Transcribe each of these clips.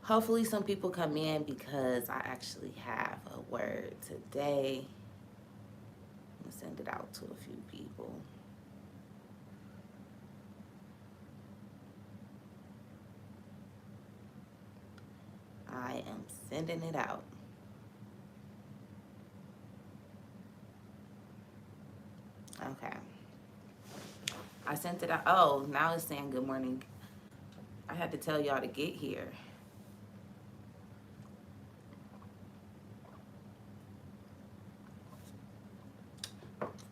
Hopefully some people come in because I actually have a word today. I'm gonna send it out to a few people. I am sending it out. Okay. I sent it out. Oh, now it's saying good morning. I had to tell y'all to get here.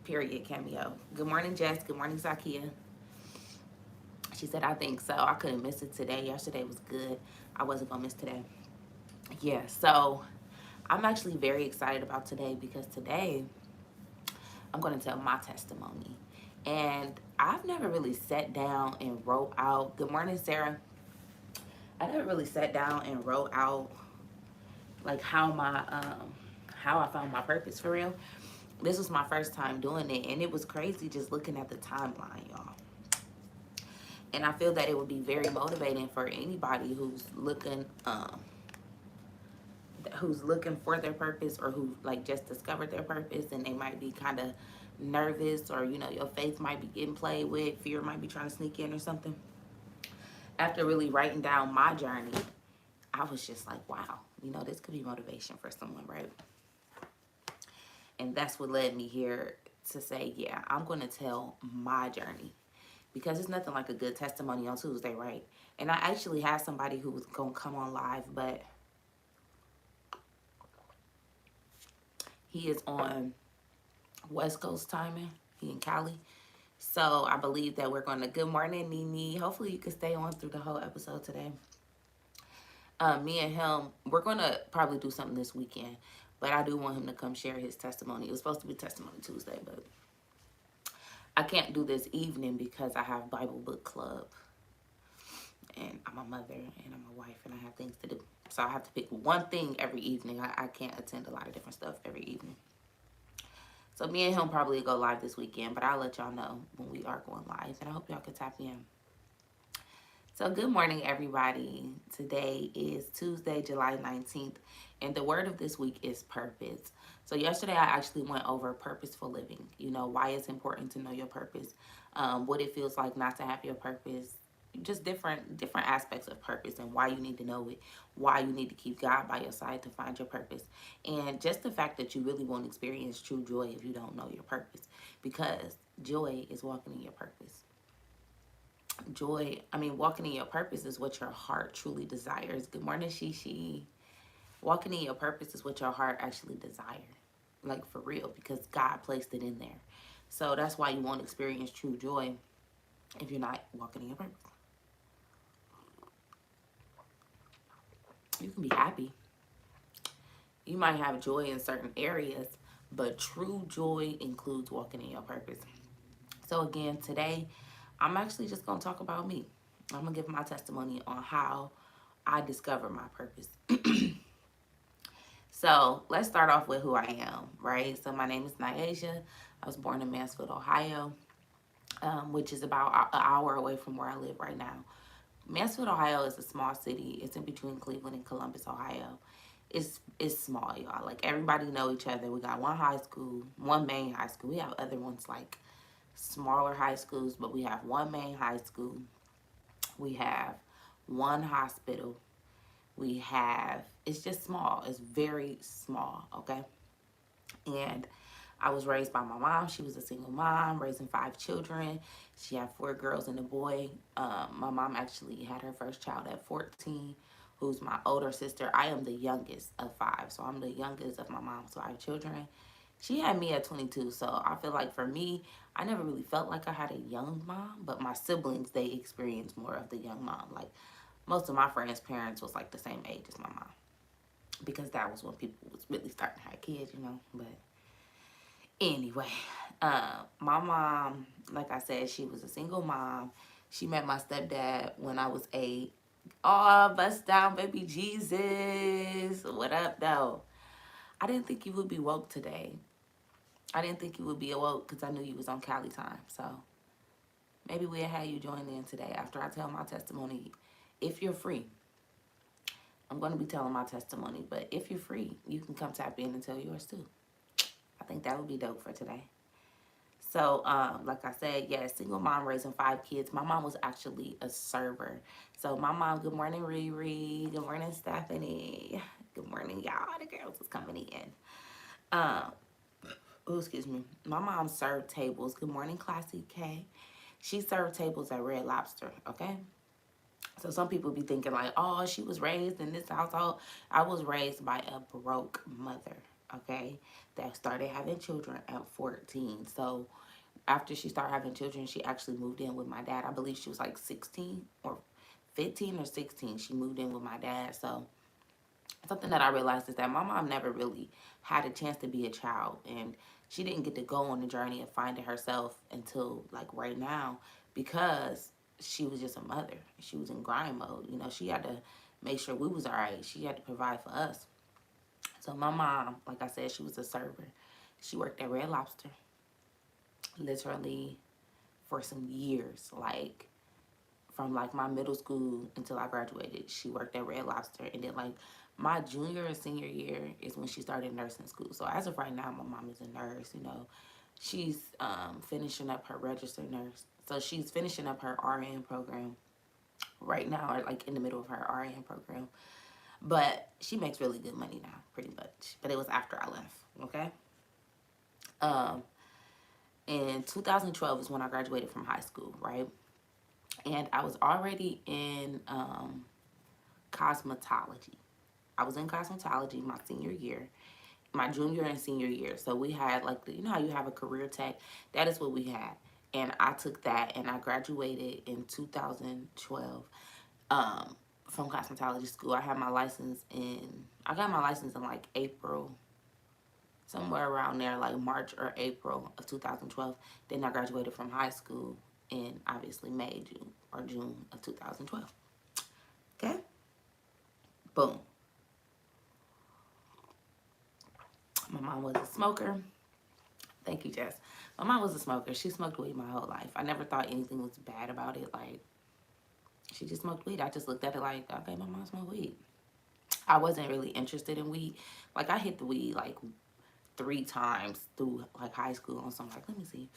Period, cameo. Good morning, Jess. Good morning, Zakia. She said, I think so. I couldn't miss it today. Yesterday was good. I wasn't going to miss today. Yeah, so I'm actually very excited about today because today I'm going to tell my testimony. And I've never really sat down and wrote out, good morning, Sarah. I never really sat down and wrote out like how I found my purpose for real. This was my first time doing it, and it was crazy just looking at the timeline, y'all. And I feel that it would be very motivating for anybody who's looking for their purpose, or who like just discovered their purpose, and they might be kind of nervous, or your faith might be getting played with, fear might be trying to sneak in or something. After really writing down my journey, I was just like, wow, this could be motivation for someone, right? And that's what led me here to say, yeah, I'm going to tell my journey, because it's nothing like a good testimony on Tuesday, right? And I actually have somebody who was going to come on live, but he is on West Coast timing. He in Cali. So I believe that we're going to, good morning, Nini. Hopefully you can stay on through the whole episode today. Me and him, we're going to probably do something this weekend, but I do want him to come share his testimony. It was supposed to be Testimony Tuesday, but I can't do this evening because I have Bible book club, and I'm a mother and I'm a wife and I have things to do. So I have to pick one thing every evening. I can't attend a lot of different stuff every evening. So me and him probably go live this weekend, but I'll let y'all know when we are going live, and I hope y'all can tap in. So good morning, everybody. Today is Tuesday, July 19th, and the word of this week is purpose. So yesterday I actually went over purposeful living, why it's important to know your purpose, what it feels like not to have your purpose, just different aspects of purpose, and why you need to know it, why you need to keep God by your side to find your purpose, and just the fact that you really won't experience true joy if you don't know your purpose, because joy is walking in your purpose. Walking in your purpose is what your heart truly desires. Good morning, Shishi. Walking in your purpose is what your heart actually desires, like for real, because God placed it in there. So that's why you won't experience true joy if you're not walking in your purpose. You can be happy. You might have joy in certain areas, but true joy includes walking in your purpose. So again, today, I'm actually just going to talk about me. I'm going to give my testimony on how I discovered my purpose. So let's start off with who I am, right? So my name is Ny'Asia. I was born in Mansfield, Ohio, which is about an hour away from where I live right now. Mansfield, Ohio is a small city. It's in between Cleveland and Columbus, Ohio. It's small, y'all. Like, everybody know each other. We got one high school, one main high school. We have other ones like smaller high schools, but we have one main high school. We have one hospital. It's just small. It's very small, okay? And I was raised by my mom. She was a single mom, raising 5 children. She had 4 girls and a boy. My mom actually had her first child at 14, who's my older sister. I am the youngest of 5, so I'm the youngest of my mom's 5 children. She had me at 22, so I feel like for me, I never really felt like I had a young mom, but my siblings, they experienced more of the young mom. Like, most of my friends' parents was like the same age as my mom, because that was when people was really starting to have kids. But anyway, my mom, like I said, she was a single mom. She met my stepdad when I was 8. Oh, bust down, baby Jesus. What up, though? I didn't think you would be woke today. I didn't think you would be awoke because I knew you was on Cali time. So maybe we'll have you join in today after I tell my testimony, if you're free. I'm going to be telling my testimony, but if you're free, you can come tap in and tell yours too. I think that would be dope for today. So, like I said, yeah, single mom raising 5 kids. My mom was actually a server. So my mom, good morning, Riri. Good morning, Stephanie. Good morning, y'all. The girls is coming in. Um, oh, excuse me. My mom served tables. Good morning, Classy K. She served tables at Red Lobster, okay? So some people be thinking like, oh, she was raised in this household. I was raised by a broke mother, okay, that started having children at 14. So after she started having children, she actually moved in with my dad. I believe she was like 16 or 15 or 16. She moved in with my dad. So something that I realized is that my mom never really had a chance to be a child, and she didn't get to go on the journey of finding herself until like right now, because she was just a mother. She was in grind mode. You know, she had to make sure we was all right. She had to provide for us. So my mom, like I said, she was a server. She worked at Red Lobster literally for some years, like from like my middle school until I graduated. She worked at Red Lobster, and then like my junior and senior year is when she started nursing school. So as of right now, my mom is a nurse. You know, she's finishing up her registered nurse. So she's finishing up her RN program right now, or like in the middle of her RN program. But she makes really good money now, pretty much. But it was after I left. Okay. Um, in 2012 is when I graduated from high school, right? And I was already in cosmetology. I was in cosmetology my senior year, my junior and senior year. So we had like, you know how you have a career tech? That is what we had. And I took that and I graduated in 2012 from cosmetology school. I got my license in like April, somewhere around there, like March or April of 2012. Then I graduated from high school in obviously May, June, or June of 2012. Okay? Boom. My mom was a smoker. Thank you, Jess. My mom was a smoker. She smoked weed my whole life. I never thought anything was bad about it. Like, she just smoked weed. I just looked at it like, okay, my mom smoked weed. I wasn't really interested in weed. Like, I hit the weed like 3 times through like high school on something like, let me see,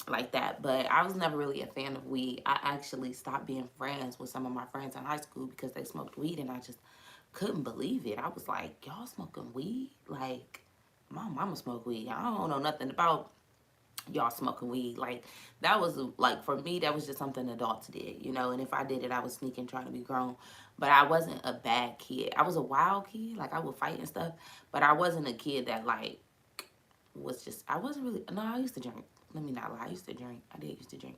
like that. But I was never really a fan of weed. I actually stopped being friends with some of my friends in high school because they smoked weed, and I just couldn't believe it. I was like, y'all smoking weed? Like, my mama smoked weed. I don't know nothing about y'all smoking weed. Like, that was like, for me, that was just something adults did, you know. And if I did it, I was sneaking, trying to be grown. But I wasn't a bad kid. I was a wild kid. Like, I would fight and stuff, but I wasn't a kid that like was just, I wasn't really, no, I used to drink. Let me not lie, I used to drink. I did used to drink.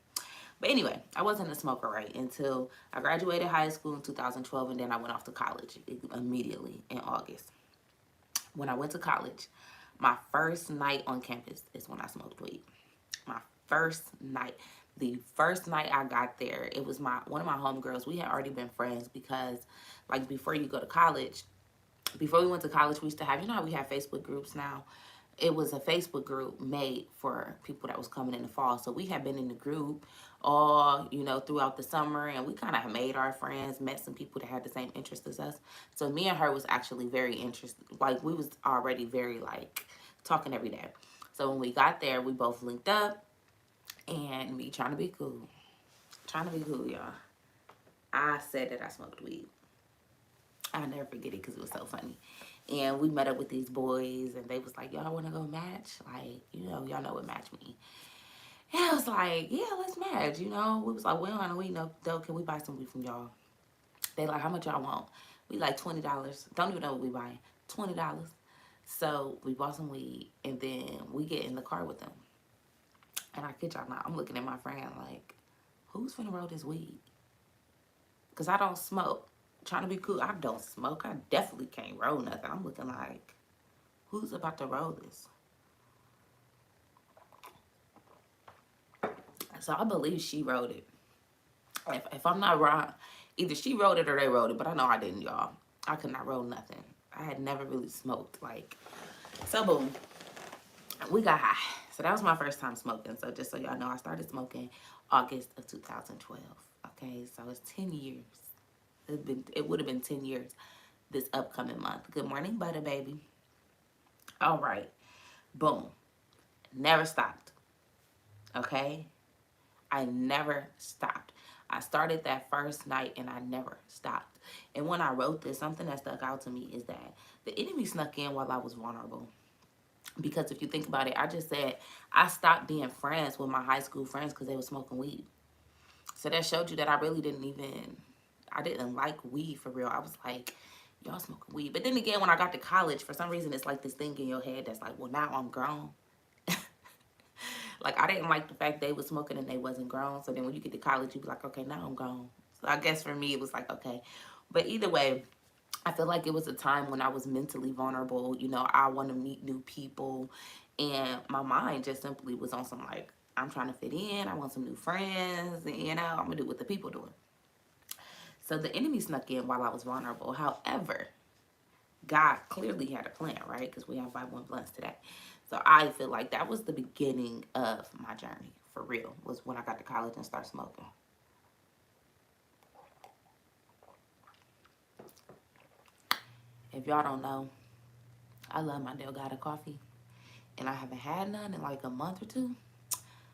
But anyway, I wasn't a smoker, right, until I graduated high school in 2012, and then I went off to college immediately in August. When I went to college, my first night on campus is when I smoked weed. My first night. The first night I got there, it was one of my homegirls. We had already been friends because, like, before you go to college, before we went to college, we used to have, you know how we have Facebook groups now? It was a Facebook group made for people that was coming in the fall. So we had been in the group all, you know, throughout the summer, and we kind of made our friends, met some people that had the same interest as us. So me and her was actually very interested. Like, we was already very, like, talking every day. So when we got there, we both linked up, and me trying to be cool. Trying to be cool, y'all. I said that I smoked weed. I'll never forget it because it was so funny. And we met up with these boys, and they was like, y'all want to go match? Like, you know, y'all know what match mean. And I was like, yeah, let's match, you know. We was like, well, I know we know, though, can we buy some weed from y'all? They like, how much y'all want? We like $20. Don't even know what we buying. $20. So we bought some weed, and then we get in the car with them. And I kid y'all not, I'm looking at my friend like, who's finna roll this weed? Because I don't smoke. Trying to be cool, I don't smoke. I definitely can't roll nothing. I'm looking like, who's about to roll this? So I believe she wrote it. If I'm not wrong, either she wrote it or they wrote it, but I know I didn't, y'all. I could not roll nothing. I had never really smoked, like. So boom, we got high. So that was my first time smoking. So just so y'all know, I started smoking August of 2012. Okay, so it's 10 years. It would have been 10 years this upcoming month. Good morning, Butter Baby. All right. Boom. Never stopped. Okay? I never stopped. I started that first night and I never stopped. And when I wrote this, something that stuck out to me is that the enemy snuck in while I was vulnerable. Because if you think about it, I just said I stopped being friends with my high school friends because they were smoking weed. So that showed you that I didn't like weed for real. I was like, y'all smoking weed. But then again, when I got to college, for some reason, it's like this thing in your head that's like, well, now I'm grown. Like, I didn't like the fact they was smoking and they wasn't grown. So then when you get to college, you be like, okay, now I'm grown. So I guess for me, it was like, okay. But either way, I feel like it was a time when I was mentally vulnerable. You know, I want to meet new people. And my mind just simply was on some like, I'm trying to fit in. I want some new friends. And, you know, I'm going to do what the people doing. So the enemy snuck in while I was vulnerable. However, God clearly had a plan, right? Because we have 5-1 blunts today. So I feel like that was the beginning of my journey, for real, was when I got to college and started smoking. If y'all don't know, I love my Delgado coffee. And I haven't had none in like a month or two.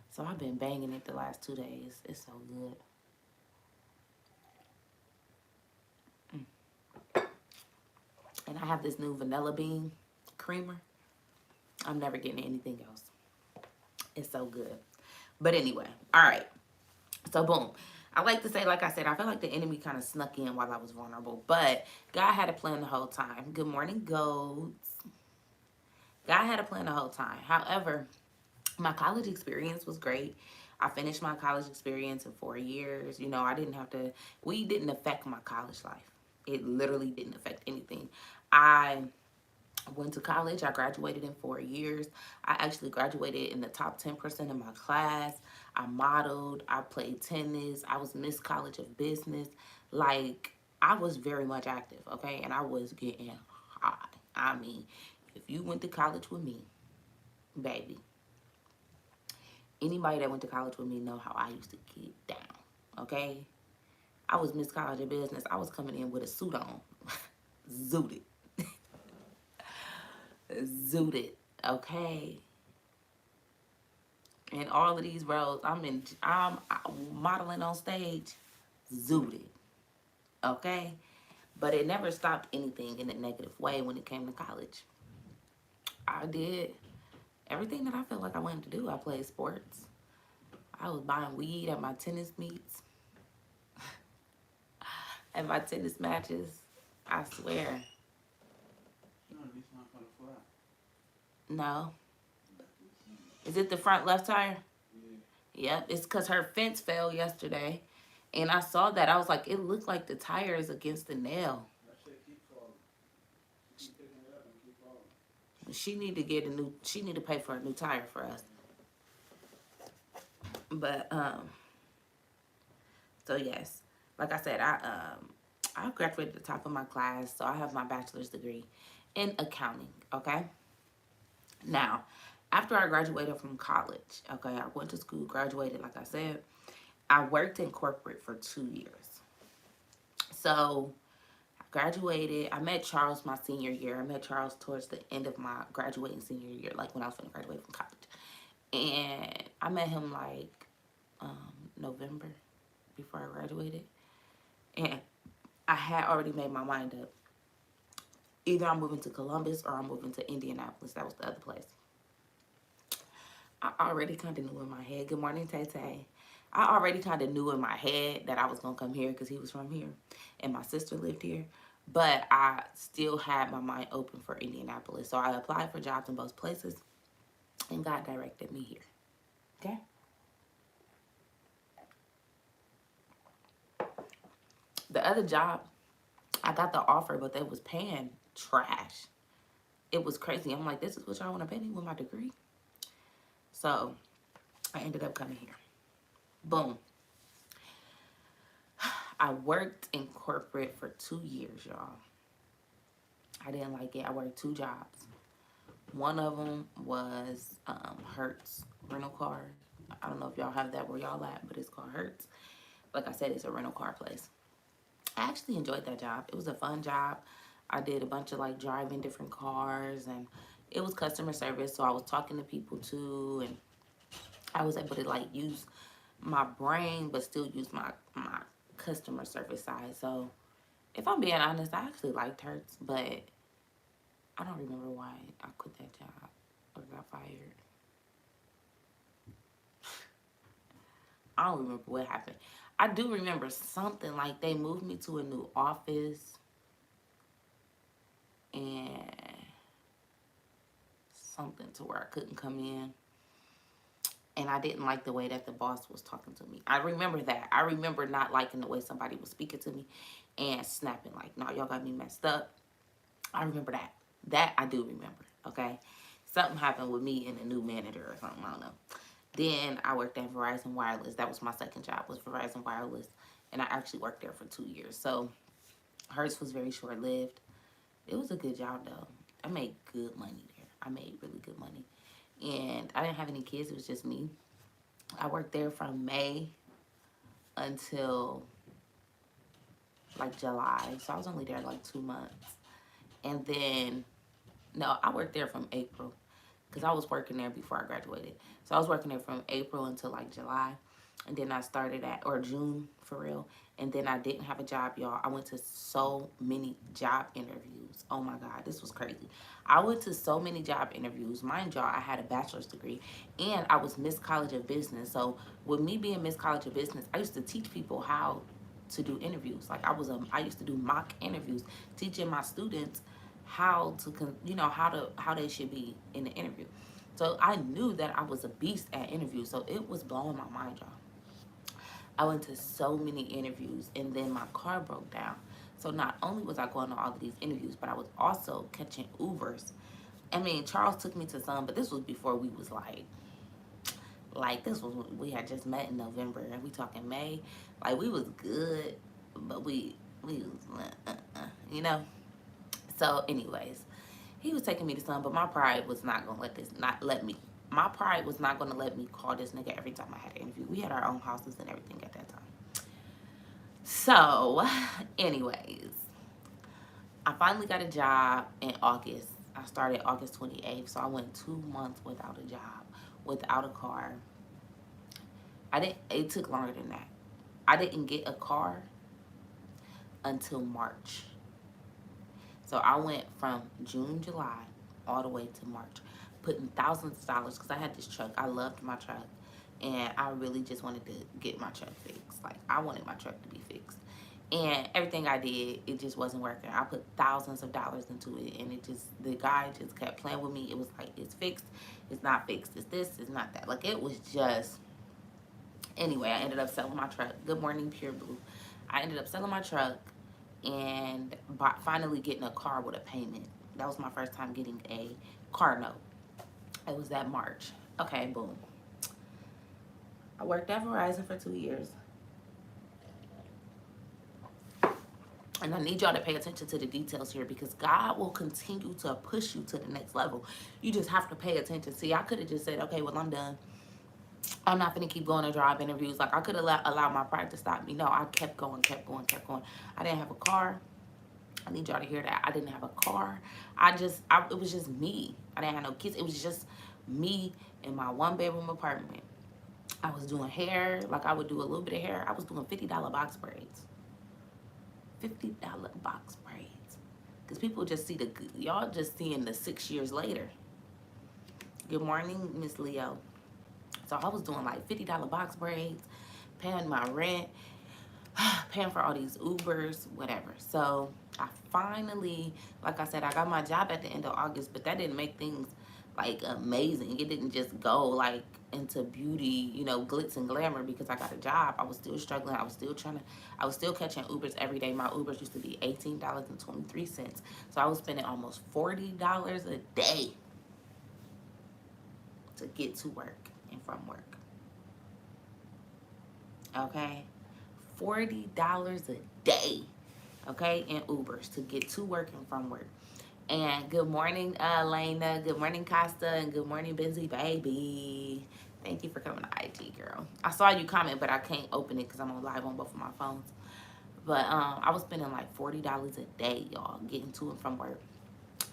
So I've been banging it the last 2 days. It's so good. And I have this new vanilla bean creamer. I'm never getting anything else. It's so good. But anyway, all right. So boom. I like to say, like I said, I feel like the enemy kind of snuck in while I was vulnerable. But God had a plan the whole time. Good morning, goats. God had a plan the whole time. However, my college experience was great. I finished my college experience in 4 years. You know, we didn't affect my college life. It literally didn't affect anything. I went to college. I graduated in 4 years. I actually graduated in the top 10% of my class. I modeled. I played tennis. I was Miss College of Business. Like, I was very much active, okay? And I was getting high. I mean, if you went to college with me, baby, anybody that went to college with me know how I used to get down, okay? I was Miss College of Business. I was coming in with a suit on. Zooted. Zooted, okay? And all of these roles, I'm modeling on stage, zooted, okay? But it never stopped anything in a negative way when it came to college. I did everything that I felt like I wanted to do. I played sports. I was buying weed at my tennis meets, at my tennis matches. I swear. No. Is it the front left tire? Yep. It's because her fence fell yesterday. And I saw that. I was like, it looked like the tire is against the nail. She need to she need to pay for a new tire for us. But so yes, like I said, I graduated at the top of my class, so I have my bachelor's degree in accounting, okay? Now, after I graduated from college, okay, I went to school, graduated, like I said, I worked in corporate for 2 years. So I graduated. I met Charles my senior year. I met Charles towards the end of my graduating senior year, like when I was going to graduate from college. And I met him like November before I graduated. And I had already made my mind up. Either I'm moving to Columbus or I'm moving to Indianapolis. That was the other place. I already kind of knew in my head. Good morning, Tay Tay. I already kind of knew in my head that I was going to come here because he was from here and my sister lived here. But I still had my mind open for Indianapolis. So I applied for jobs in both places and God directed me here. Okay? The other job, I got the offer, but they was paying trash. It was crazy. I'm like, this is what y'all want to pay me with my degree? So I ended up coming here. Boom. I worked in corporate for 2 years, y'all. I didn't like it. I worked 2 jobs. One of them was Hertz rental car. I don't know if y'all have that where y'all at, but it's called Hertz. Like I said, it's a rental car place. I actually enjoyed that job. It was a fun job. I did a bunch of like driving different cars, and it was customer service. So I was talking to people too, and I was able to like use my brain, but still use my customer service side. So if I'm being honest, I actually liked Hertz, but I don't remember why I quit that job or got fired. I don't remember what happened. I do remember something like they moved me to a new office and something to where I couldn't come in. And I didn't like the way that the boss was talking to me. I remember that. I remember not liking the way somebody was speaking to me and snapping like, no, y'all got me messed up. I remember that. That I do remember, okay? Something happened with me and a new manager or something, I don't know. Then I worked at Verizon Wireless. That was my second job, was Verizon Wireless. And I actually worked there for 2 years. So Hertz was very short-lived. It was a good job, though. I made good money there. I made really good money. And I didn't have any kids. It was just me. I worked there from May until like July. So I was only there like 2 months. And then, no, I worked there from April because I was working there before I graduated. So I was working there from April until like July. And then I started at, or June for real. And then I didn't have a job, y'all. I went to so many job interviews. Oh my God, this was crazy. I went to so many job interviews. Mind y'all, I had a bachelor's degree and I was Miss College of Business. So with me being Miss College of Business, I used to teach people how to do interviews. Like I used to do mock interviews, teaching my students how to, how they should be in the interview. So I knew that I was a beast at interviews. So it was blowing my mind, y'all. I went to so many interviews and then my car broke down. So not only was I going to all of these interviews, but I was also catching Ubers. I mean, Charles took me to some, but this was before we was like this was, we had just met in November and we talking May. Like we was good, but we was, you know? So anyways, he was taking me to some, but my pride was not gonna let me. My pride was not gonna let me call this nigga every time I had an interview. We had our own houses and everything at that time. So, anyways, I finally got a job in August. I started August 28th, so I went 2 months without a job, without a car. It took longer than that. I didn't get a car until March. So I went from June, July, all the way to March, putting thousands of dollars, because I had this truck. I loved my truck, and I really just wanted to get my truck fixed. Like, I wanted my truck to be fixed. And everything I did, it just wasn't working. I put thousands of dollars into it, and the guy just kept playing with me. It was like, it's fixed, it's not fixed, it's this, it's not that. Like, it was just, anyway, I ended up selling my truck. Good morning, Pure Blue. I ended up selling my truck and finally getting a car with a payment. That was my first time getting a car note. It was that March. Okay, boom. I worked at Verizon for 2 years. And I need y'all to pay attention to the details here because God will continue to push you to the next level. You just have to pay attention. See, I could have just said, okay, well, I'm done. I'm not going to keep going to job interviews. Like, I could have allowed my pride to stop me. No, I kept going, kept going, kept going. I didn't have a car. I need y'all to hear that. I didn't have a car. It was just me. I didn't have no kids. It was just me in my 1-bedroom apartment. I was doing hair. Like, I would do a little bit of hair. I was doing $50 box braids. $50 box braids. Because people just see y'all just seeing the 6 years later. Good morning, Miss Leo. So I was doing like $50 box braids, paying my rent, paying for all these Ubers, whatever. So I finally, like I said, I got my job at the end of August, but that didn't make things like amazing. It didn't just go like into beauty, glitz and glamour because I got a job. I was still struggling. I was still catching Ubers every day. My Ubers used to be $18.23. So I was spending almost $40 a day to get to work and from work. Okay? $40 a day, okay, in Ubers to get to work and from work. And good morning, Elena. Good morning, Costa. And good morning, Benzie, baby. Thank you for coming to IG, girl. I saw you comment, but I can't open it because I'm on live on both of my phones. But I was spending like $40 a day, y'all, getting to and from work.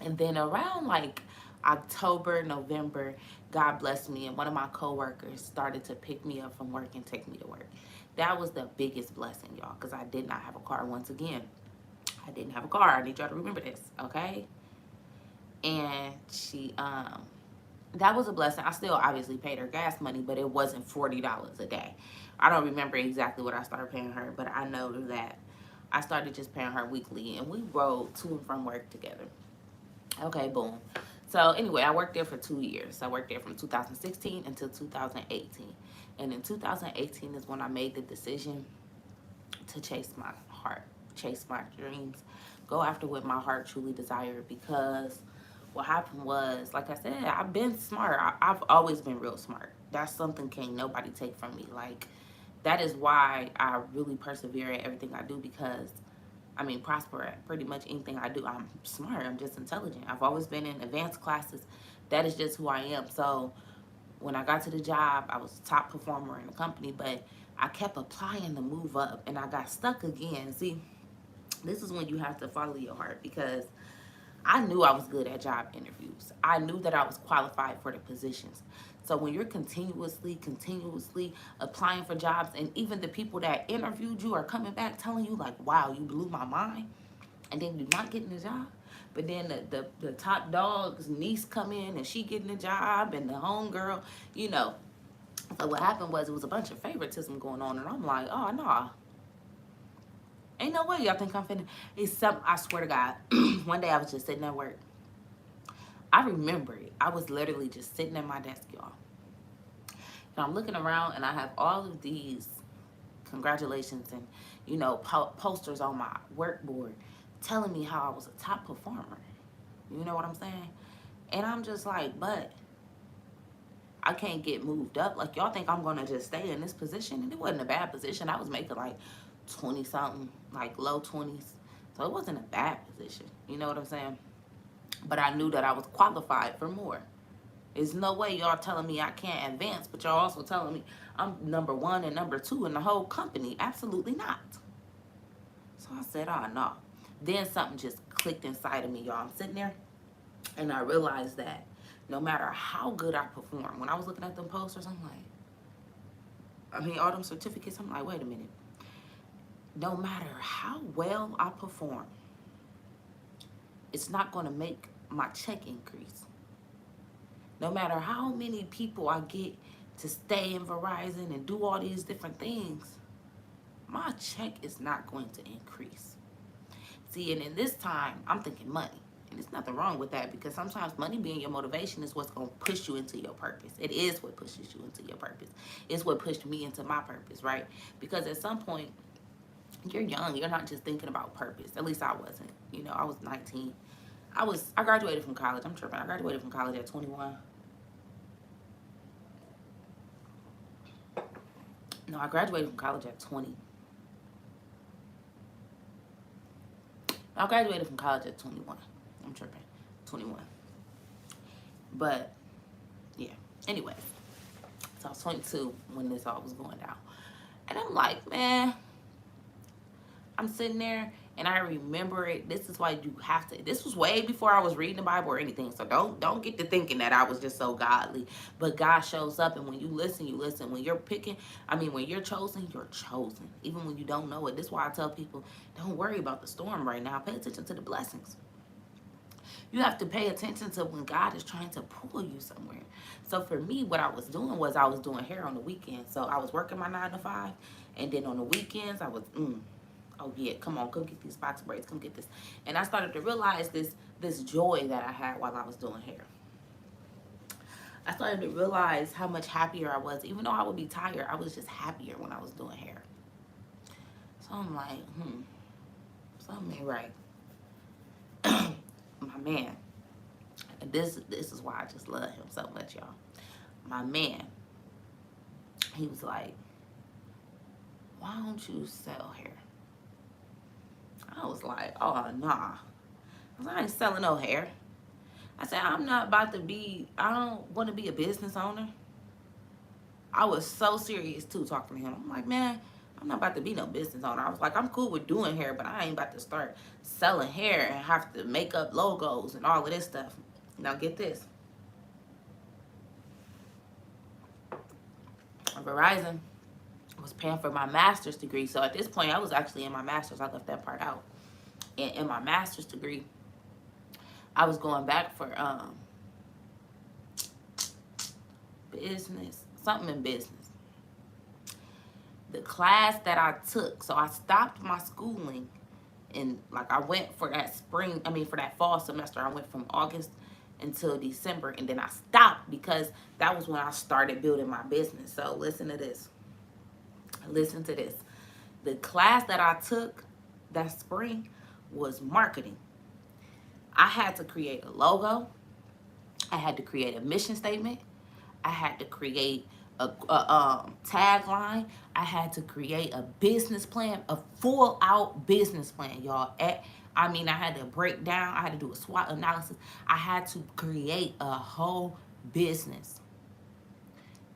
And then around like October, November, God blessed me, and one of my coworkers started to pick me up from work and take me to work. That was the biggest blessing, y'all, because I did not have a car. Once again, I didn't have a car. I need y'all to remember this, okay? And that was a blessing. I still obviously paid her gas money, but it wasn't $40 a day. I don't remember exactly what I started paying her, but I know that I started just paying her weekly, and we rode to and from work together. Okay, boom. So anyway, I worked there for 2 years. I worked there from 2016 until 2018. And in 2018 is when I made the decision to chase my heart, chase my dreams, go after what my heart truly desired. Because what happened was, like I said, I've been smart. I've always been real smart. That's something can't nobody take from me. Like, that is why I really persevere at everything I do, because prosper at pretty much anything I do. I'm smart. I'm just intelligent. I've always been in advanced classes. That is just who I am. So when I got to the job, I was a top performer in the company, but I kept applying to move up, and I got stuck again. See, this is when you have to follow your heart, because I knew I was good at job interviews. I knew that I was qualified for the positions. So when you're continuously applying for jobs, and even the people that interviewed you are coming back telling you like, wow, you blew my mind, and then you're not getting the job. But then the top dog's niece come in and she getting the job, and the homegirl, you know. So what happened was, it was a bunch of favoritism going on, and I'm like, oh no, ain't no way y'all think I'm finna. It's something, I swear to God. One day I was just sitting at work. I remember it. I was literally just sitting at my desk, y'all. And I'm looking around, and I have all of these congratulations and, posters on my work board telling me how I was a top performer. You know what I'm saying? And I'm just like, but I can't get moved up. Like, y'all think I'm going to just stay in this position? And it wasn't a bad position. I was making like 20 something, like low 20s. So it wasn't a bad position. You know what I'm saying? But I knew that I was qualified for more. There's no way y'all telling me I can't advance, but y'all also telling me I'm number 1 and number 2 in the whole company. Absolutely not. So I said, oh no. Then something just clicked inside of me, y'all. I'm sitting there, and I realized that no matter how good I perform, when I was looking at them posters, I'm like, all them certificates, I'm like, wait a minute. No matter how well I perform, it's not going to make my check increase. No matter how many people I get to stay in Verizon and do all these different things, my check is not going to increase. See, and in this time, I'm thinking money. And there's nothing wrong with that, because sometimes money being your motivation is what's going to push you into your purpose. It is what pushes you into your purpose. It's what pushed me into my purpose, right? Because at some point, you're young. You're not just thinking about purpose. At least I wasn't. I was 19. I graduated from college. I'm tripping. I graduated from college at 21. No, I graduated from college at 20. I graduated from college at 21. I'm tripping. 21. But, yeah. Anyways. So I was 22 when this all was going down. And I'm like, man, I'm sitting there, and I remember it. This is why you have to. This was way before I was reading the Bible or anything. So don't get to thinking that I was just so godly. But God shows up, and when you listen, you listen. When you're picking, when you're chosen, you're chosen. Even when you don't know it. This is why I tell people, don't worry about the storm right now. Pay attention to the blessings. You have to pay attention to when God is trying to pull you somewhere. So for me, what I was doing was I was doing hair on the weekends. So I was working my 9 to 5, and then on the weekends I was, oh yeah, come on, come get these box braids, come get this. And I started to realize this joy that I had while I was doing hair. I started to realize how much happier I was. Even though I would be tired, I was just happier when I was doing hair. So I'm like, something ain't right. My man, and this is why I just love him so much, y'all. My man, he was like, why don't you sell hair? I was like, oh, nah. I ain't selling no hair. I said, I don't want to be a business owner. I was so serious, too, talking to him. I'm like, man, I'm not about to be no business owner. I was like, I'm cool with doing hair, but I ain't about to start selling hair and have to make up logos and all of this stuff. Now get this. Verizon was paying for my master's degree. So at this point, I was actually in my master's. I left that part out. And in my master's degree, I was going back for business, something in business. The class that I took, so I stopped my schooling and like I went for that for that fall semester. I went from August until December, and then I stopped because that was when I started building my business. So listen to this. Listen to this. The class that I took that spring was marketing. I had to create a logo. I had to create a mission statement. I had to create a tagline. I had to create a business plan, a full out business plan, y'all. I had to break down. I had to do a SWOT analysis. I had to create a whole business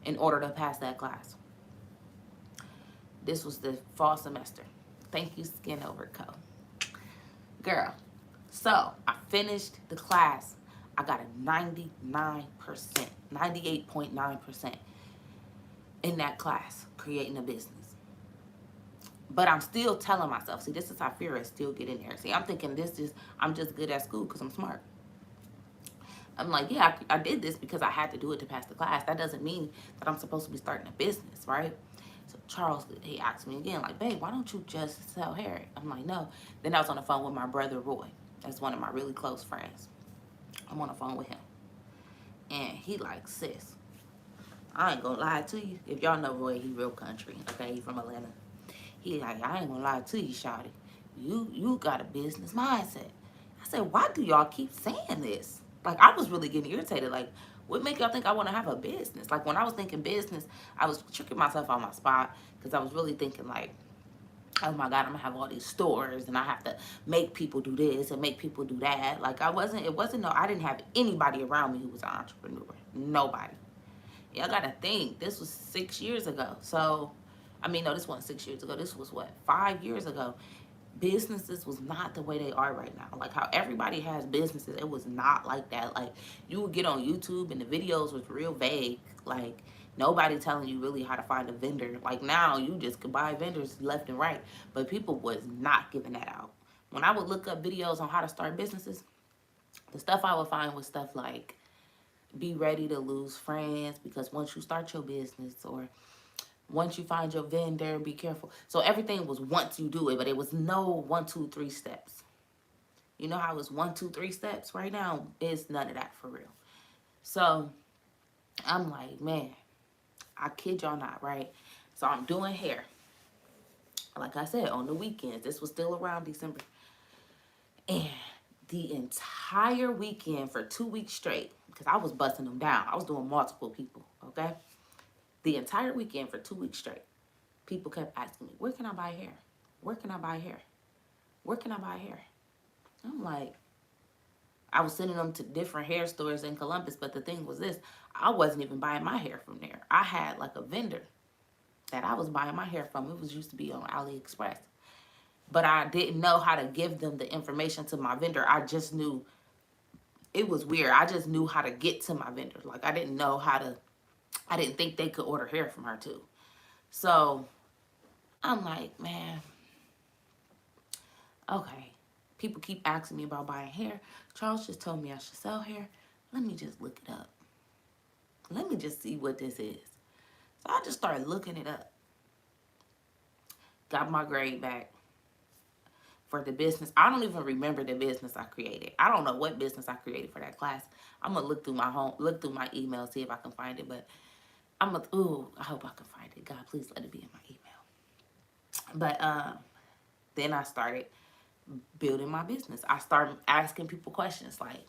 in order to pass that class. This was the fall semester. Thank you, Skin Over Co. Girl, so I finished the class. I got a 99%, 98.9% in that class, creating a business. But I'm still telling myself, see, this is how fear is still getting there. See, I'm thinking I'm just good at school because I'm smart. I'm like, yeah, I did this because I had to do it to pass the class. That doesn't mean that I'm supposed to be starting a business, right? So Charles, he asked me again, like, babe, why don't you just sell hair? I'm like, no. Then I was on the phone with my brother, Roy. That's one of my really close friends. I'm on the phone with him. And he like, sis, I ain't gonna lie to you. If y'all know Roy, he real country, okay? He from Atlanta. He like, I ain't gonna lie to you, shawty. You got a business mindset. I said, why do y'all keep saying this? Like, I was really getting irritated. Like, what make y'all think I want to have a business? Like, when I was thinking business, I was tricking myself on my spot because I was really thinking like, oh my God, I'm gonna have all these stores and I have to make people do this and make people do that. Like, I didn't have anybody around me who was an entrepreneur. Nobody. Y'all gotta think, this was 6 years ago. So, no, this wasn't 6 years ago. This was what, 5 years ago. Businesses was not the way they are right now. Like how everybody has businesses, it was not like that. Like, you would get on YouTube and the videos was real vague. Like, nobody telling you really how to find a vendor. Like, now you just could buy vendors left and right, but people was not giving that out. When I would look up videos on how to start businesses, the stuff I would find was stuff like, be ready to lose friends because once you start your business, or once you find your vendor, be careful. So everything was once you do it, but it was no 1, 2, 3 steps. You know how it's 1, 2, 3 steps? Right now, it's none of that for real. So I'm like, man, I kid y'all not, right? So I'm doing hair. Like I said, on the weekends. This was still around December. And the entire weekend for 2 weeks straight, because I was busting them down. I was doing multiple people, okay? The entire weekend for 2 weeks straight, people kept asking me, where can I buy hair? Where can I buy hair? Where can I buy hair? I'm like, I was sending them to different hair stores in Columbus, but the thing was this, I wasn't even buying my hair from there. I had like a vendor that I was buying my hair from. It was used to be on AliExpress. But I didn't know how to give them the information to my vendor. I just knew, it was weird. I just knew how to get to my vendor. Like, I didn't think they could order hair from her too. So I'm like, man, okay. People keep asking me about buying hair. Charles just told me I should sell hair. Let me just look it up. Let me just see what this is. So I just started looking it up. Got my grade back for the business. I don't even remember the business I created. I don't know what business I created for that class. I'm gonna look through my email, see if I can find it. But I hope I can find it. God, please let it be in my email. But then I started building my business. I started asking people questions like,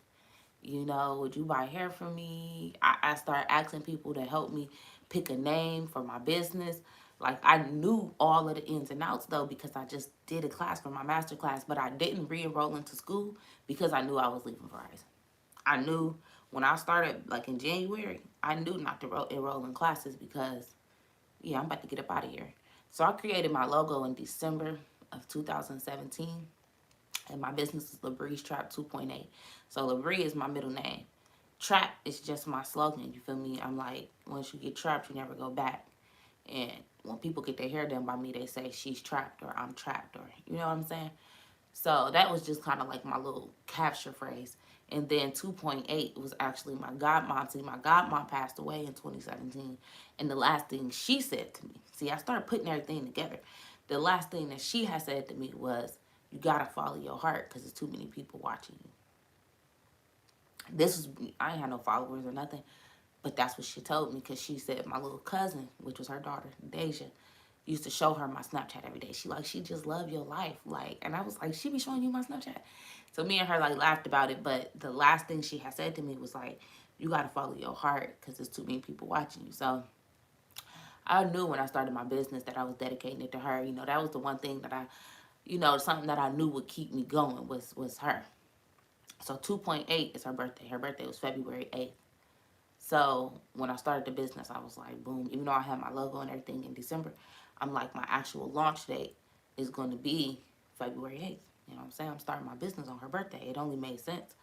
would you buy hair from me? I started asking people to help me pick a name for my business. Like, I knew all of the ins and outs, though, because I just did a class for my master class, but I didn't re-enroll into school because I knew I was leaving Verizon. I knew when I started, like, in January, I knew not to enroll in classes because, yeah, I'm about to get up out of here. So I created my logo in December of 2017, and my business is LaBree's Trap 2.8. So LaBree is my middle name. Trap is just my slogan. You feel me? I'm like, once you get trapped, you never go back. And when people get their hair done by me, they say she's trapped or I'm trapped, or you know what I'm saying? So that was just kind of like my little capture phrase. And then 2.8 was actually my godmom. See, my godmom passed away in 2017. And the last thing she said to me, see, I started putting everything together. The last thing that she had said to me was, you got to follow your heart because there's too many people watching you. This is, I ain't had no followers or nothing. But that's what she told me, because she said my little cousin, which was her daughter, Ny'Asia, used to show her my Snapchat every day. She just loved your life. Like, and I was like, she be showing you my Snapchat. So me and her like laughed about it. But the last thing she had said to me was like, you got to follow your heart because there's too many people watching you. So I knew when I started my business that I was dedicating it to her. You know, that was the one thing that something that I knew would keep me going was her. So 2.8 is her birthday. Her birthday was February 8th. So when I started the business, I was like, boom, even though I had my logo and everything in December, I'm like, my actual launch date is going to be February 8th. You know what I'm saying? I'm starting my business on her birthday. It only made sense.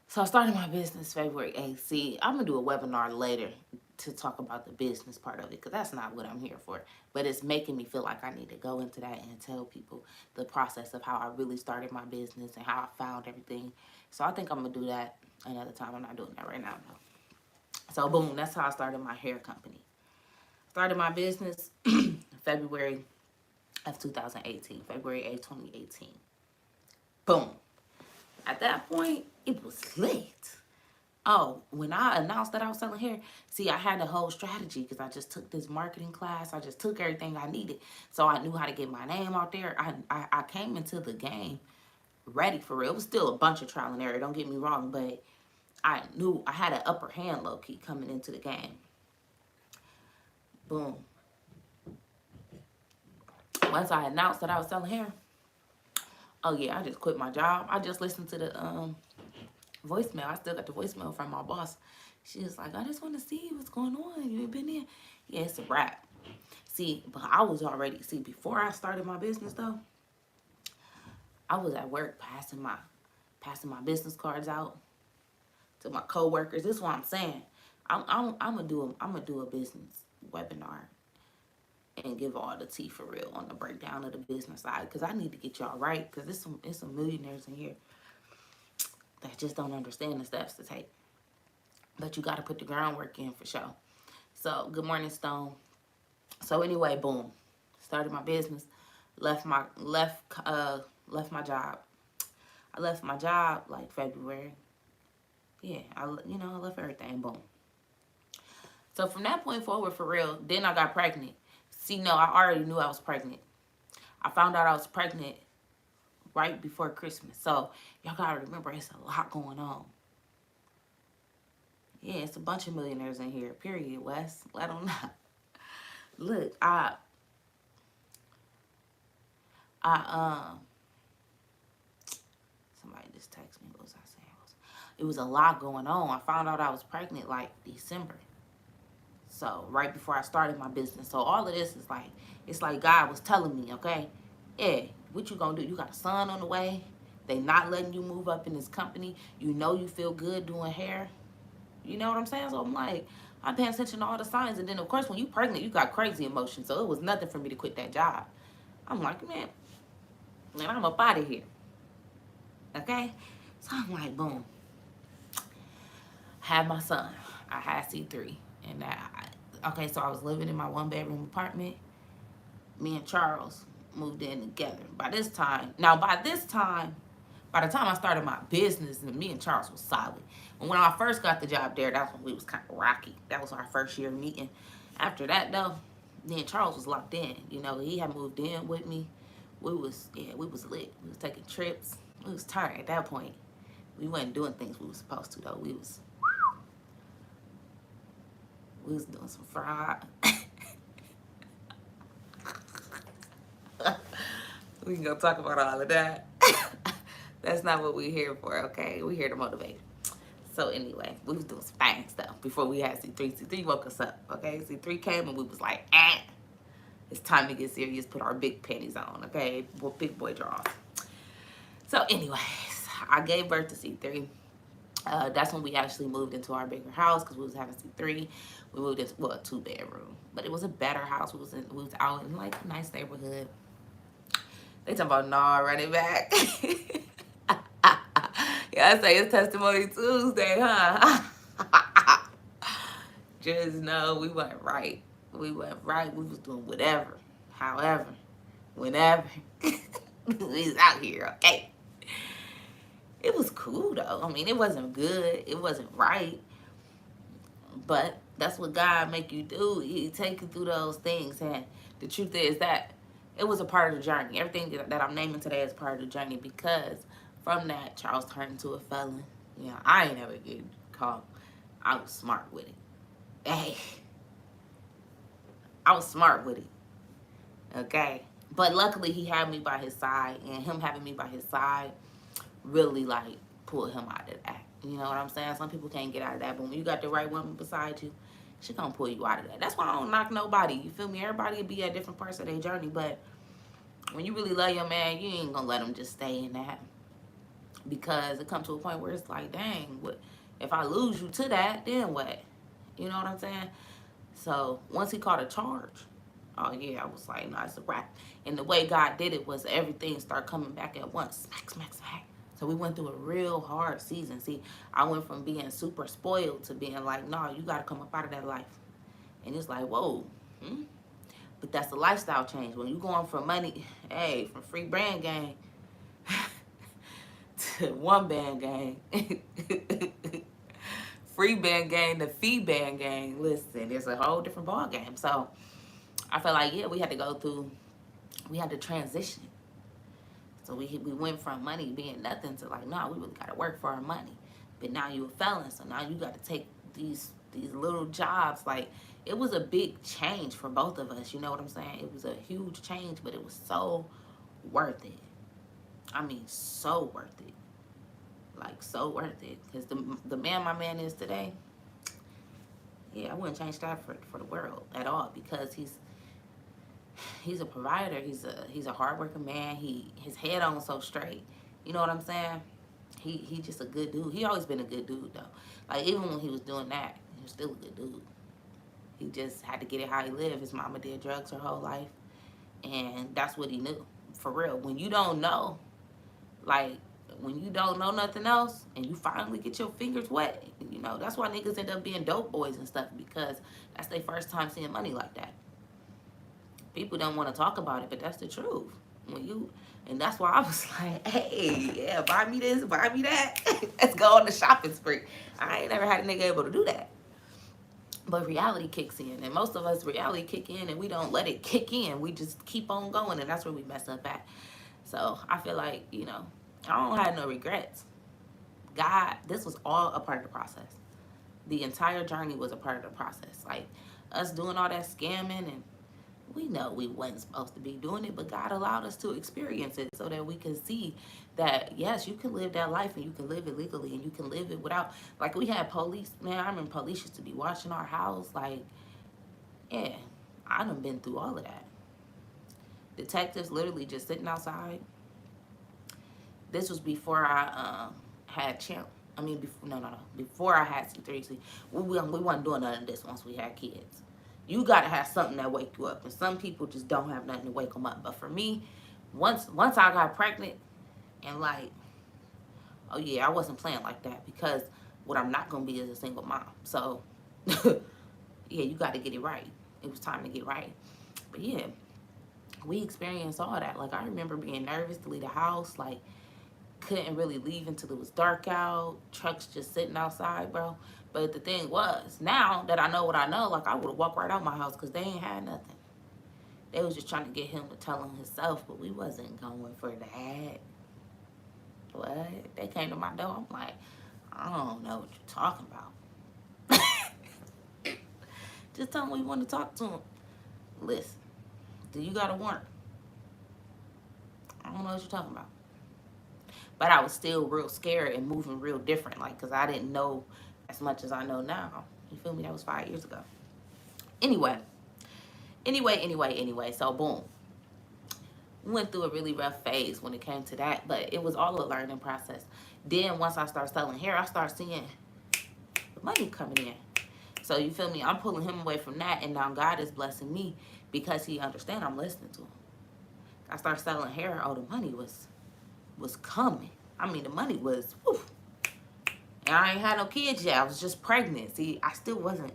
So I started my business February 8th. See, I'm going to do a webinar later to talk about the business part of it, because that's not what I'm here for. But it's making me feel like I need to go into that and tell people the process of how I really started my business and how I found everything. So I think I'm going to do that another time. I'm not doing that right now, though. So boom, that's how I started my hair company. Started my business February of 2018, February 8, 2018. Boom. At that point, it was lit. Oh, when I announced that I was selling hair, see, I had a whole strategy because I just took this marketing class. I just took everything I needed. So I knew how to get my name out there. I came into the game ready for real. It was still a bunch of trial and error, don't get me wrong, but I knew I had an upper hand low-key coming into the game. Boom. Once I announced that I was selling hair, oh yeah, I just quit my job. I just listened to the voicemail. I still got the voicemail from my boss. She was like, I just want to see what's going on. You ain't been in? Yeah, it's a wrap. See, but I was already, before I started my business though, I was at work passing my business cards out to my coworkers. This is what I'm saying. I'm gonna do a business webinar and give all the tea for real on the breakdown of the business side, because I need to get y'all right, because it's some millionaires in here that just don't understand the steps to take. But you got to put the groundwork in for sure. So good morning, Stone. So anyway, boom, started my business, left my job. I left my job like February. Yeah, I left everything. Boom. So from that point forward, for real, then I got pregnant. See, no, I already knew I was pregnant. I found out I was pregnant right before Christmas. So y'all gotta remember, it's a lot going on. Yeah, it's a bunch of millionaires in here. Period, Wes. Let them know. Look, somebody just texted me. What was I saying? It was a lot going on. I found out I was pregnant like December. So right before I started my business. So all of this is like, it's like God was telling me, okay, yeah, what you gonna do? You got a son on the way. They not letting you move up in this company. You know you feel good doing hair. You know what I'm saying? So I'm like, I'm paying attention to all the signs. And then, of course, when you pregnant, you got crazy emotions. So it was nothing for me to quit that job. I'm like, man, I'm up out of here. Okay? So I'm like, boom. Had my son. I had C3. And okay, so I was living in my one-bedroom apartment. Me and Charles moved in together. By the time I started my business, and me and Charles was solid. And when I first got the job there, that's when we was kind of rocky. That was our first year meeting. After that, though, me and Charles was locked in. You know, he had moved in with me. We was lit. We was taking trips. We was tired at that point. We wasn't doing things we was supposed to, though. We was doing some fraud. We can go talk about all of that. That's not what we're here for, okay? We're here to motivate. So anyway, we was doing some fang stuff before we had C3. C3 woke us up, okay? C3 came and we was like, It's time to get serious. Put our big panties on, okay? Well, big boy drawers. So, anyways, I gave birth to C3. That's when we actually moved into our bigger house because we was having C3. We moved into, well, a 2-bedroom, but it was a better house. We was out in like a nice neighborhood. They talking about nah, running back. Yeah, I say it's Testimony Tuesday, huh? Just know we went right. We went right. We was doing whatever, however, whenever. We was out here, okay? It was cool though. I mean, it wasn't good. It wasn't right. But that's what God make you do. He take you through those things. And the truth is that it was a part of the journey. Everything that I'm naming today is part of the journey because from that, Charles turned into a felon. You know, I ain't never get caught. I was smart with it. Hey, I was smart with it. Okay. But luckily, he had me by his side. And him having me by his side really, like, pulled him out of that. You know what I'm saying? Some people can't get out of that. But when you got the right woman beside you, she gonna pull you out of that. That's why I don't knock nobody. You feel me? Everybody will be at different parts of their journey. But when you really love your man, you ain't gonna let him just stay in that. Because it comes to a point where it's like, dang, what if I lose you to that, then what? You know what I'm saying? So once he caught a charge, oh yeah, I was like, no, it's a wrap. And the way God did it was everything started coming back at once. Smack, smack, smack. So we went through a real hard season. See, I went from being super spoiled to being like, no, you got to come up out of that life. And it's like, whoa. But that's the lifestyle change. When you going from money, hey, from free brand gang to one band gang. Free band gang to fee band gang. Listen, it's a whole different ball game. So I felt like, yeah, we had to transition. So we went from money being nothing to like, no, we really got to work for our money. But now you a felon, so now you got to take these little jobs. Like, it was a big change for both of us. You know what I'm saying? It was a huge change, but it was so worth it. I mean, so worth it. Like, so worth it. Because the man my man is today, yeah, I wouldn't change that for the world at all. Because he's a provider. He's a hardworking man. His head on so straight. You know what I'm saying? He just a good dude. He always been a good dude though. Like, even when he was doing that, he was still a good dude. He just had to get it how he lived. His mama did drugs her whole life, and that's what he knew. For real. When you don't know, like, when you don't know nothing else, and you finally get your fingers wet, you know, that's why niggas end up being dope boys and stuff, because that's their first time seeing money like that. People don't want to talk about it, but that's the truth. And that's why I was like, hey, yeah, buy me this, buy me that. Let's go on the shopping spree. I ain't never had a nigga able to do that. But reality kicks in, and most of us reality kick in, and we don't let it kick in. We just keep on going, and that's where we mess up at. So I feel like, you know, I don't have no regrets. God, this was all a part of the process. The entire journey was a part of the process. Like, us doing all that scamming, and we know we wasn't supposed to be doing it, but God allowed us to experience it so that we can see that, yes, you can live that life, and you can live it legally, and you can live it without, like, we had police, man, I remember police used to be watching our house. Like, yeah, I done been through all of that. Detectives literally just sitting outside. This was before I had Champ. I mean, before I had C3. See, we wasn't doing none of this once we had kids. You got to have something that wake you up. And some people just don't have nothing to wake them up. But for me, once I got pregnant, and like, oh yeah, I wasn't playing like that, because what I'm not going to be is a single mom. So, yeah, you got to get it right. It was time to get right. But yeah, we experienced all that. Like, I remember being nervous to leave the house. Like, couldn't really leave until it was dark out. Trucks just sitting outside, bro. But the thing was, now that I know what I know, like, I would have walked right out my house because they ain't had nothing. They was just trying to get him to tell him himself, but we wasn't going for that. What? They came to my door. I'm like, I don't know what you're talking about. Just tell him we want to talk to him. Listen, do you got a warrant? I don't know what you're talking about. But I was still real scared and moving real different, like, because I didn't know as much as I know now. You feel me? That was 5 years ago. Anyway, Anyway. So boom, went through a really rough phase when it came to that, but it was all a learning process. Then once I start selling hair, I start seeing the money coming in. So you feel me? I'm pulling him away from that, and now God is blessing me because He understands I'm listening to Him. I start selling hair. Oh, the money was coming. I mean, the money was. Whew. And I ain't had no kids yet. I was just pregnant. See, I still wasn't.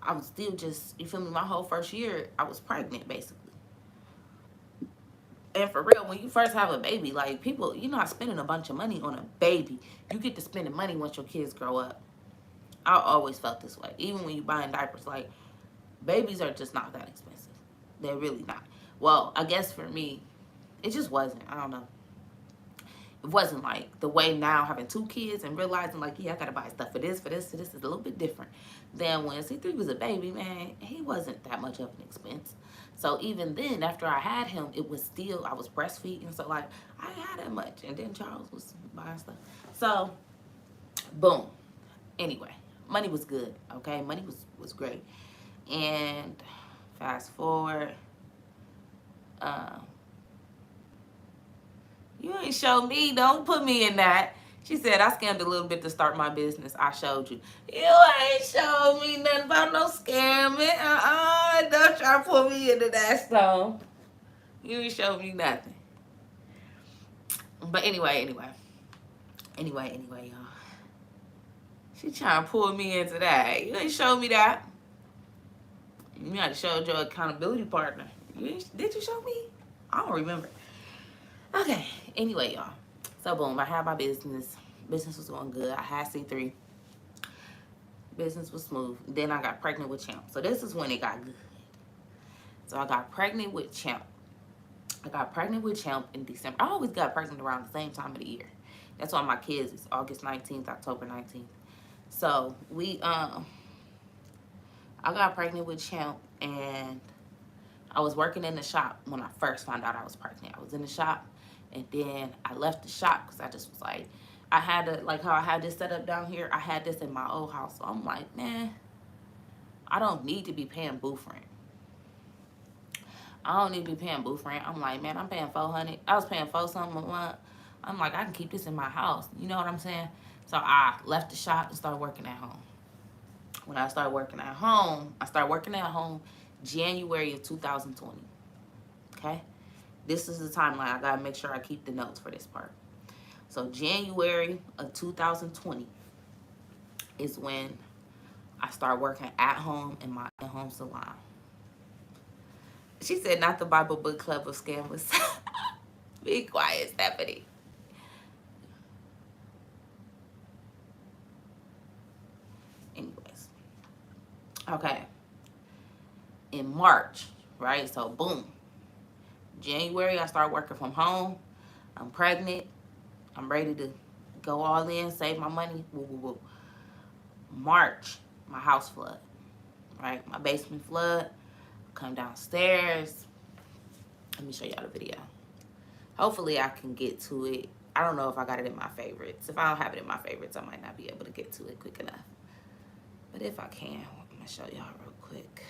I was still just. You feel me? My whole first year, I was pregnant basically. And for real, when you first have a baby, like people, you're not spending a bunch of money on a baby. You get to spending money once your kids grow up. I always felt this way. Even when you buying diapers, like babies are just not that expensive. They're really not. Well, I guess for me, it just wasn't. I don't know. It wasn't like the way now having two kids and realizing like, yeah, I gotta buy stuff for this, so this is a little bit different than when C3 was a baby, man. He wasn't that much of an expense. So even then, after I had him, it was still, I was breastfeeding. So like, I didn't have that much. And then Charles was buying stuff. So, boom. Anyway, money was good, okay? Money was great. And fast forward, um, you ain't show me. Don't put me in that. She said, I scammed a little bit to start my business. I showed you. You ain't showed me nothing about no scamming. Don't try to pull me into that stone. You ain't showed me nothing. But anyway, y'all. She trying to pull me into that. You ain't showed me that. You got to show your accountability partner. Did you show me? I don't remember. Okay. Anyway, y'all. So boom, I had my business. Business was going good. I had C3. Business was smooth. Then I got pregnant with Champ. So this is when it got good. So I got pregnant with Champ. In December. I always got pregnant around the same time of the year. That's why my kids is August 19th, October 19th. So I got pregnant with Champ, and I was working in the shop when I first found out I was pregnant. I was in the shop, and then I left the shop because I just was like, I had to, like how I had this set up down here, I had this in my old house. So I'm like, man, I don't need to be paying booth rent. I don't need to be paying booth rent. I'm like, man, I'm paying $400. I was paying $4 something a month. I'm like, I can keep this in my house. You know what I'm saying? So I left the shop and started working at home. When I started working at home, January of 2020. Okay? This is the timeline. I gotta make sure I keep the notes for this part. So January of 2020 is when I started working at home in my home salon. She said, not the Bible book club of scammers. Be quiet, Stephanie. Anyways. Okay. In March, right? So boom. January, I started working from home. I'm pregnant. I'm ready to go all in, save my money. Woo, woo, woo. March, my house flood. Right? My basement flood. Come downstairs. Let me show y'all the video. Hopefully I can get to it. I don't know if I got it in my favorites. If I don't have it in my favorites, I might not be able to get to it quick enough. But if I can, I'm going to show y'all real quick.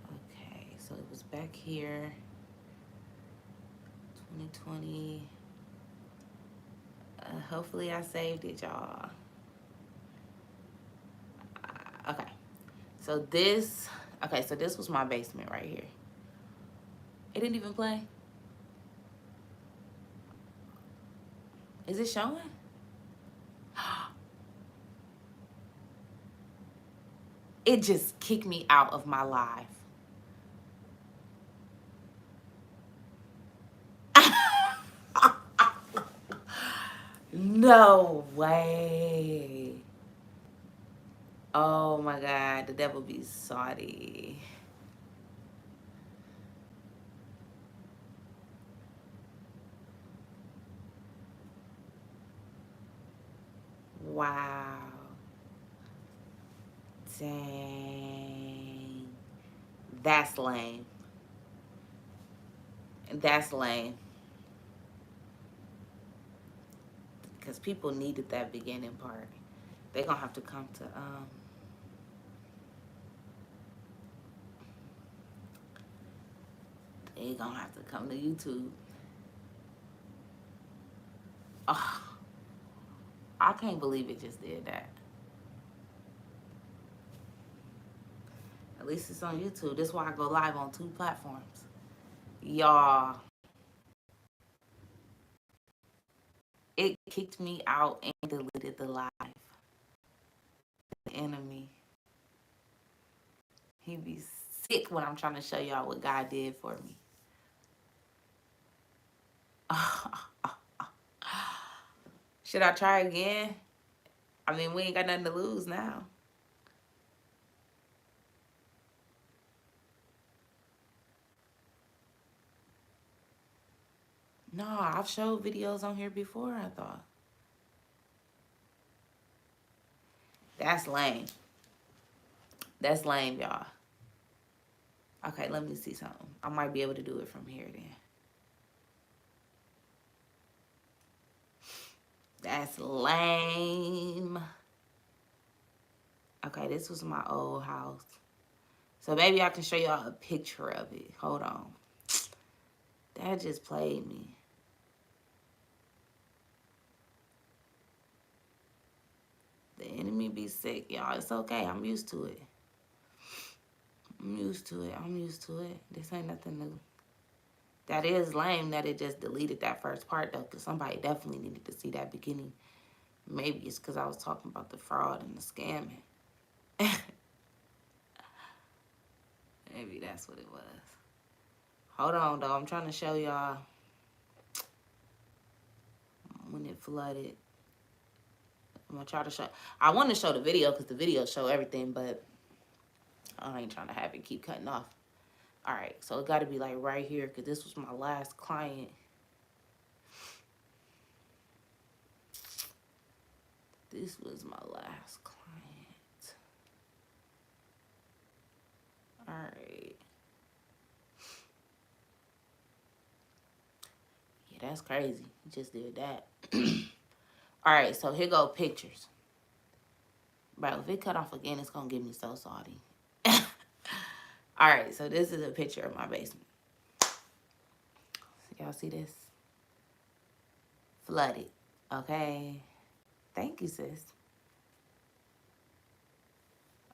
Okay, so it was back here. 2020. Hopefully I saved it, y'all. Okay. So this was my basement right here. It didn't even play. Is it showing? It just kicked me out of my live. No way. Oh my God, the devil be sorry. Wow. Dang. That's lame. That's lame. Because people needed that beginning part. They're going to have to come to They gonna have to come to YouTube. Oh, I can't believe it just did that. At least it's on YouTube. That's why I go live on 2 platforms. Y'all, it kicked me out and deleted the live. The enemy. He be sick when I'm trying to show y'all what God did for me. Should I try again? I mean, we ain't got nothing to lose now. No, I've showed videos on here before, I thought. That's lame. That's lame, y'all. Okay, let me see something. I might be able to do it from here then. That's lame. Okay, this was my old house. So maybe I can show y'all a picture of it. Hold on. That just played me. The enemy be sick, y'all. It's okay. I'm used to it. I'm used to it. I'm used to it. This ain't nothing new. That is lame that it just deleted that first part, though, because somebody definitely needed to see that beginning. Maybe it's because I was talking about the fraud and the scamming. Maybe that's what it was. Hold on, though. I'm trying to show y'all when it flooded. I'm going to try to show. I want to show the video because the video show everything, but I ain't trying to have it keep cutting off. All right, so it got to be like right here because this was my last client. This was my last client. All right. Yeah, that's crazy. He just did that. All right, so here go pictures. Bro, if it cut off again, it's going to get me so salty. All right, so this is a picture of my basement. Y'all see this? Flooded, okay? Thank you, sis.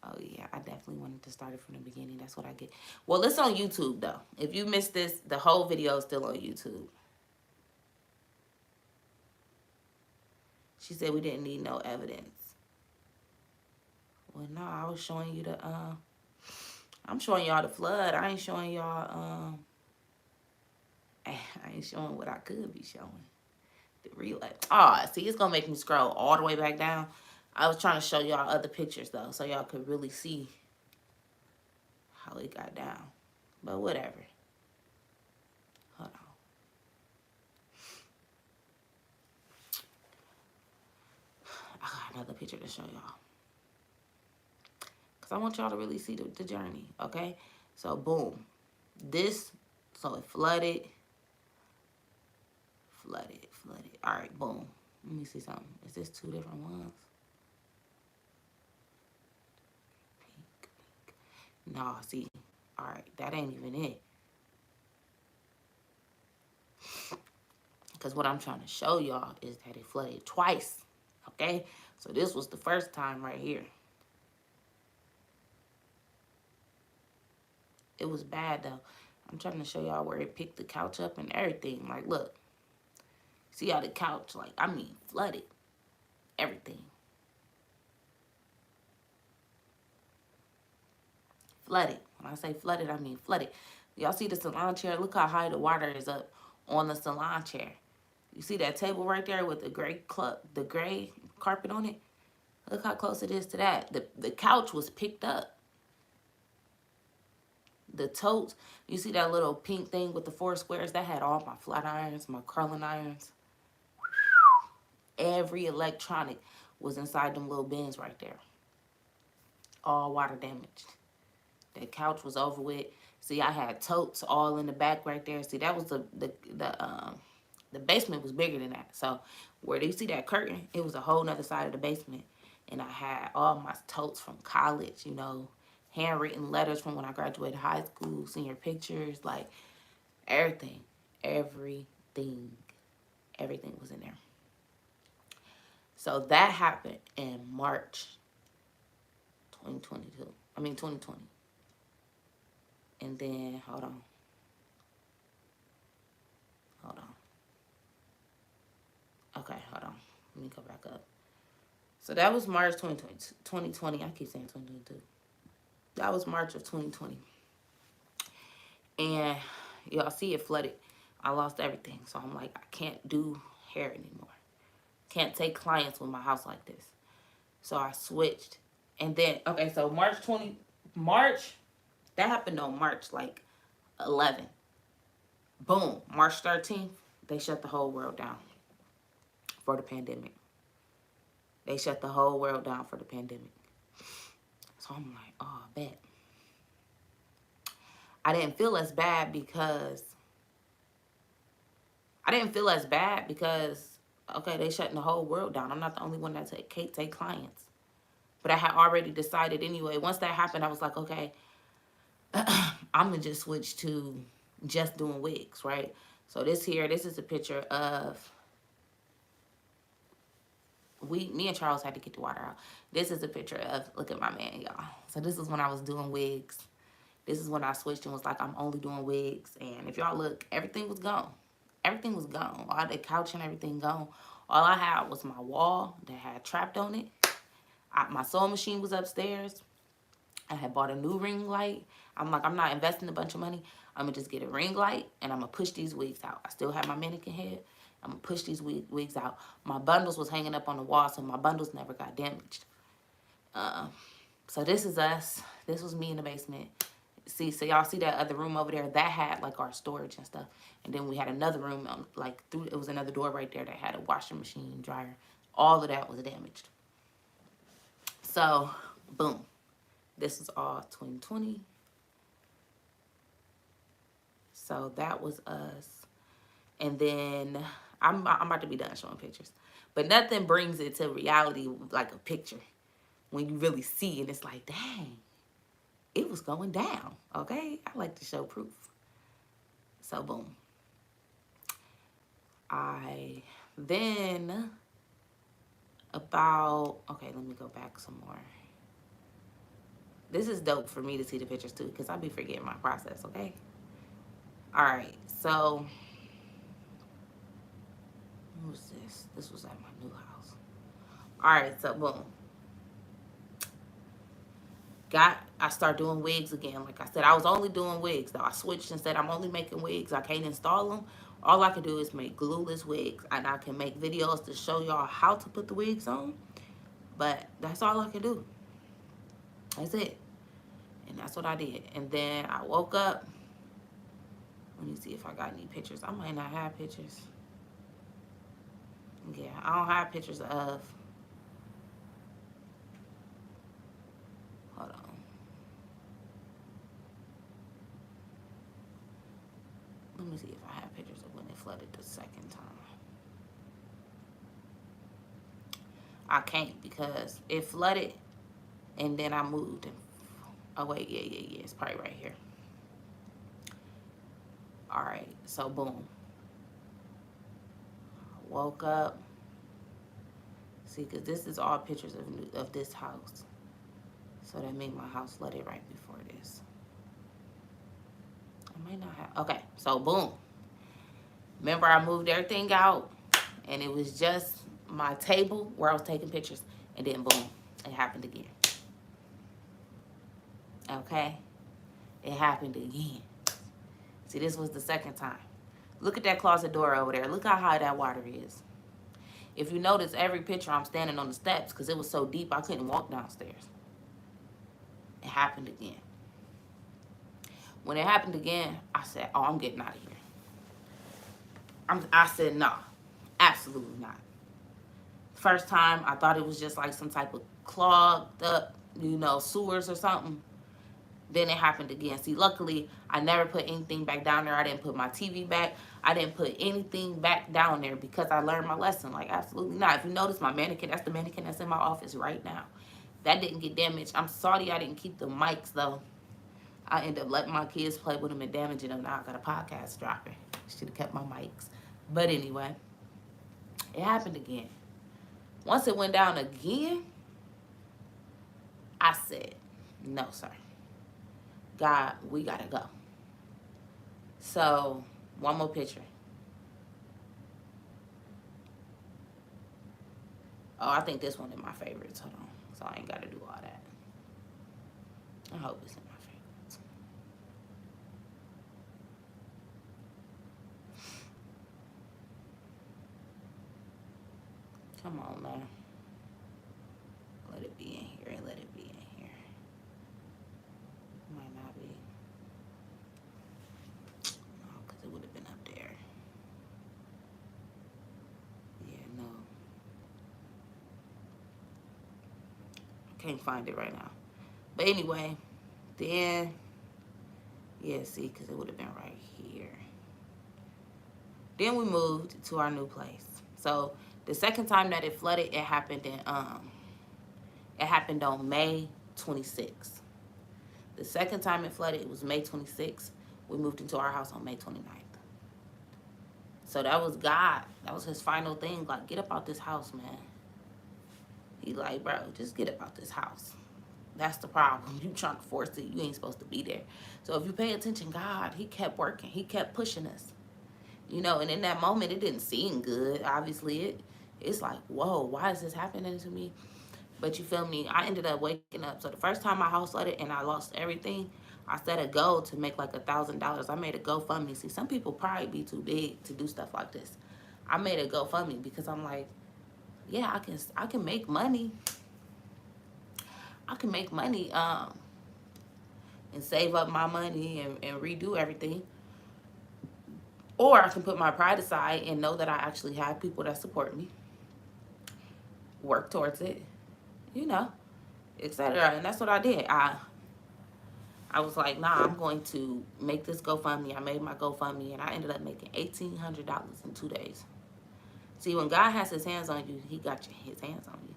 Oh, yeah, I definitely wanted to start it from the beginning. That's what I get. Well, it's on YouTube, though. If you missed this, the whole video is still on YouTube. She said we didn't need no evidence. Well, no, I was showing you the, I'm showing y'all the flood. I ain't showing y'all, I ain't showing what I could be showing. The relay. Oh, see, it's going to make me scroll all the way back down. I was trying to show y'all other pictures, though, so y'all could really see how it got down. But whatever. Hold on. I got another picture to show y'all. Because I want y'all to really see the journey, okay? So, boom. This, so it flooded. Flooded. All right, boom. Let me see something. Is this 2 different ones? Pink. No, see. All right, that ain't even it. Because what I'm trying to show y'all is that it flooded twice, okay? So this was the first time right here. It was bad, though. I'm trying to show y'all where it picked the couch up and everything. Like, look. See how the couch, like, I mean, flooded. Everything. Flooded. When I say flooded, I mean flooded. Y'all see the salon chair? Look how high the water is up on the salon chair. You see that table right there with the gray carpet on it? Look how close it is to that. The couch was picked up. The totes, you see that little pink thing with the 4 squares? That had all my flat irons, my curling irons. Every electronic was inside them little bins right there. All water damaged. The couch was over with. See, I had totes all in the back right there. See, that was the basement was bigger than that. So where you see that curtain, it was a whole nother side of the basement. And I had all my totes from college, you know, handwritten letters from when I graduated high school, senior pictures, like Everything. Everything. Everything was in there. So that happened in March 2022. I mean 2020. And then, hold on. Okay, hold on. Let me go back up. So that was March 2020. I keep saying 2022. That was March of 2020. And y'all see it flooded. I lost everything. So I'm like, I can't do hair anymore. Can't take clients with my house like this. So I switched. And then, okay, so March, that happened on March like 11. Boom, March 13th, they shut the whole world down for the pandemic. They shut the whole world down for the pandemic. So I'm like, oh, bet. I didn't feel as bad because, okay, they shutting the whole world down. I'm not the only one that take clients. But I had already decided anyway. Once that happened, I was like, okay, I'm going to just switch to just doing wigs, right? So this is a picture of, me and Charles had to get the water out. This is a picture of, look at my man, y'all. So this is when I was doing wigs. This is when I switched and was like, I'm only doing wigs. And if y'all look, everything was gone. Everything was gone. All the couch and everything gone. All I had was my wall that had trapped on it. My sewing machine was upstairs. I had bought a new ring light. I'm like, I'm not investing a bunch of money. I'm going to just get a ring light and I'm going to push these wigs out. I still have my mannequin head. I'm going to push these wigs out. My bundles was hanging up on the wall, so my bundles never got damaged. So this is us. This was me in the basement. See, so y'all see that other room over there? That had like our storage and stuff. And then we had another room, it was another door right there that had a washing machine, dryer. All of that was damaged. So, boom. This is all 2020. So that was us. And then I'm about to be done showing pictures. But nothing brings it to reality like a picture. When you really see it, it's like, dang, it was going down, okay? I like to show proof. So, boom. Then, okay, let me go back some more. This is dope for me to see the pictures, too, because I be forgetting my process, okay? All right, so, what was this? This was at my new house. All right, so, boom. I started doing wigs again. Like I said, I was only doing wigs, though. I switched and said I'm only making wigs. I can't install them. All I can do is make glueless wigs, and I can make videos to show y'all how to put the wigs on. But that's all I can do. That's it. And that's what I did. And then I woke up. Let me see if I got any pictures. I might not have pictures. Yeah, I don't have pictures of. Hold on. Let me see if I have pictures of when it flooded the second time. I can't because it flooded and then I moved. Oh, wait, yeah. It's probably right here. All right, so boom. Woke up. See, because this is all pictures of this house. So that made my house flooded right before this. I might not have. Okay, so boom. Remember, I moved everything out, and it was just my table where I was taking pictures, and then boom, it happened again. Okay? It happened again. See, this was the second time. Look at that closet door over there. Look how high that water is. If you notice, every picture I'm standing on the steps because it was so deep I couldn't walk downstairs. It happened again. When it happened again, I said, oh, I'm getting out of here. I said, nah, absolutely not. First time, I thought it was just like some type of clogged up, sewers or something. Then it happened again. See, luckily, I never put anything back down there. I didn't put my TV back. I didn't put anything back down there because I learned my lesson. Like, absolutely not. If you notice my mannequin, that's the mannequin that's in my office right now. That didn't get damaged. I'm sorry I didn't keep the mics, though. I end up letting my kids play with them and damaging them. Now I got a podcast dropping. Should have kept my mics. But anyway, it happened again. Once it went down again, I said, no, sir. God, we got to go. So, one more picture. Oh, I think this one is my favorites. Hold on. So I ain't got to do all that. I hope it's in my favorites. Come on, man. Let it be in here. Let it be in here. Might not be. No, because it would have been up there. Yeah, no. I can't find it right now. But anyway, then, yeah, see, because it would have been right here. Then we moved to our new place. So the second time that it flooded, it happened on May 26th. The second time it flooded, it was May 26th. We moved into our house on May 29th. So that was God. That was his final thing. Like, get up out this house, man. He like, bro, just get up out this house. That's the problem. You trying to force it. You ain't supposed to be there. So if you pay attention, God, he kept working. He kept pushing us. You know, and in that moment, it didn't seem good. Obviously, it's like, whoa, why is this happening to me? But you feel me? I ended up waking up. So the first time my house flooded and I lost everything, I set a goal to make like $1,000. I made a GoFundMe. See, some people probably be too big to do stuff like this. I made a GoFundMe because I'm like, yeah, I can make money. I can make money and save up my money and redo everything. Or I can put my pride aside and know that I actually have people that support me, work towards it, you know, etc. And that's what I did. I was like, nah, I'm going to make this GoFundMe. I made my GoFundMe, and I ended up making $1,800 in 2 days. See, when God has his hands on you, he got his hands on you.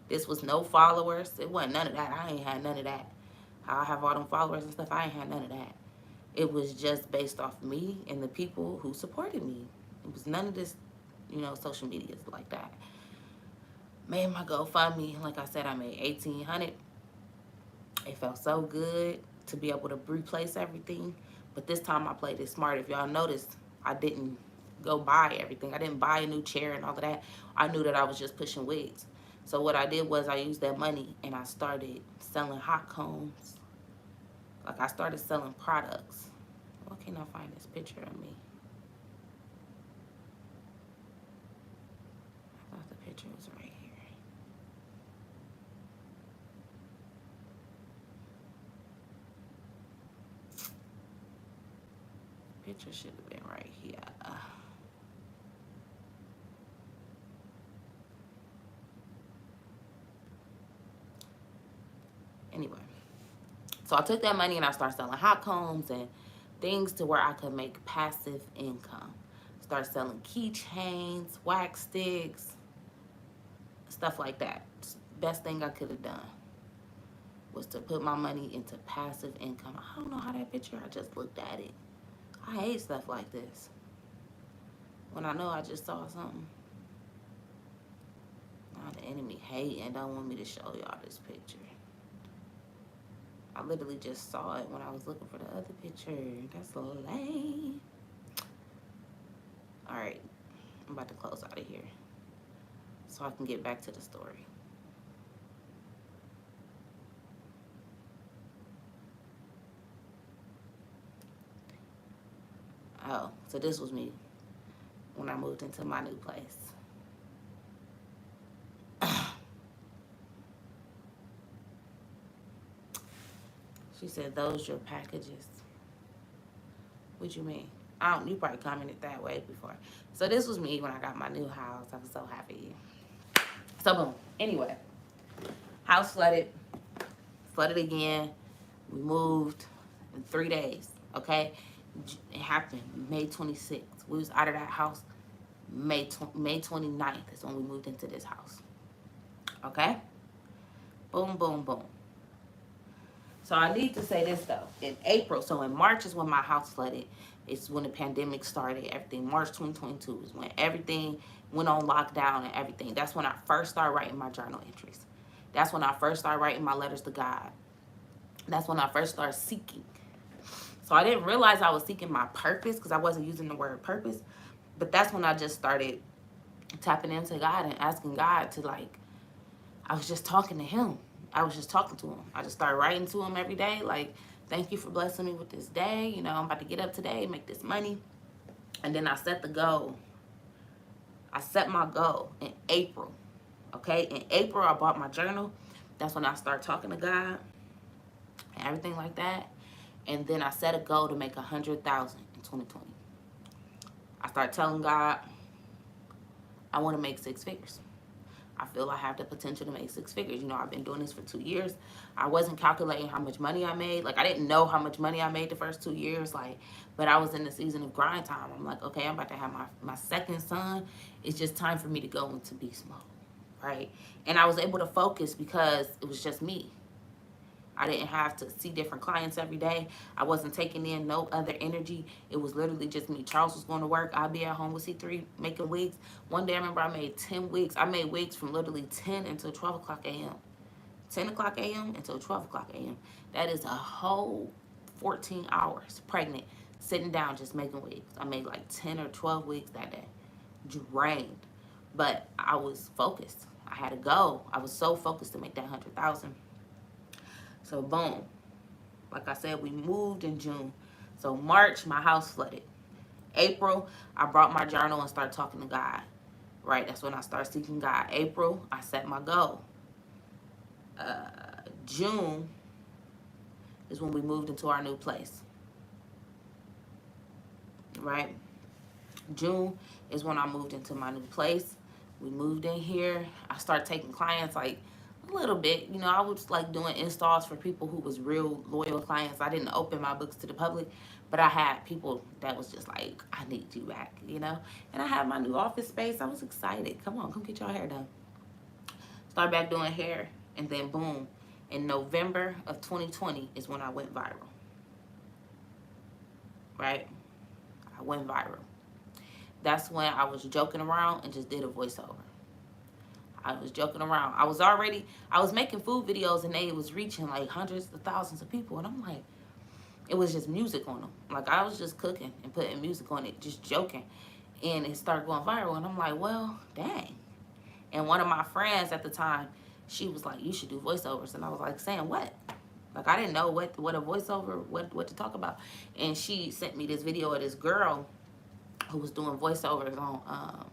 This was no followers. It wasn't none of that. I ain't had none of that. How I have all them followers and stuff, I ain't had none of that. It was just based off me and the people who supported me. It was none of this, you know, social media like that. Made my GoFundMe. Like I said, I made $1,800. It felt so good to be able to replace everything. But this time I played it smart. If y'all noticed, I didn't go buy everything. I didn't buy a new chair and all of that. I knew that I was just pushing wigs. So what I did was I used that money and I started selling hot combs. Like, I started selling products. Why can't I find this picture of me? I thought the picture was right here. Picture should have been right here. Anyway, so I took that money and I started selling hot combs and things to where I could make passive income. Start selling keychains, wax sticks, stuff like that. Best thing I could have done was to put my money into passive income. I don't know how that picture, I just looked at it. I hate stuff like this. When I know I just saw something. Now the enemy hate and don't want me to show y'all this picture. I literally just saw it when I was looking for the other picture. That's so lame. Alright, I'm about to close out of here so I can get back to the story. Oh, so this was me when I moved into my new place. She said, those your packages. What you mean? You probably commented that way before. So this was me when I got my new house. I was so happy. So boom. Anyway, house flooded again. We moved in 3 days. Okay, it happened May 26th. We was out of that house May 29th is when we moved into this house. Okay, boom, boom, boom. So I need to say this though. In April, so in March is when my house flooded. It's when the pandemic started. Everything. March 2022 is when everything went on lockdown and everything. That's when I first started writing my journal entries. That's when I first started writing my letters to God. That's when I first started seeking. So I didn't realize I was seeking my purpose because I wasn't using the word purpose. But that's when I just started tapping into God and asking God to, like, I was just talking to him. I was just talking to him. I just started writing to him every day, like, thank you for blessing me with this day. You know, I'm about to get up today, make this money. And then I set the goal. I set my goal in April. Okay, in April, I bought my journal. That's when I started talking to God and everything like that. And then I set a goal to make 100,000 in 2020. I started telling God, I want to make 6 figures. I feel I have the potential to make 6 figures. You know, I've been doing this for 2 years. I wasn't calculating how much money I made. Like, I didn't know how much money I made the first 2 years. Like, but I was in the season of grind time. I'm like, okay, I'm about to have my second son. It's just time for me to go into beast mode, right? And I was able to focus because it was just me. I didn't have to see different clients every day. I wasn't taking in no other energy. It was literally just me. Charles was going to work. I'd be at home with C3 making wigs. One day I remember I made 10 wigs. I made wigs from literally 10 until 12 o'clock a.m. 10 o'clock a.m. until 12 o'clock a.m. That is a whole 14 hours pregnant, sitting down just making wigs. I made like 10 or 12 wigs that day. Drained. But I was focused. I had to go. I was so focused to make that 100,000. So boom, like I said, we moved in June. So March, my house flooded. April, I brought my journal and started talking to God. Right, that's when I started seeking God. April, I set my goal. June is when we moved into our new place. Right, June is when I moved into my new place. We moved in here. I started taking clients like a little bit. You know, I was like doing installs for people who was real loyal clients. I didn't open my books to the public, but I had people that was just like, I need you back, you know? And I had my new office space. I was excited. Come on, come get your hair done. Started back doing hair, and then boom, in November of 2020 is when I went viral. Right? I went viral. That's when I was joking around and just did a voiceover. I was joking around. I was making food videos and they was reaching like hundreds of thousands of people. And I'm like, it was just music on them. Like, I was just cooking and putting music on it, just joking. And it started going viral. And I'm like, well, dang. And one of my friends at the time, she was like, you should do voiceovers. And I was like, saying what? Like, I didn't know what a voiceover, what to talk about. And she sent me this video of this girl who was doing voiceovers on,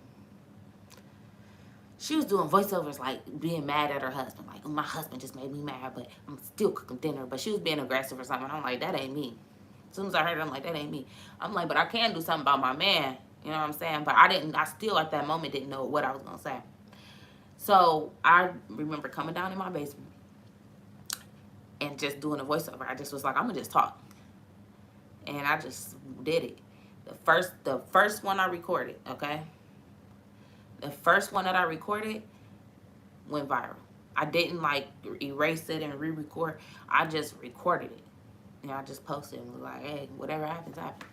she was doing voiceovers like being mad at her husband. Like, oh, my husband just made me mad, but I'm still cooking dinner. But she was being aggressive or something. I'm like, that ain't me. As soon as I heard it, I'm like, that ain't me. I'm like, but I can do something about my man. You know what I'm saying? But I still at that moment didn't know what I was going to say. So I remember coming down in my basement and just doing a voiceover. I just was like, I'm going to just talk. And I just did it. The first one I recorded, okay? The first one that I recorded went viral. I didn't like erase it and re-record. I just recorded it. And I just posted and was like, hey, whatever happens, happens.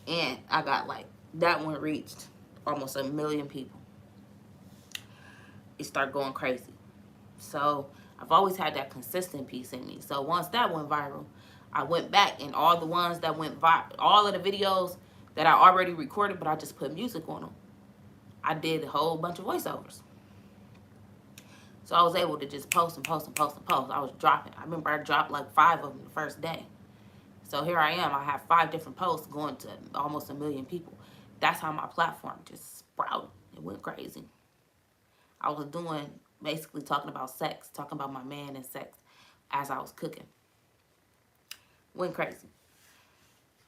And I got like, that one reached almost 1 million people. It started going crazy. So I've always had that consistent piece in me. So once that went viral, I went back and all the ones that went viral, all of the videos that I already recorded, but I just put music on them. I did a whole bunch of voiceovers. So I was able to just post and post and post and post. I was dropping. I remember I dropped like 5 of them the first day. So here I am. I have 5 different posts going to almost 1 million people. That's how my platform just sprouted. It went crazy. I was doing, basically talking about sex, talking about my man and sex as I was cooking. Went crazy.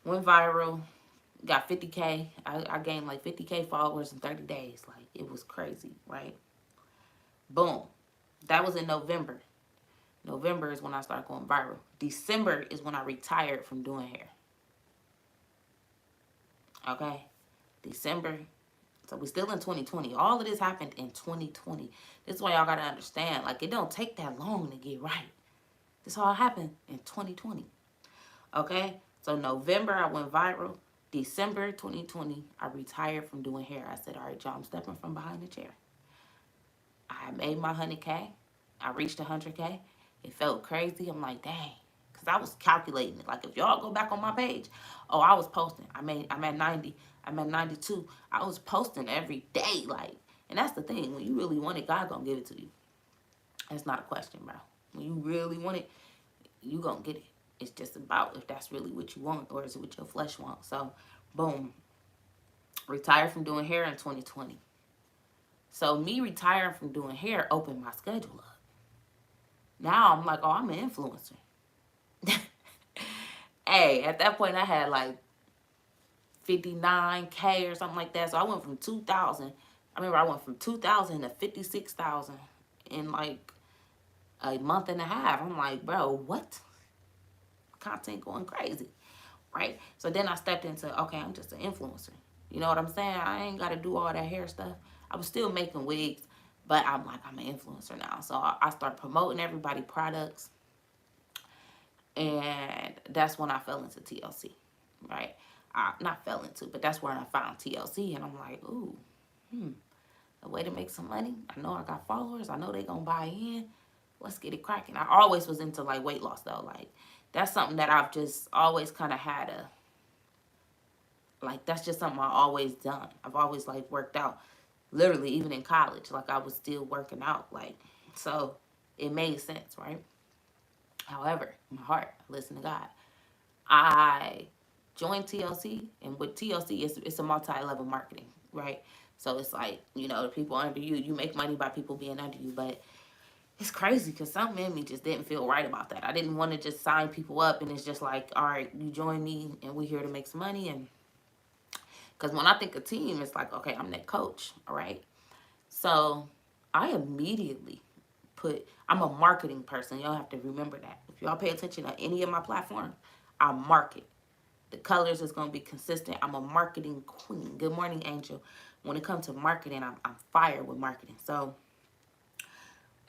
Went viral. Got 50K. I gained like 50K followers in 30 days. Like, it was crazy, right? Boom. That was in November. November is when I started going viral. December is when I retired from doing hair. Okay? December. So we're still in 2020. All of this happened in 2020. This is why y'all got to understand. Like, it don't take that long to get right. This all happened in 2020. Okay? So November, I went viral. December 2020, I retired from doing hair. I said, all right, y'all, I'm stepping from behind the chair. I made my 100K. I reached 100K. It felt crazy. I'm like, dang. Because I was calculating it. Like, if y'all go back on my page, oh, I was posting. I'm at 90. I'm at 92. I was posting every day. Like, and that's the thing. When you really want it, God gonna give it to you. That's not a question, bro. When you really want it, you gonna get it. It's just about if that's really what you want or is it what your flesh wants. So, boom. Retired from doing hair in 2020. So me retiring from doing hair opened my schedule up. Now I'm like, oh, I'm an influencer. Hey, at that point I had like 59K or something like that. So I went from 2,000. I remember I went from 2,000 to 56,000 in like a month and a half. I'm like, bro, what? Content going crazy, right? So then I stepped into, okay, I'm just an influencer. You know what I'm saying? I ain't got to do all that hair stuff. I was still making wigs, but I'm like, I'm an influencer now. So I start promoting everybody products. And that's when I fell into TLC, right? I not fell into, but that's where I found TLC. And I'm like, ooh, a way to make some money. I know I got followers. I know they going to buy in. Let's get it cracking. I always was into like weight loss though. Like that's something that I've just always kind of had like that's just something I always done. I've always like worked out. Literally even in college, like I was still working out. Like, so it made sense, right? However, in my heart, I listen to God. I joined TLC, and with TLC, it's a multi-level marketing, right? So it's like, you know, the people under you, you make money by people being under you, but it's crazy because something in me just didn't feel right about that. I didn't want to just sign people up and it's just like, all right, you join me and we're here to make some money. And because when I think of team, it's like, okay, I'm that coach, all right? So I immediately I'm a marketing person. Y'all have to remember that. If y'all pay attention to any of my platforms, I market. The colors is going to be consistent. I'm a marketing queen. Good morning, Angel. When it comes to marketing, I'm fire with marketing. So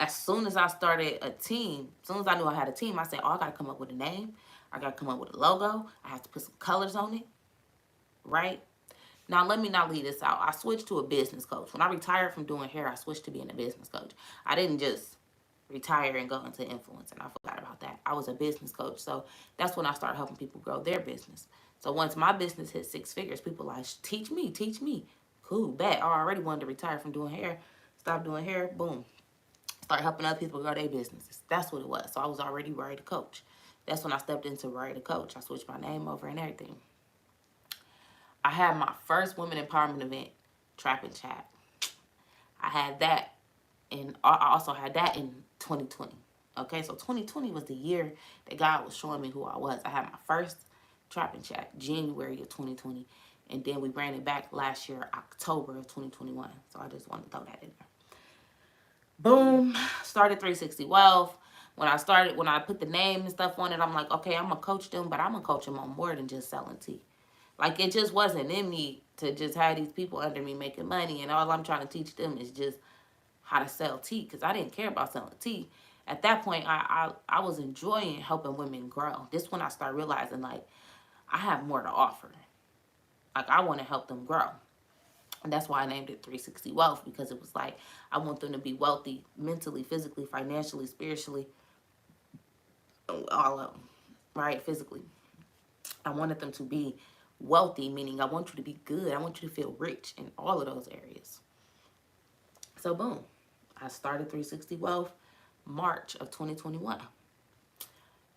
as soon as I started a team, as soon as I knew I had a team, I said, oh, I got to come up with a name. I got to come up with a logo. I have to put some colors on it, right? Now, let me not leave this out. I switched to a business coach. When I retired from doing hair, I switched to being a business coach. I didn't just retire and go into influence, and I forgot about that. I was a business coach, so that's when I started helping people grow their business. So once my business hit 6 figures, people like, teach me, teach me. Cool, bet. I already wanted to retire from doing hair. Stop doing hair, boom. Start helping other people grow their businesses. That's what it was. So I was already ready to coach. That's when I stepped into ready to coach. I switched my name over and everything. I had my first women empowerment event, Trap and Chat. I had that, and I also had that in 2020. Okay, so 2020 was the year that God was showing me who I was. I had my first Trap and Chat, January of 2020, and then we ran it back last year, October of 2021. So I just wanted to throw that in there. Boom, started 360 Wealth. When I put the name and stuff on it, I'm like, okay, I'm going to coach them, but I'm going to coach them on more than just selling tea. Like, it just wasn't in me to just have these people under me making money, and all I'm trying to teach them is just how to sell tea, because I didn't care about selling tea. At that point, I was enjoying helping women grow. This when I started realizing, like, I have more to offer. Like, I want to help them grow. And that's why I named it 360 Wealth, because it was like, I want them to be wealthy mentally, physically, financially, spiritually, all of them, right? Physically. I wanted them to be wealthy, meaning I want you to be good. I want you to feel rich in all of those areas. So boom, I started 360 Wealth March of 2021.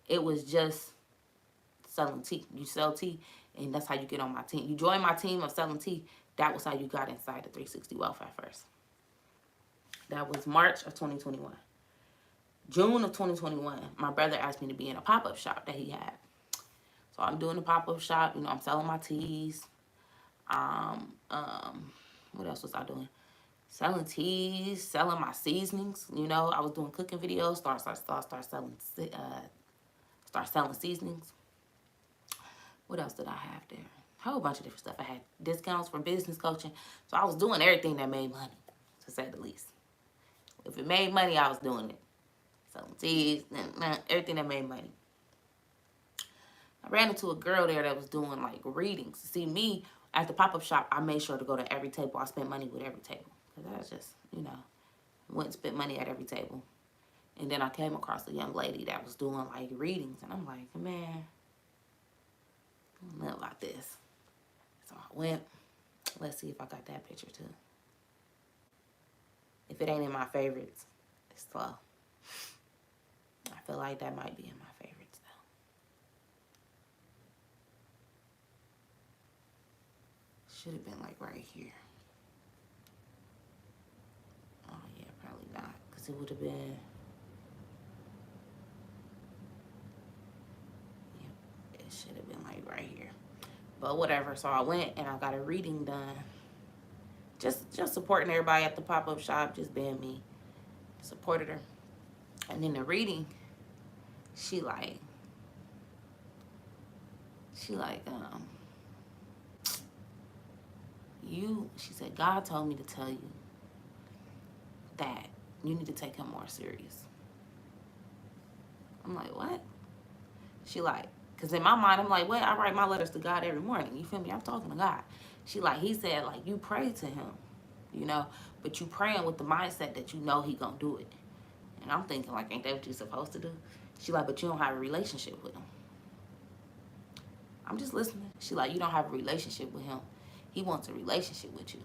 It was just selling tea. You sell tea, and that's how you get on my team. You join my team of selling tea. That was how you got inside the 360 Wealth at first. That was March of 2021. June of 2021, my brother asked me to be in a pop-up shop that he had. So I'm doing a pop-up shop. You know, I'm selling my teas. What else was I doing? Selling teas, selling my seasonings. You know, I was doing cooking videos. Start selling seasonings. What else did I have there? A whole bunch of different stuff. I had discounts from business coaching. So I was doing everything that made money, to say the least. If it made money, I was doing it. selling teas, everything that made money. I ran into a girl there that was doing like readings. See, me at the pop-up shop, I made sure to go to every table. I spent money with every table. Because I was just, went and spent money at every table. And then I came across a young lady that was doing like readings. And I'm like, man, I don't know about this. So I went. Let's see if I got that picture too. If it ain't in my favorites, it's slow. I feel like that might be in my favorites though. Should have been like right here. Oh yeah, probably not. Because it would have been... Yeah, it should have been like right here. But whatever. So I went and I got a reading done. Just supporting everybody at the pop-up shop. Just being me. Supported her. And in the reading, she she said, God told me to tell you that you need to take him more serious. I'm like, what? She like, because in my mind, I'm like, what? I write my letters to God every morning. You feel me? I'm talking to God. She like, he said, like, you pray to him, but you praying with the mindset that you know he gonna do it. And I'm thinking, like, ain't that what you're supposed to do? She like, but you don't have a relationship with him. I'm just listening. She like, you don't have a relationship with him. He wants a relationship with you.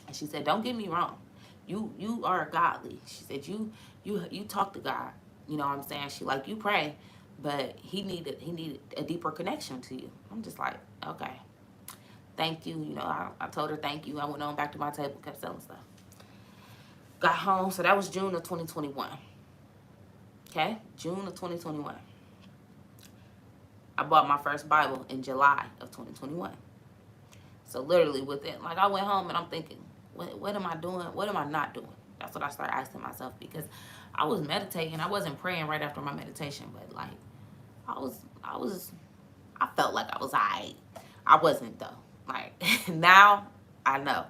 And she said, don't get me wrong. You are godly. She said, you talk to God. You know what I'm saying? She like, you pray, but he needed a deeper connection to you. I'm just like, okay. Thank you. I told her thank you. I went on back to my table, kept selling stuff. Got home. So that was June of 2021. Okay? June of 2021. I bought my first Bible in July of 2021. So literally within, like, I went home and I'm thinking, what am I doing? What am I not doing? That's what I started asking myself, because I was meditating. I wasn't praying right after my meditation, but like, I felt like I was alright. I wasn't though. Like, now I know.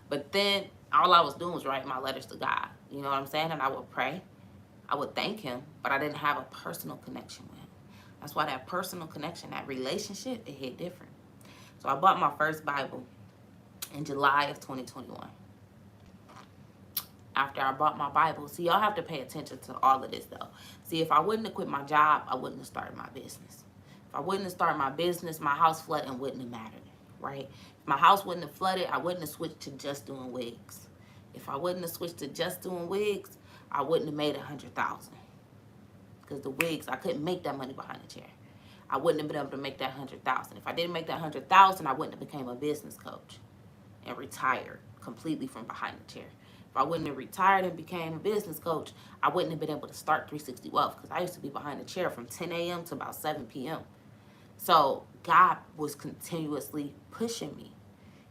But then all I was doing was writing my letters to God. You know what I'm saying? And I would pray. I would thank him, but I didn't have a personal connection with him. That's why that personal connection, that relationship, it hit different. So I bought my first Bible in July of 2021. After I bought my Bible, see, y'all have to pay attention to all of this though. See, if I wouldn't have quit my job, I wouldn't have started my business. If I wouldn't have started my business, my house flooding wouldn't have mattered, right? If my house wouldn't have flooded, I wouldn't have switched to just doing wigs. If I wouldn't have switched to just doing wigs, I wouldn't have made $100,000. Because the wigs, I couldn't make that money behind the chair. I wouldn't have been able to make that $100,000. If I didn't make that $100,000, I wouldn't have became a business coach and retired completely from behind the chair. If I wouldn't have retired and became a business coach, I wouldn't have been able to start 360 Wealth, because I used to be behind the chair from 10 a.m. to about 7 p.m. So God was continuously pushing me.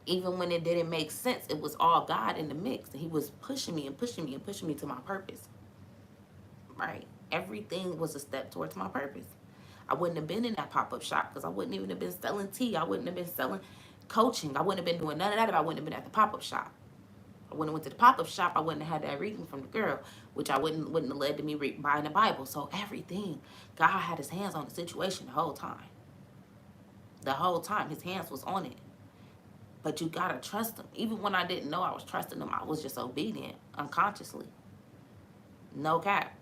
Even when it didn't make sense, it was all God in the mix. And he was pushing me and pushing me and pushing me to my purpose. Right? Everything was a step towards my purpose. I wouldn't have been in that pop-up shop, because I wouldn't even have been selling tea. I wouldn't have been selling coaching. I wouldn't have been doing none of that if I wouldn't have been at the pop-up shop. When I went to the pop-up shop, I wouldn't have had that reading from the girl, which I wouldn't have led to me buying the Bible. So everything, God had his hands on the situation the whole time. The whole time, his hands was on it. But you gotta trust him. Even when I didn't know I was trusting him, I was just obedient, unconsciously. No cap.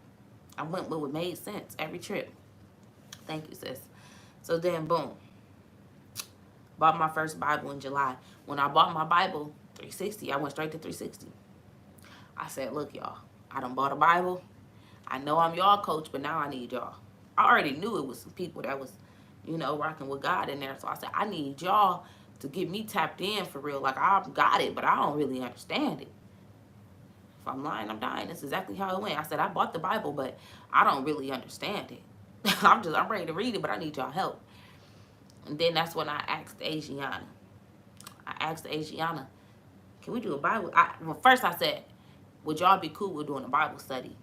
I went with what made sense every trip. Thank you, sis. So then, boom. Bought my first Bible in July. When I bought my Bible, 360, I went straight to 360. I said, look, y'all, I done bought a Bible. I know I'm y'all coach, but now I need y'all. I already knew it was some people that was, rocking with God in there. So I said, I need y'all to get me tapped in for real. Like, I've got it, but I don't really understand it. If I'm lying, I'm dying. That's exactly how it went. I said, I bought the Bible, but I don't really understand it. I'm ready to read it, but I need y'all help. And then that's when I asked Asiana. Can we do a Bible? First I said, would y'all be cool with doing a Bible study?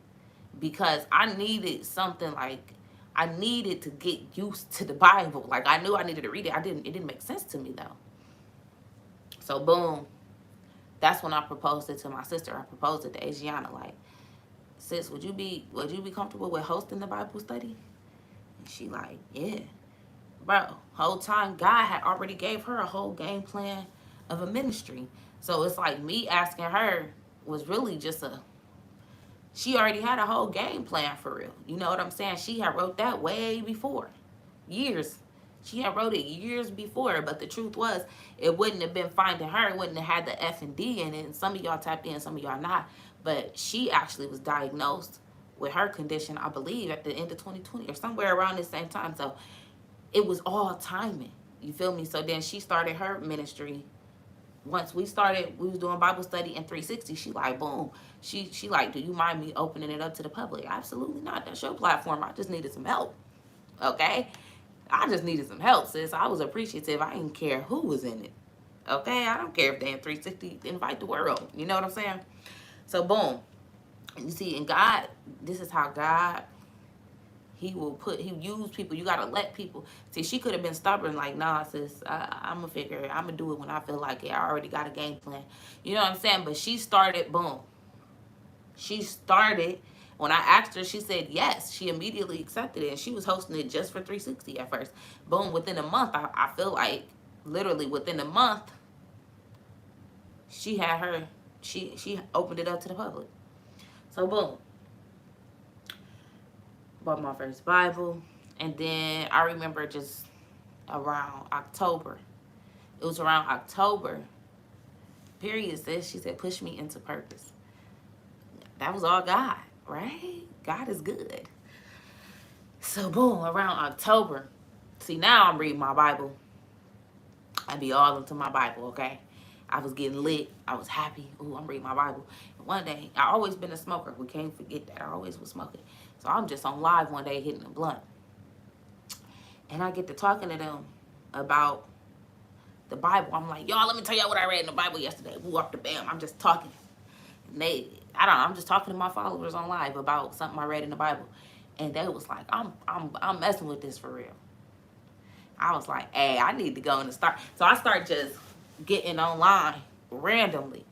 Because I needed something, like, I needed to get used to the Bible. Like, I knew I needed to read it. It didn't make sense to me, though. So, boom. That's when I proposed it to my sister. I proposed it to Asiana. Like, sis, would you be comfortable with hosting the Bible study? And she like, yeah. Bro, whole time God had already gave her a whole game plan of a ministry. So it's like me asking her was really just she already had a whole game plan for real. You know what I'm saying? She had wrote that way before. Years. She had wrote it years before, but the truth was it wouldn't have been finding her. It wouldn't have had the F and D in it. And some of y'all tapped in, some of y'all not. But she actually was diagnosed with her condition, I believe, at the end of 2020 or somewhere around the same time. So it was all timing. You feel me? So then she started her ministry. Once we was doing Bible study in 360. She like, boom. She like, do you mind me opening it up to the public? Absolutely not. That's your platform. I just needed some help. Okay? I just needed some help, sis. I was appreciative. I didn't care who was in it. Okay? I don't care if they in 360 invite the world. You know what I'm saying? So boom. You see, and God, this is how God, he use people. You gotta let people. See, she could have been stubborn, like, nah, sis, I'm gonna figure it. I'm gonna do it when I feel like it. I already got a game plan. You know what I'm saying? But she started, boom. She started. When I asked her, she said yes. She immediately accepted it. And she was hosting it just for 360 at first. Boom, within a month, I feel like, literally within a month, she had her, she opened it up to the public. So boom. Bought my first Bible. And then I remember just around October. It was around October. Period, sis. She said, push me into purpose. That was all God, right? God is good. So boom, around October. See, now I'm reading my Bible. I be all into my Bible, okay? I was getting lit. I was happy. Ooh, I'm reading my Bible. And one day, I always been a smoker. We can't forget that. I always was smoking. So I'm just on live one day hitting a blunt. And I get to talking to them about the Bible. I'm like, y'all, let me tell y'all what I read in the Bible yesterday. Woo, up the bam. I'm just talking. And I'm just talking to my followers on live about something I read in the Bible. And they was like, I'm messing with this for real. I was like, hey, I need to go and start. So I start just getting online randomly.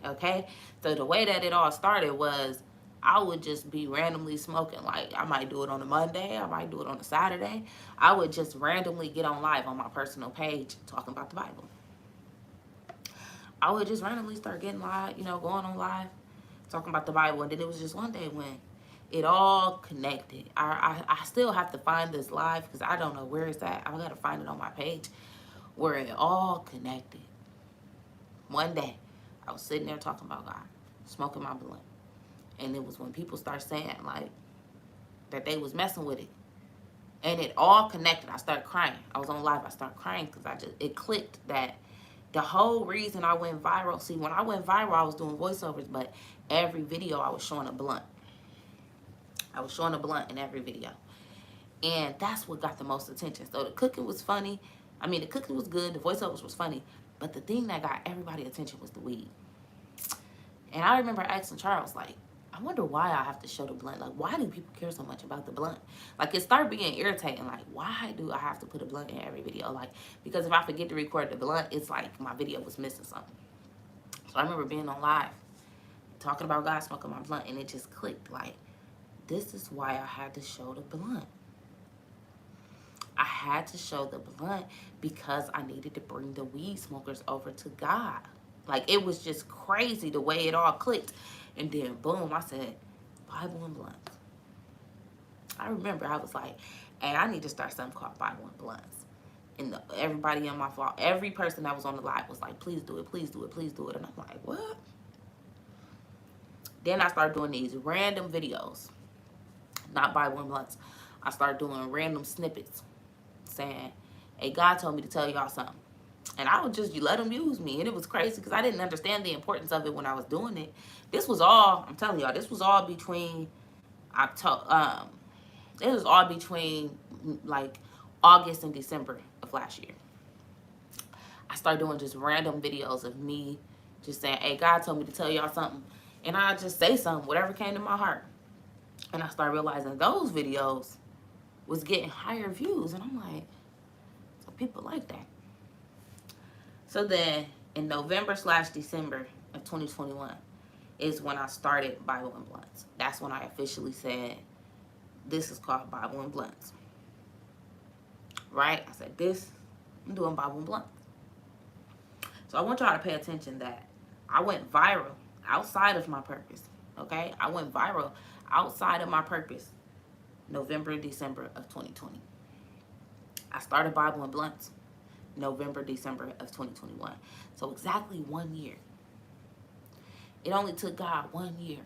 Okay? So the way that it all started was I would just be randomly smoking. Like, I might do it on a Monday. I might do it on a Saturday. I would just randomly get on live on my personal page talking about the Bible. I would just randomly start getting live, going on live, talking about the Bible. And then it was just one day when it all connected. I still have to find this live because I don't know where it's at. I got to find it on my page where it all connected. One day, I was sitting there talking about God, smoking my blunt. And it was when people start saying, like, that they was messing with it. And it all connected. I started crying. I was on live. I started crying because it clicked that the whole reason I went viral. See, when I went viral, I was doing voiceovers, but every video I was showing a blunt. I was showing a blunt in every video. And that's what got the most attention. So the cooking was funny. I mean, the cooking was good. The voiceovers was funny. But the thing that got everybody's attention was the weed. And I remember asking Charles, like, I wonder why I have to show the blunt. Like, why do people care so much about the blunt? Like, it started being irritating. Like, why do I have to put a blunt in every video? Like, because if I forget to record the blunt, it's like my video was missing something. So I remember being on live, talking about God, smoking my blunt, and it just clicked. Like, this is why I had to show the blunt. I had to show the blunt because I needed to bring the weed smokers over to God. Like, it was just crazy the way it all clicked. And then, boom, I said, Bible and blunts. I remember I was like, hey, I need to start something called Bible and blunts. And everybody on my fault, every person that was on the live was like, please do it, please do it, please do it. And I'm like, what? Then I started doing these random videos. Not Bible and blunts. I started doing random snippets saying, hey, God told me to tell y'all something. And I would just let them use me. And it was crazy because I didn't understand the importance of it when I was doing it. This was all, I'm telling y'all, this was all between October. It was all between like August and December of last year. I started doing just random videos of me just saying, hey, God told me to tell y'all something. And I just say something, whatever came to my heart. And I started realizing those videos was getting higher views. And I'm like, so people like that. So then in November/December of 2021, is when I started Bible and Blunts. That's when I officially said, this is called Bible and Blunts. Right? I said, I'm doing Bible and Blunts. So I want y'all to pay attention that I went viral outside of my purpose. Okay? I went viral outside of my purpose November, December of 2020. I started Bible and Blunts November, December of 2021. So exactly 1 year. It only took God 1 year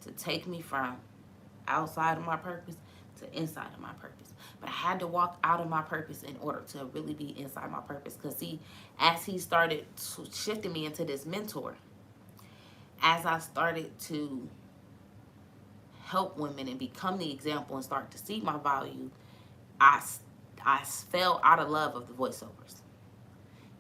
to take me from outside of my purpose to inside of my purpose. But I had to walk out of my purpose in order to really be inside my purpose. Because see, as he started shifting me into this mentor, as I started to help women and become the example and start to see my value, I fell out of love of the voiceovers.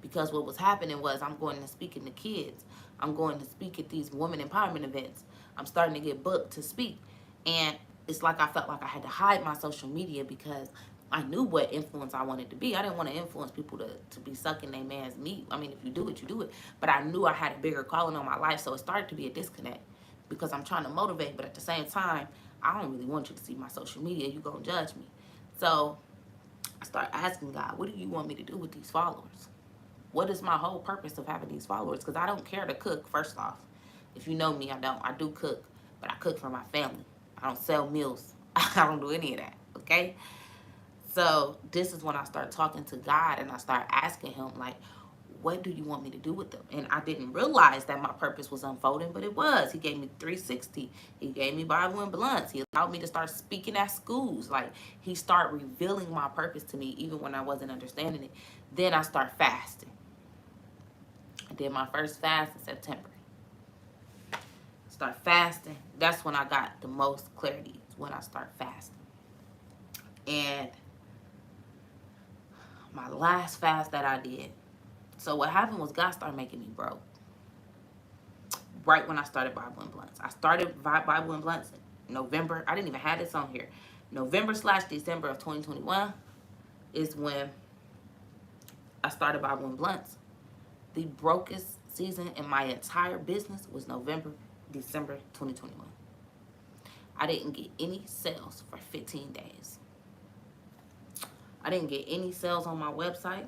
Because what was happening was I'm going to speak to kids. I'm going to speak at these women empowerment events. I'm starting to get booked to speak. And it's like I felt like I had to hide my social media because I knew what influence I wanted to be. I didn't want to influence people to be sucking their man's meat. I mean, if you do it, you do it. But I knew I had a bigger calling on my life, so it started to be a disconnect because I'm trying to motivate, but at the same time, I don't really want you to see my social media. You're going to judge me. So I started asking God, what do you want me to do with these followers? What is my whole purpose of having these followers? Because I don't care to cook, first off. If you know me, I don't. I do cook, but I cook for my family. I don't sell meals. I don't do any of that, okay? So this is when I start talking to God and I start asking him, like, what do you want me to do with them? And I didn't realize that my purpose was unfolding, but it was. He gave me 360. He gave me Bible and Blunts. He allowed me to start speaking at schools. Like, he started revealing my purpose to me even when I wasn't understanding it. Then I start fasting. I did my first fast in September. Start fasting. That's when I got the most clarity, when I start fasting. And my last fast that I did, so what happened was God started making me broke. Right when I started Bible and Blunts. I started Bible and Blunts in November. I didn't even have this on here. November/December of 2021 is when I started Bible and Blunts. The brokest season in my entire business was November, December 2021. I didn't get any sales for 15 days. I didn't get any sales on my website.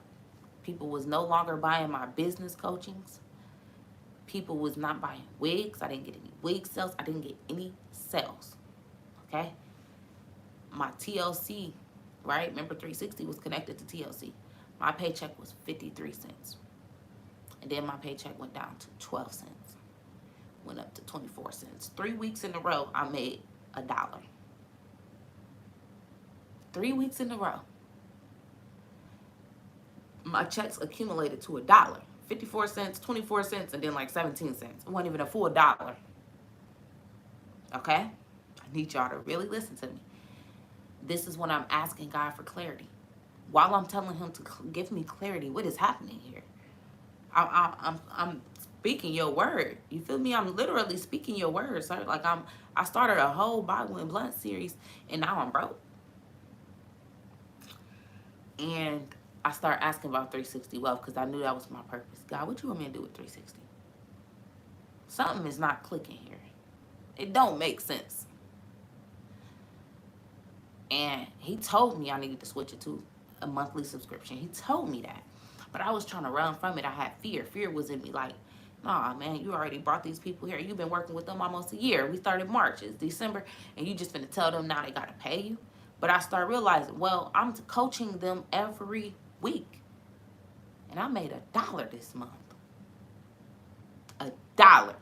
People was no longer buying my business coachings. People was not buying wigs. I didn't get any wig sales. I didn't get any sales. Okay? My TLC, right? Remember 360 was connected to TLC. My paycheck was 53 cents. And then my paycheck went down to 12 cents. Went up to 24 cents. 3 weeks in a row, I made $1. 3 weeks in a row. My checks accumulated to $1. 54 cents, 24 cents, and then like 17 cents. It wasn't even a full dollar. Okay? I need y'all to really listen to me. This is when I'm asking God for clarity. While I'm telling him to give me clarity, what is happening here? I'm speaking your word. You feel me? I'm literally speaking your word, sir. Like I started a whole Bible and Blunt series, and now I'm broke. And I started asking about 360 wealth because I knew that was my purpose. God, what you want me to do with 360? Something is not clicking here. It don't make sense. And he told me I needed to switch it to a monthly subscription. He told me that. But I was trying to run from it. I had fear. Fear was in me like, nah, man, you already brought these people here. You've been working with them almost a year. We started March. It's December. And you just finna tell them now they got to pay you? But I started realizing, well, I'm coaching them every week. And I made $1 this month. $1. I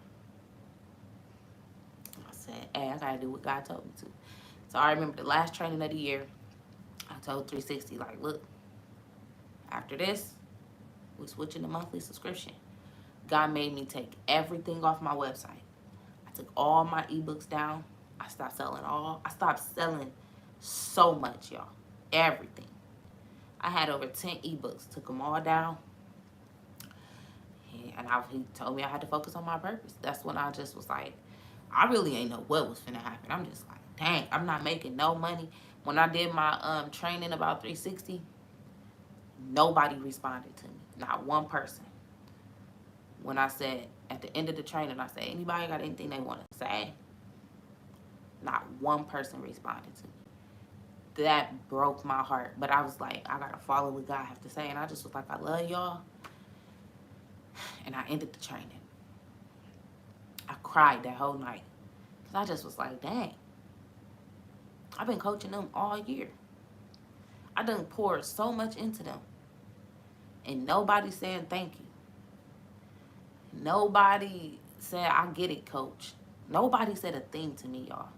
said, hey, I got to do what God told me to. So I remember the last training of the year, I told 360, like, look, after this, we're switching to monthly subscription. God made me take everything off my website. I took all my ebooks down. I stopped selling so much, y'all. Everything. I had over 10 ebooks. Took them all down. And he told me I had to focus on my purpose. That's when I just was like, I really ain't know what was finna happen. I'm just like, dang, I'm not making no money. When I did my training about 360, nobody responded to me. Not one person. when I said, at the end of the training, I said, anybody got anything they want to say? Not one person responded to me. That broke my heart. But I was like, I got to follow what God have to say. And I just was like, I love y'all. And I ended the training. I cried that whole night. Because I just was like, dang. I've been coaching them all year. I done poured so much into them. And nobody saying thank you. Nobody said, I get it, coach. Nobody said a thing to me, y'all.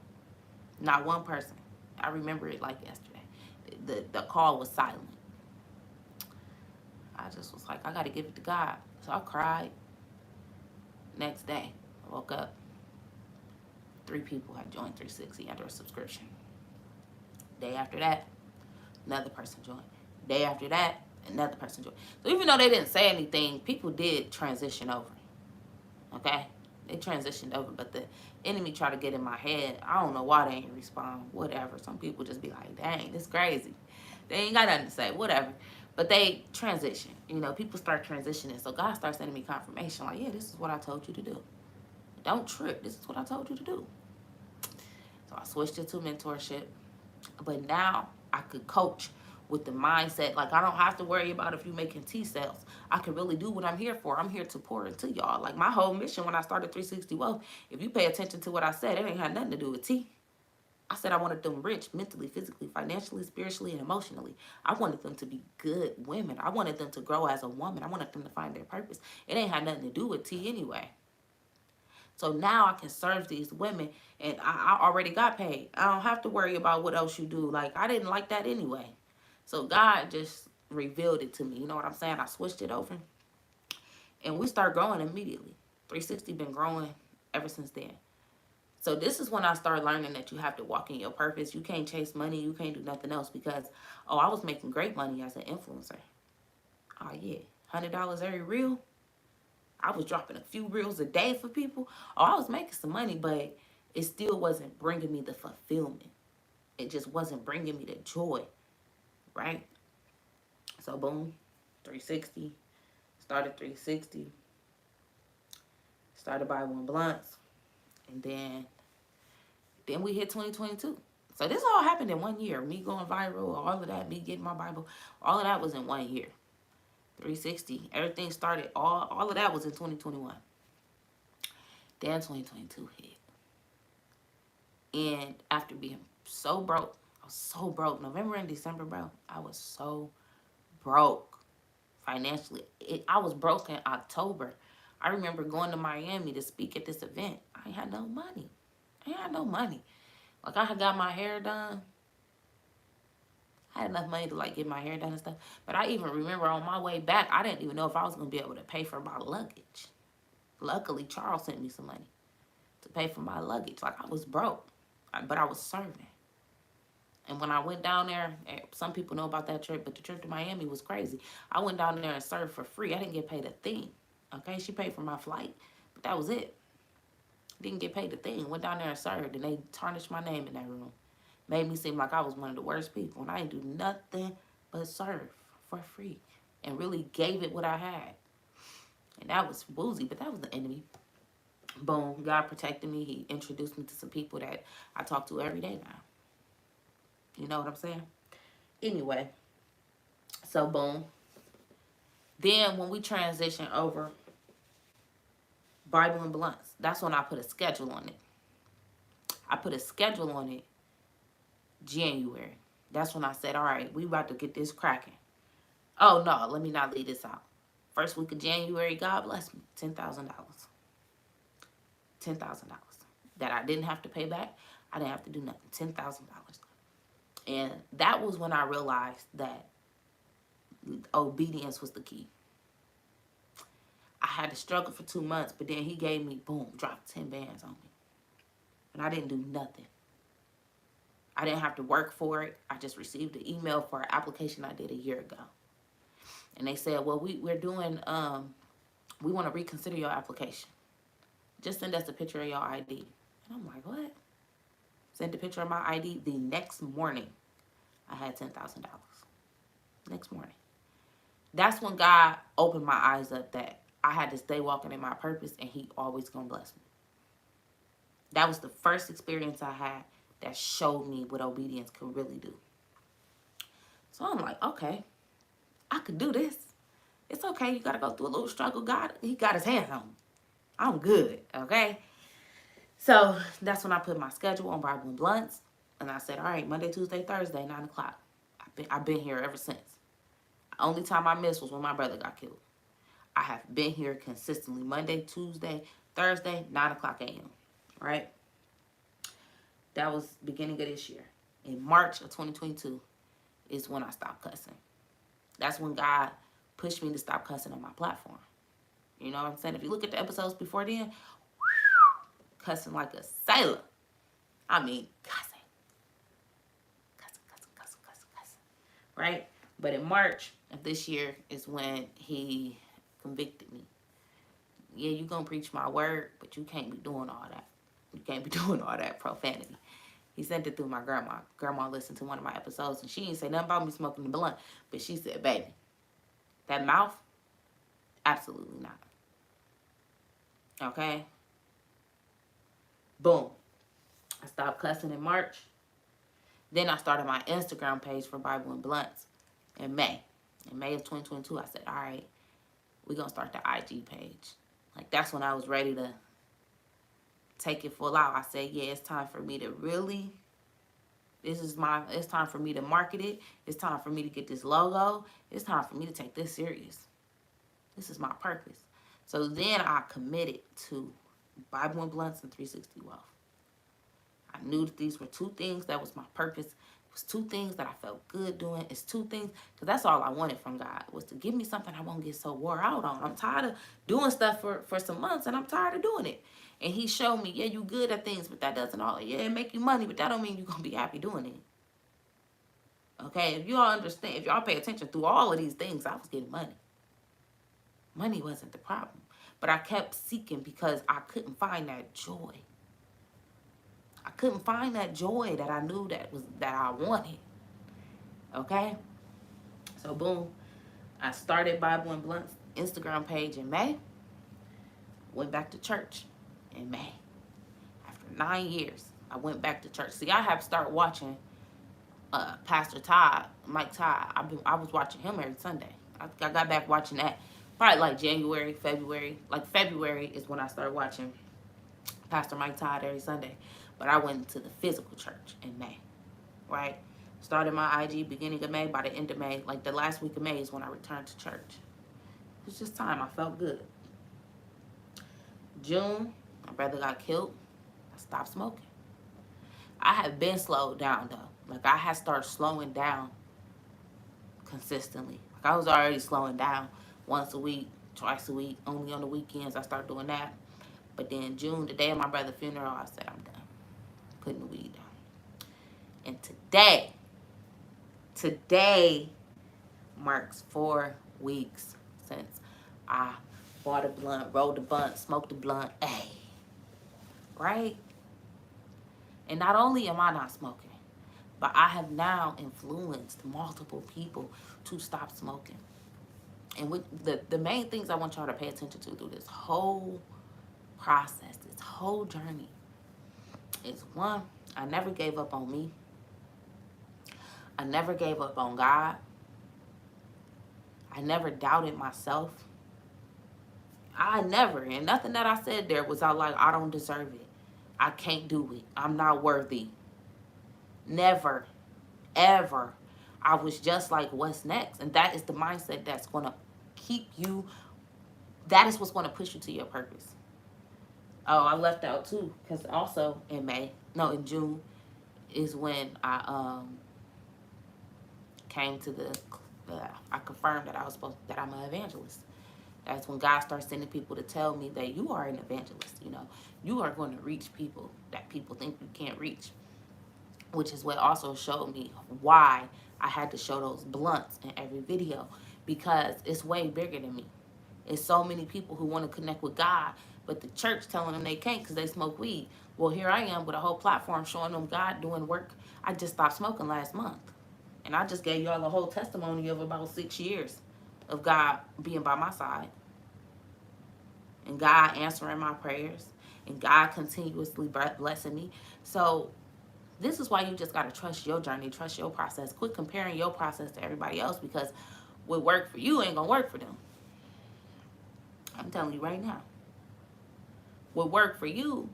Not one person. I remember it like yesterday. The call was silent. I just was like, I got to give it to God. So I cried. Next day, I woke up. 3 people had joined 360 under a subscription. Day after that, another person joined. Day after that, another person joined. So even though they didn't say anything, people did transition over. Okay? They transitioned over, but the enemy tried to get in my head. I don't know why they ain't respond. Whatever. Some people just be like, dang, this crazy. They ain't got nothing to say. Whatever. But they transition. You know, people start transitioning. So God starts sending me confirmation. Like, yeah, this is what I told you to do. Don't trip. This is what I told you to do. So I switched it to mentorship. But now I could coach with the mindset. Like, I don't have to worry about if you're making T-cells. I can really do what I'm here for. I'm here to pour into y'all. Like, my whole mission when I started 360 Wealth, if you pay attention to what I said, it ain't had nothing to do with T. I said I wanted them rich mentally, physically, financially, spiritually, and emotionally. I wanted them to be good women. I wanted them to grow as a woman. I wanted them to find their purpose. It ain't had nothing to do with T anyway. So now I can serve these women, and I already got paid. I don't have to worry about what else you do. Like, I didn't like that anyway. So God just revealed it to me. You know what I'm saying? I switched it over, and we start growing immediately. 360 been growing ever since then. So this is when I started learning that you have to walk in your purpose. You can't chase money. You can't do nothing else because, oh, I was making great money as an influencer. Oh, yeah. $100 every reel. I was dropping a few reels a day for people. Oh, I was making some money, but it still wasn't bringing me the fulfillment. It just wasn't bringing me the joy, right? So, boom, 360. Started 360. Started by one blunts. And then we hit 2022. So this all happened in 1 year. Me going viral, all of that, me getting my Bible, all of that was in 1 year. 360, everything started, all of that was in 2021. Then 2022 hit. And after being so broke, I was so broke. November and December, bro, I was so broke financially. I was broke in October. I remember going to Miami to speak at this event. I had no money. Like, I had got my hair done. I had enough money to, like, get my hair done and stuff. But I even remember on my way back, I didn't even know if I was going to be able to pay for my luggage. Luckily, Charles sent me some money to pay for my luggage. Like, I was broke, but I was serving. And when I went down there, some people know about that trip, but the trip to Miami was crazy. I went down there and served for free. I didn't get paid a thing. Okay, she paid for my flight, but that was it. Didn't get paid a thing. Went down there and served, and they tarnished my name in that room. Made me seem like I was one of the worst people, and I didn't do nothing but serve for free and really gave it what I had. And that was woozy, but that was the enemy. Boom, God protected me. He introduced me to some people that I talk to every day now. You know what I'm saying? Anyway, so boom. Then when we transition over Bible and Blunts, that's when I put a schedule on it. I put a schedule on it January. That's when I said, all right, we about to get this cracking. Oh, no, let me not leave this out. First week of January, God bless me, $10,000. $10,000 that I didn't have to pay back. I didn't have to do nothing. $10,000. And that was when I realized that obedience was the key. I had to struggle for 2 months, but then he gave me, boom, dropped 10 bands on me. And I didn't do nothing. I didn't have to work for it. I just received an email for an application I did a year ago. And they said, well, we're doing, we want to reconsider your application. Just send us a picture of your ID. And I'm like, what? Sent a picture of my ID. The next morning, I had $10,000. Next morning. That's when God opened my eyes up that I had to stay walking in my purpose, and he always gonna bless me. That was the first experience I had that showed me what obedience could really do. So I'm like, okay, I could do this. It's okay. You got to go through a little struggle. God, he got his hands on me. I'm good, okay? So that's when I put my schedule on Bible and Blunts. And I said, all right, Monday, Tuesday, Thursday, 9 o'clock. I've been here ever since. The only time I missed was when my brother got killed. I have been here consistently Monday, Tuesday, Thursday, 9 o'clock a.m., right? That was beginning of this year. In March of 2022 is when I stopped cussing. That's when God pushed me to stop cussing on my platform. You know what I'm saying? If you look at the episodes before then, cussing like a sailor. I mean, cussing. Cussing. Right? But in March of this year is when he convicted me. Yeah, you gonna preach my word, but you can't be doing all that. You can't be doing all that profanity. He sent it through my grandma. Grandma listened to one of my episodes, and she didn't say nothing about me smoking the blunt. But she said, baby, that mouth, absolutely not. Okay? Boom. I stopped cussing in March. Then I started my Instagram page for Bible and Blunts in May. In May of 2022, I said, all right, we're going to start the IG page. Like, that's when I was ready to take it full out. I said, yeah, it's time for me to really, it's time for me to market it. It's time for me to get this logo. It's time for me to take this serious. This is my purpose. So then I committed to Bible and Blunts and 360 Wealth. I knew that these were two things that was my purpose. It was two things that I felt good doing. It's two things, because that's all I wanted from God, was to give me something I won't get so wore out on. I'm tired of doing stuff for some months, and I'm tired of doing it. And he showed me, yeah, you good at things, but that doesn't all, yeah, it make you money, but that don't mean you're going to be happy doing it. Okay, if you all understand, if y'all pay attention through all of these things, I was getting money. Money wasn't the problem. But I kept seeking because I couldn't find that joy. I couldn't find that joy that I knew that I wanted. Okay? So boom, I started Bible and Blunt's Instagram page in May. Went back to church in May. After 9 years, I went back to church. See, I have started watching Pastor Todd, Mike Todd. I was watching him every Sunday. I got back watching that probably like January, February. Like February is when I started watching Pastor Mike Todd every Sunday. But I went to the physical church in May, right? Started my IG beginning of May. By the end of May, like the last week of May is when I returned to church. It was just time. I felt good. June, my brother got killed. I stopped smoking. I had been slowed down, though. Like, I had started slowing down consistently. Like, I was already slowing down once a week, twice a week. Only on the weekends I started doing that. But then June, the day of my brother's funeral, I said, I'm done putting the weed down. And today marks 4 weeks since I bought a blunt, rolled a blunt, smoked a blunt. Hey, right? And not only am I not smoking, but I have now influenced multiple people to stop smoking. And with the main things I want y'all to pay attention to through this whole process, this whole journey, is one, I never gave up on me. I never gave up on God. I never doubted myself. And nothing that I said there was out like, I don't deserve it. I can't do it. I'm not worthy. Never, ever. I was just like, what's next? And that is the mindset that's going to keep you, that is what's going to push you to your purpose. Oh, I left out too, because also in June is when I came to I confirmed that that I'm an evangelist. That's when God starts sending people to tell me that you are an evangelist. You know, you are going to reach people that people think you can't reach, which is what also showed me why I had to show those blunts in every video, because it's way bigger than me. It's so many people who want to connect with God, but the church telling them they can't because they smoke weed. Well, here I am with a whole platform showing them God doing work. I just stopped smoking last month. And I just gave y'all a whole testimony of about 6 years of God being by my side. and God answering my prayers, and God continuously blessing me. So this is why you just got to trust your journey, trust your process. Quit comparing your process to everybody else, because what worked for you ain't going to work for them. I'm telling you right now. What worked for you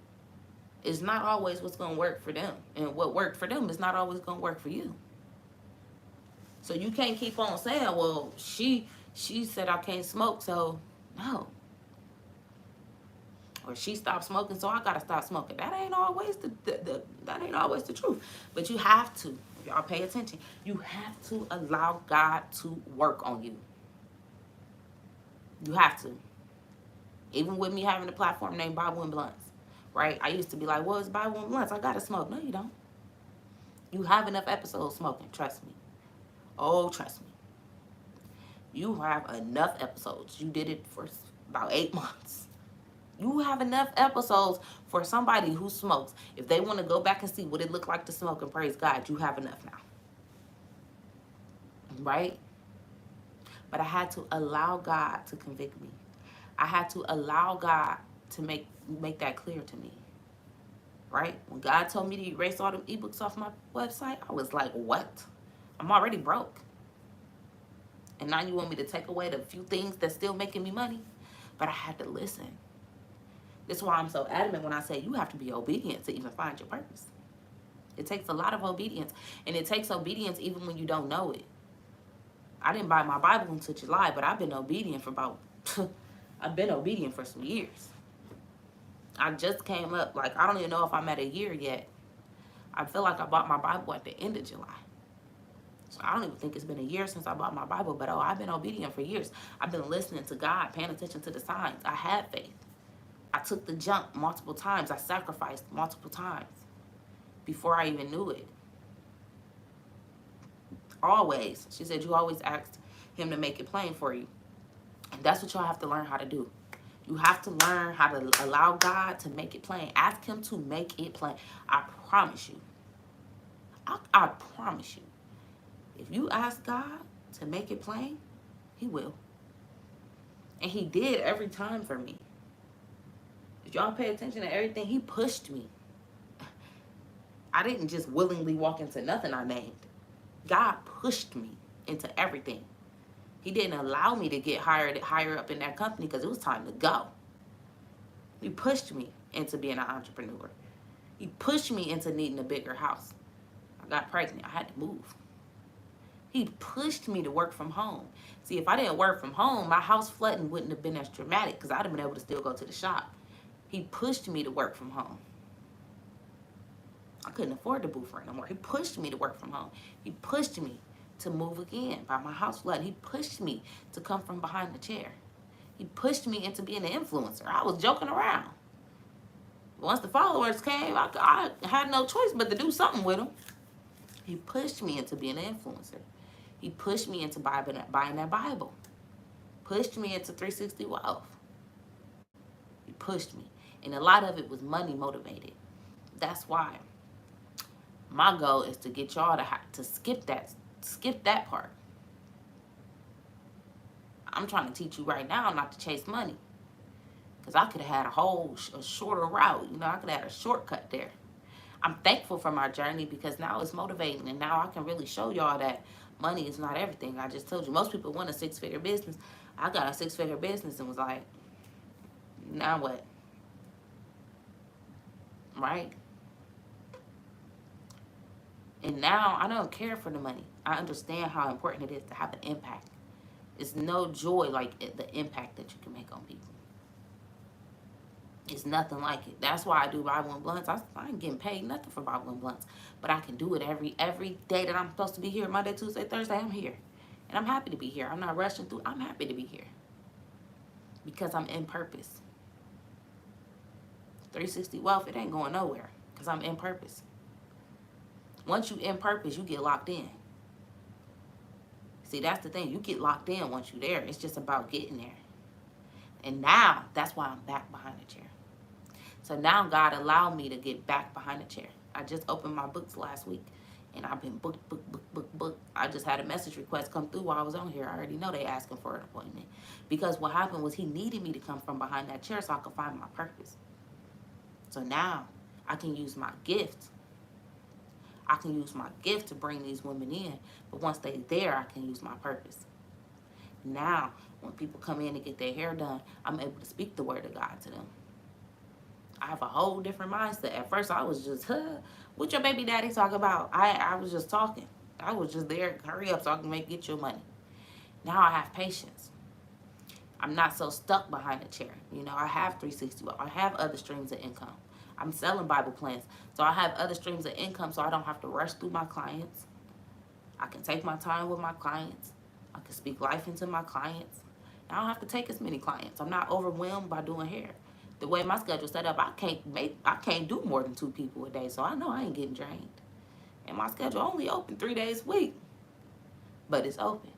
is not always what's going to work for them. And what worked for them is not always going to work for you. So you can't keep on saying, well, she said I can't smoke, so no. Or she stopped smoking, so I gotta stop smoking. That ain't always the truth. But you have to, if y'all pay attention, you have to allow God to work on you. You have to. Even with me having a platform named Bible and Blunts, right? I used to be like, well, it's Bible and Blunts, I gotta smoke. No, you don't. You have enough episodes smoking, trust me. Oh, trust me. You have enough episodes. You did it for about 8 months. You have enough episodes for somebody who smokes. If they want to go back and see what it looked like to smoke, and praise God, you have enough now. Right? But I had to allow God to convict me. I had to allow God to make that clear to me. Right? When God told me to erase all the ebooks off my website, I was like, what? I'm already broke. And now you want me to take away the few things that's still making me money? But I had to listen. That's why I'm so adamant when I say you have to be obedient to even find your purpose. It takes a lot of obedience. And it takes obedience even when you don't know it. I didn't buy my Bible until July, but I've been obedient for I've been obedient for some years. I just came up, like, I don't even know if I'm at a year yet. I feel like I bought my Bible at the end of July. So I don't even think it's been a year since I bought my Bible, but I've been obedient for years. I've been listening to God, paying attention to the signs. I had faith. I took the jump multiple times. I sacrificed multiple times before I even knew it. Always. She said, you always asked him to make it plain for you. And that's what y'all have to learn how to do. You have to learn how to allow God to make it plain. Ask him to make it plain. I promise you. I promise you. If you ask God to make it plain, he will. And he did every time for me. If y'all pay attention to everything, he pushed me. I didn't just willingly walk into nothing I named. God pushed me into everything. He didn't allow me to get higher up in that company because it was time to go. He pushed me into being an entrepreneur. He pushed me into needing a bigger house. I got pregnant. I had to move. He pushed me to work from home. See, if I didn't work from home, my house flooding wouldn't have been as dramatic because I'd have been able to still go to the shop. He pushed me to work from home. I couldn't afford to move for it no more. He pushed me to work from home. He pushed me to move again by my house flooding. He pushed me to come from behind the chair. He pushed me into being an influencer. I was joking around. Once the followers came, I had no choice but to do something with them. He pushed me into being an influencer. He pushed me into buying that Bible. Pushed me into 360 Wealth. He pushed me. And a lot of it was money motivated. That's why my goal is to get y'all to skip that part. I'm trying to teach you right now not to chase money. Because I could have had a shorter route. You know, I could have had a shortcut there. I'm thankful for my journey because now it's motivating. And now I can really show y'all that money is not everything. I just told you, most people want a 6-figure business. I got a 6-figure business and was like, now what? Right? And now I don't care for the money. I understand how important it is to have an impact. It's no joy like the impact that you can make on people. It's nothing like it. That's why I do Bible and Blunts. I ain't getting paid nothing for Bible and Blunts. But I can do it every day that I'm supposed to be here. Monday, Tuesday, Thursday, I'm here. And I'm happy to be here. I'm not rushing through. I'm happy to be here. Because I'm in purpose. 360 Wealth, it ain't going nowhere. Because I'm in purpose. Once you in purpose, you get locked in. See, that's the thing. You get locked in once you're there. It's just about getting there. And now, that's why I'm back behind the chair. So now God allowed me to get back behind the chair. I just opened my books last week. And I've been booked. I just had a message request come through while I was on here. I already know they asking for an appointment. Because what happened was he needed me to come from behind that chair so I could find my purpose. So now I can use my gift. I can use my gift to bring these women in. But once they're there, I can use my purpose. Now, when people come in and get their hair done, I'm able to speak the word of God to them. I have a whole different mindset. At first, I was just, what your baby daddy talk about? I was just talking. I was just there, hurry up so I can get your money. Now I have patience. I'm not so stuck behind a chair. You know, I have 360. I have other streams of income. I'm selling Bible plans. So I have other streams of income so I don't have to rush through my clients. I can take my time with my clients. I can speak life into my clients. I don't have to take as many clients. I'm not overwhelmed by doing hair. The way my schedule's set up, I can't do more than 2 people a day. So I know I ain't getting drained. And my schedule only open 3 days a week. But it's open.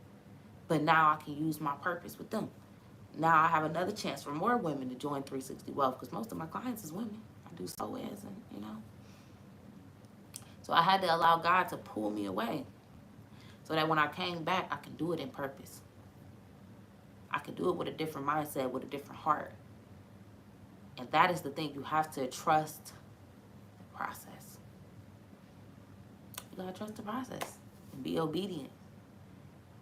But now I can use my purpose with them. Now I have another chance for more women to join 360 Wealth because most of my clients is women. I do sew-ins and, you know. So I had to allow God to pull me away so that when I came back, I can do it in purpose. I can do it with a different mindset, with a different heart. And that is the thing. You have to trust the process. You gotta trust the process and be obedient.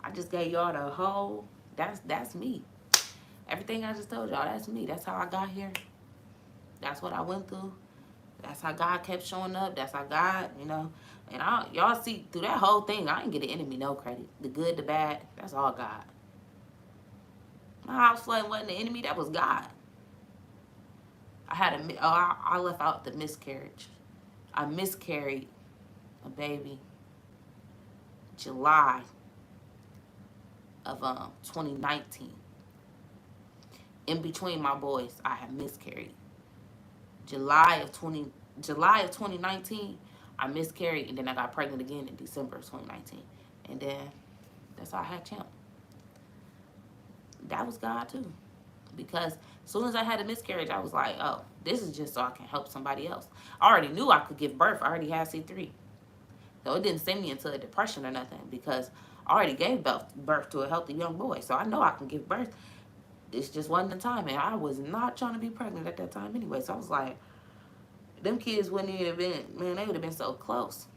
I just gave y'all the whole, that's me. Everything I just told y'all, that's me. That's how I got here. That's what I went through. That's how God kept showing up. That's how God, you know. And y'all see, through that whole thing, I didn't get the enemy no credit. The good, the bad, that's all God. My house flooding wasn't the enemy, that was God. I left out the miscarriage. I miscarried a baby July of 2019. In between my boys, I had miscarried. July of 2019, I miscarried, and then I got pregnant again in December of 2019. And then that's how I had Champ. That was God too. Because as soon as I had a miscarriage, I was like, oh, this is just so I can help somebody else. I already knew I could give birth. I already had C3. So it didn't send me into a depression or nothing because I already gave birth to a healthy young boy. So I know I can give birth. This just wasn't the time. And I was not trying to be pregnant at that time anyway. So I was like, them kids wouldn't even have been, man, they would have been so close.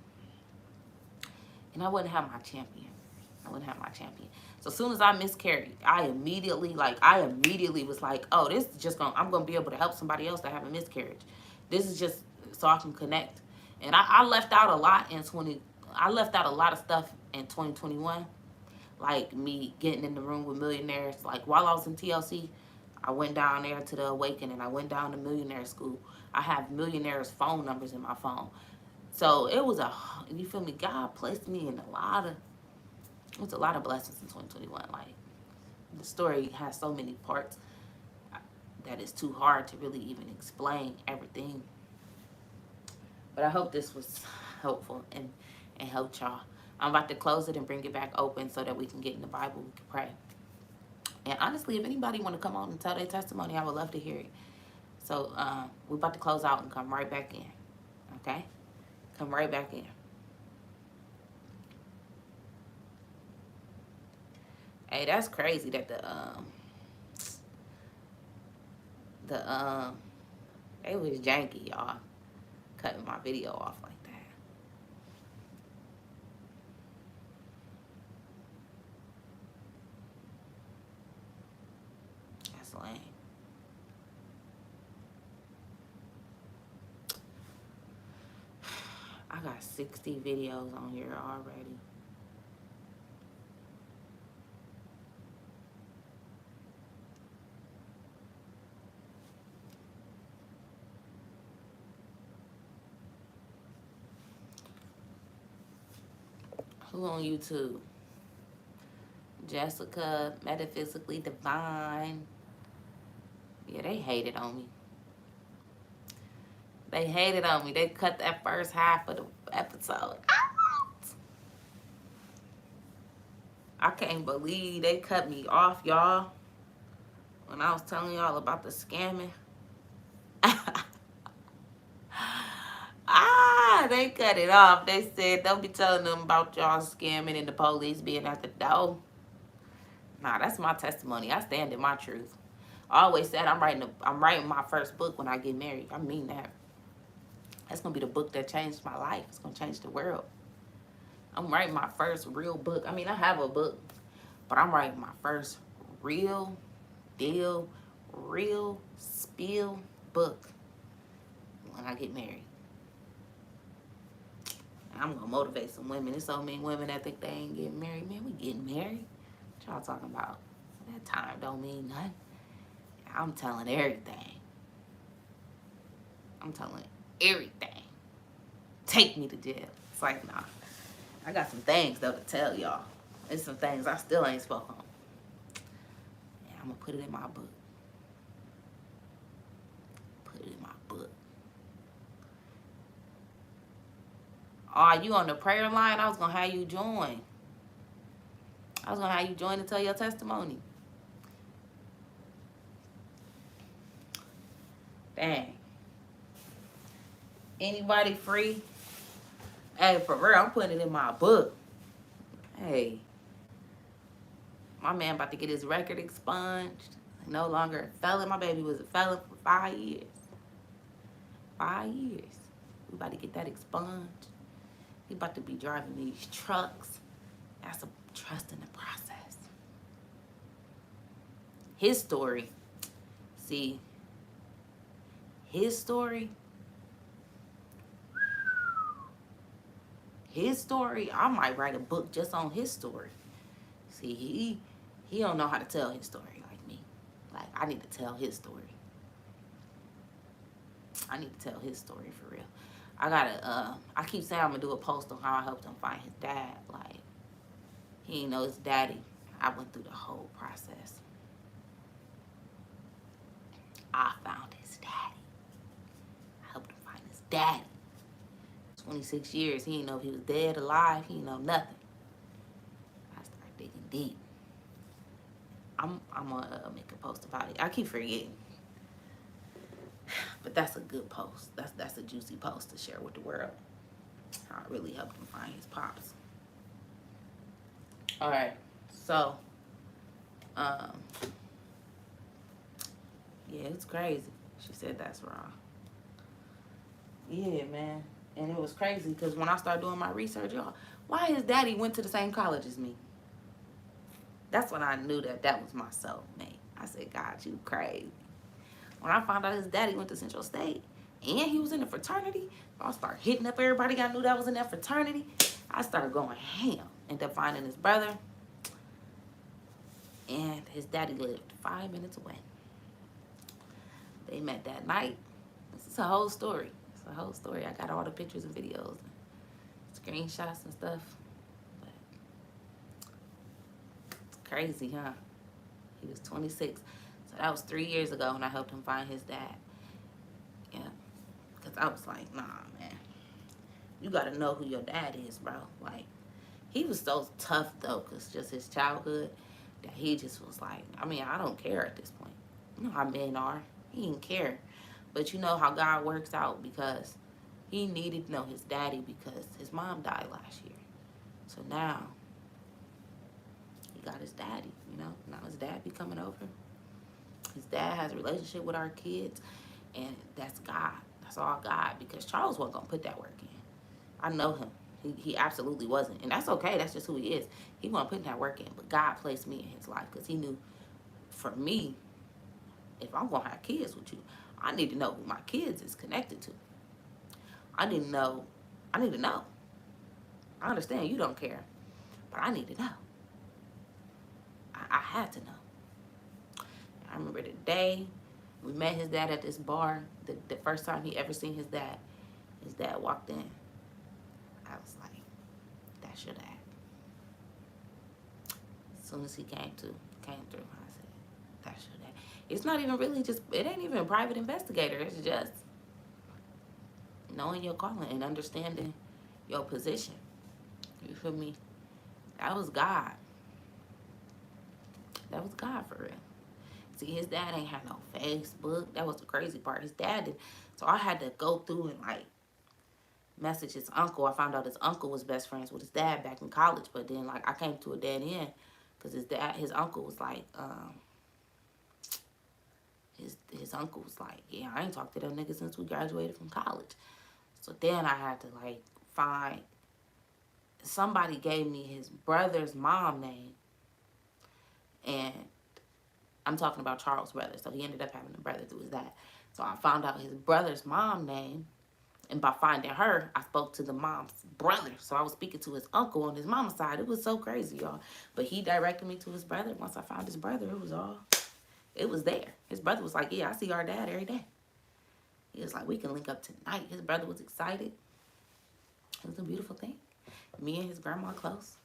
And I wouldn't have my champion. So as soon as I miscarried, I immediately was like, oh, this is just I'm going to be able to help somebody else that have a miscarriage. This is just so I can connect. And I left out a lot I left out a lot of stuff in 2021. Like me getting in the room with millionaires. Like while I was in TLC, I went down there to the Awakening. I went down to millionaire school. I have millionaires' phone numbers in my phone. So it was you feel me? God placed me in a lot of blessings in 2021. Like the story has so many parts that it's too hard to really even explain everything. But I hope this was helpful and helped y'all. I'm about to close it and bring it back open so that we can get in the Bible. We can pray. And honestly, if anybody want to come on and tell their testimony, I would love to hear it. So we're about to close out and come right back in. Okay? Come right back in. Hey, that's crazy that it was janky, y'all. Cutting my video off like that. That's lame. I got 60 videos on here already. Who on YouTube? Jessica, Metaphysically Divine. Yeah, they hated on me. They cut that first half of the episode out. I can't believe they cut me off, y'all. When I was telling y'all about the scamming. They cut it off. They said, don't be telling them about y'all scamming and the police being at the door. Nah, that's my testimony. I stand in my truth. I always said I'm writing my first book when I get married. I mean that. That's gonna be the book that changed my life. It's gonna change the world. I'm writing my first real book. I mean, I have a book, but I'm writing my first real deal, real spill book when I get married. I'm gonna motivate some women. There's so many women that think they ain't getting married. Man, we getting married. What y'all talking about? That time don't mean nothing. I'm telling everything. I'm telling everything. Take me to jail. It's like, nah. I got some things though to tell y'all. There's some things I still ain't spoke on. And I'm gonna put it in my book. Put it in my book. Oh, you on the prayer line? I was gonna have you join. I was gonna have you join and tell your testimony. Dang. Anybody free? Hey, for real, I'm putting it in my book. Hey. My man about to get his record expunged. No longer a felon. My baby was a felon for 5 years. 5 years. We about to get that expunged. He about to be driving these trucks. That's a trust in the process. His story. See, his story. His story. I might write a book just on his story. See, he don't know how to tell his story like me. Like, I need to tell his story. I need to tell his story for real. I keep saying I'm gonna do a post on how I helped him find his dad. Like, he didn't know his daddy. I went through the whole process. I found his daddy. I helped him find his daddy. 26 years, he didn't know if he was dead, alive, he didn't know nothing. I started digging deep. I'm gonna make a post about it. I keep forgetting. But that's a good post. That's a juicy post to share with the world. How I really helped him find his pops. All right, so, yeah, it's crazy. She said that's wrong. Yeah, man. And it was crazy because when I started doing my research, y'all, why his daddy went to the same college as me? That's when I knew that was my soulmate. I said, God, you crazy. When I found out his daddy went to Central State and he was in the fraternity, I started hitting up everybody I knew that was in that fraternity. I started going ham. Ended up finding his brother. And his daddy lived 5 minutes away. They met that night. This is a whole story. It's a whole story. I got all the pictures and videos and screenshots and stuff. But it's crazy, huh? He was 26. So that was 3 years ago when I helped him find his dad. Yeah. Because I was like, nah, man. You got to know who your dad is, bro. Like, he was so tough, though, because just his childhood, that he just was like, I mean, I don't care at this point. You know how men are. He didn't care. But you know how God works out, because he needed to know his daddy because his mom died last year. So now, he got his daddy, you know. Now his dad be coming over. His dad has a relationship with our kids, and that's God. That's all God, because Charles wasn't going to put that work in. I know him. He absolutely wasn't. And that's okay. That's just who he is. He wasn't putting that work in. But God placed me in his life because he knew, for me, if I'm going to have kids with you, I need to know who my kids is connected to. I need to know. I I understand you don't care, but I need to know. I had to know. I remember the day we met his dad at this bar, the first time he ever seen his dad walked in. I was like, that's your dad. As soon as he came through, I said, that's your dad. It's not even really just, it ain't even a private investigator. It's just knowing your calling and understanding your position. You feel me? That was God. That was God for real. See, his dad ain't had no Facebook. That was the crazy part. His dad did. So I had to go through and like message his uncle. I found out his uncle was best friends with his dad back in college, but then like I came to a dead end because his uncle was like, his uncle was like, yeah, I ain't talked to that nigga since we graduated from college. So then I had to like find, somebody gave me his brother's mom name, and I'm talking about Charles' brother. So he ended up having a brother through his dad. So I found out his brother's mom name, and by finding her, I spoke to the mom's brother. So I was speaking to his uncle on his mama's side. It was so crazy, y'all. But he directed me to his brother. Once I found his brother, it was there. His brother was like, yeah, I see our dad every day. He was like, we can link up tonight. His brother was excited. It was a beautiful thing. Me and his grandma close.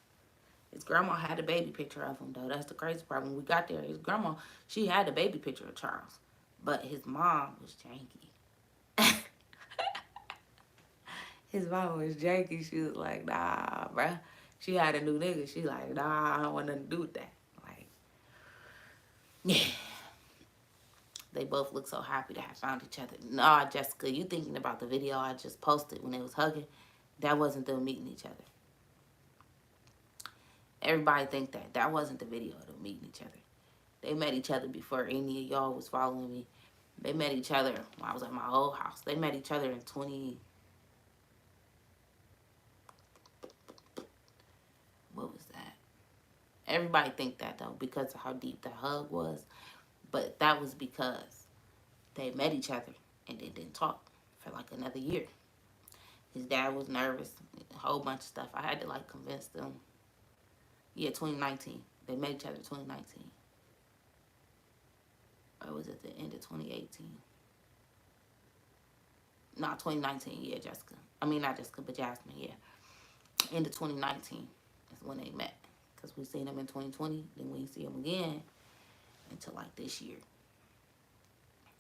His grandma had a baby picture of him, though. That's the crazy part. When we got there, his grandma, she had a baby picture of Charles. But his mom was janky. His mom was janky. She was like, nah, bruh. She had a new nigga. She like, nah, I don't want nothing to do with that. Like, yeah. They both look so happy to have found each other. Nah, Jessica, you thinking about the video I just posted when they was hugging? That wasn't them meeting each other. Everybody think that. That wasn't the video of them meeting each other. They met each other before any of y'all was following me. They met each other when I was at my old house. They met each other in what was that? Everybody think that, though, because of how deep the hug was. But that was because they met each other and they didn't talk for like another year. His dad was nervous, a whole bunch of stuff. I had to like convince them. Yeah, 2019. They met each other in 2019. Or was it the end of 2018? No, 2019, yeah, Jessica. I mean, not Jessica, but Jasmine, yeah. End of 2019 is when they met. Because we seen them in 2020, then we didn't see them again until like this year.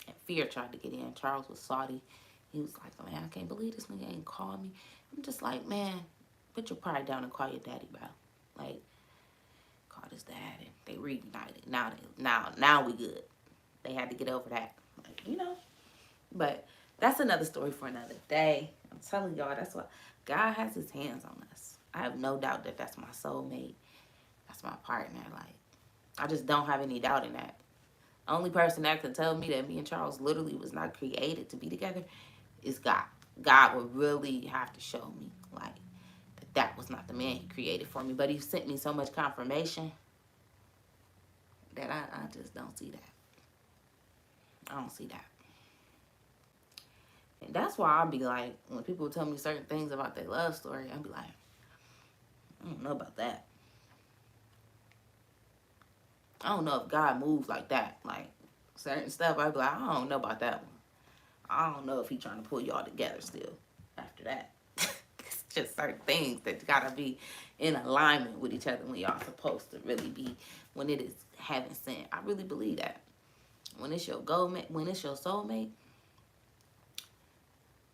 And Fear tried to get in. Charles was salty. He was like, man, I can't believe this nigga ain't called me. I'm just like, man, put your pride down and call your daddy, bro. Like, called his dad and they reunited. Now we good. They had to get over that. Like, you know. But that's another story for another day. I'm telling y'all, that's what God has his hands on us. I have no doubt that that's my soulmate. That's my partner. Like, I just don't have any doubt in that. The only person that can tell me that me and Charles literally was not created to be together is God. God would really have to show me, like, that was not the man he created for me. But he sent me so much confirmation that I just don't see that. I don't see that. And that's why I'll be like, when people tell me certain things about their love story, I'll be like, I don't know about that. I don't know if God moves like that. Like, certain stuff, I'd be like, I don't know about that one. I don't know if he's trying to pull y'all together still after that. It's just certain things that gotta be in alignment with each other when y'all supposed to really be, when it is heaven sent. I really believe that. When it's your when it's your soulmate,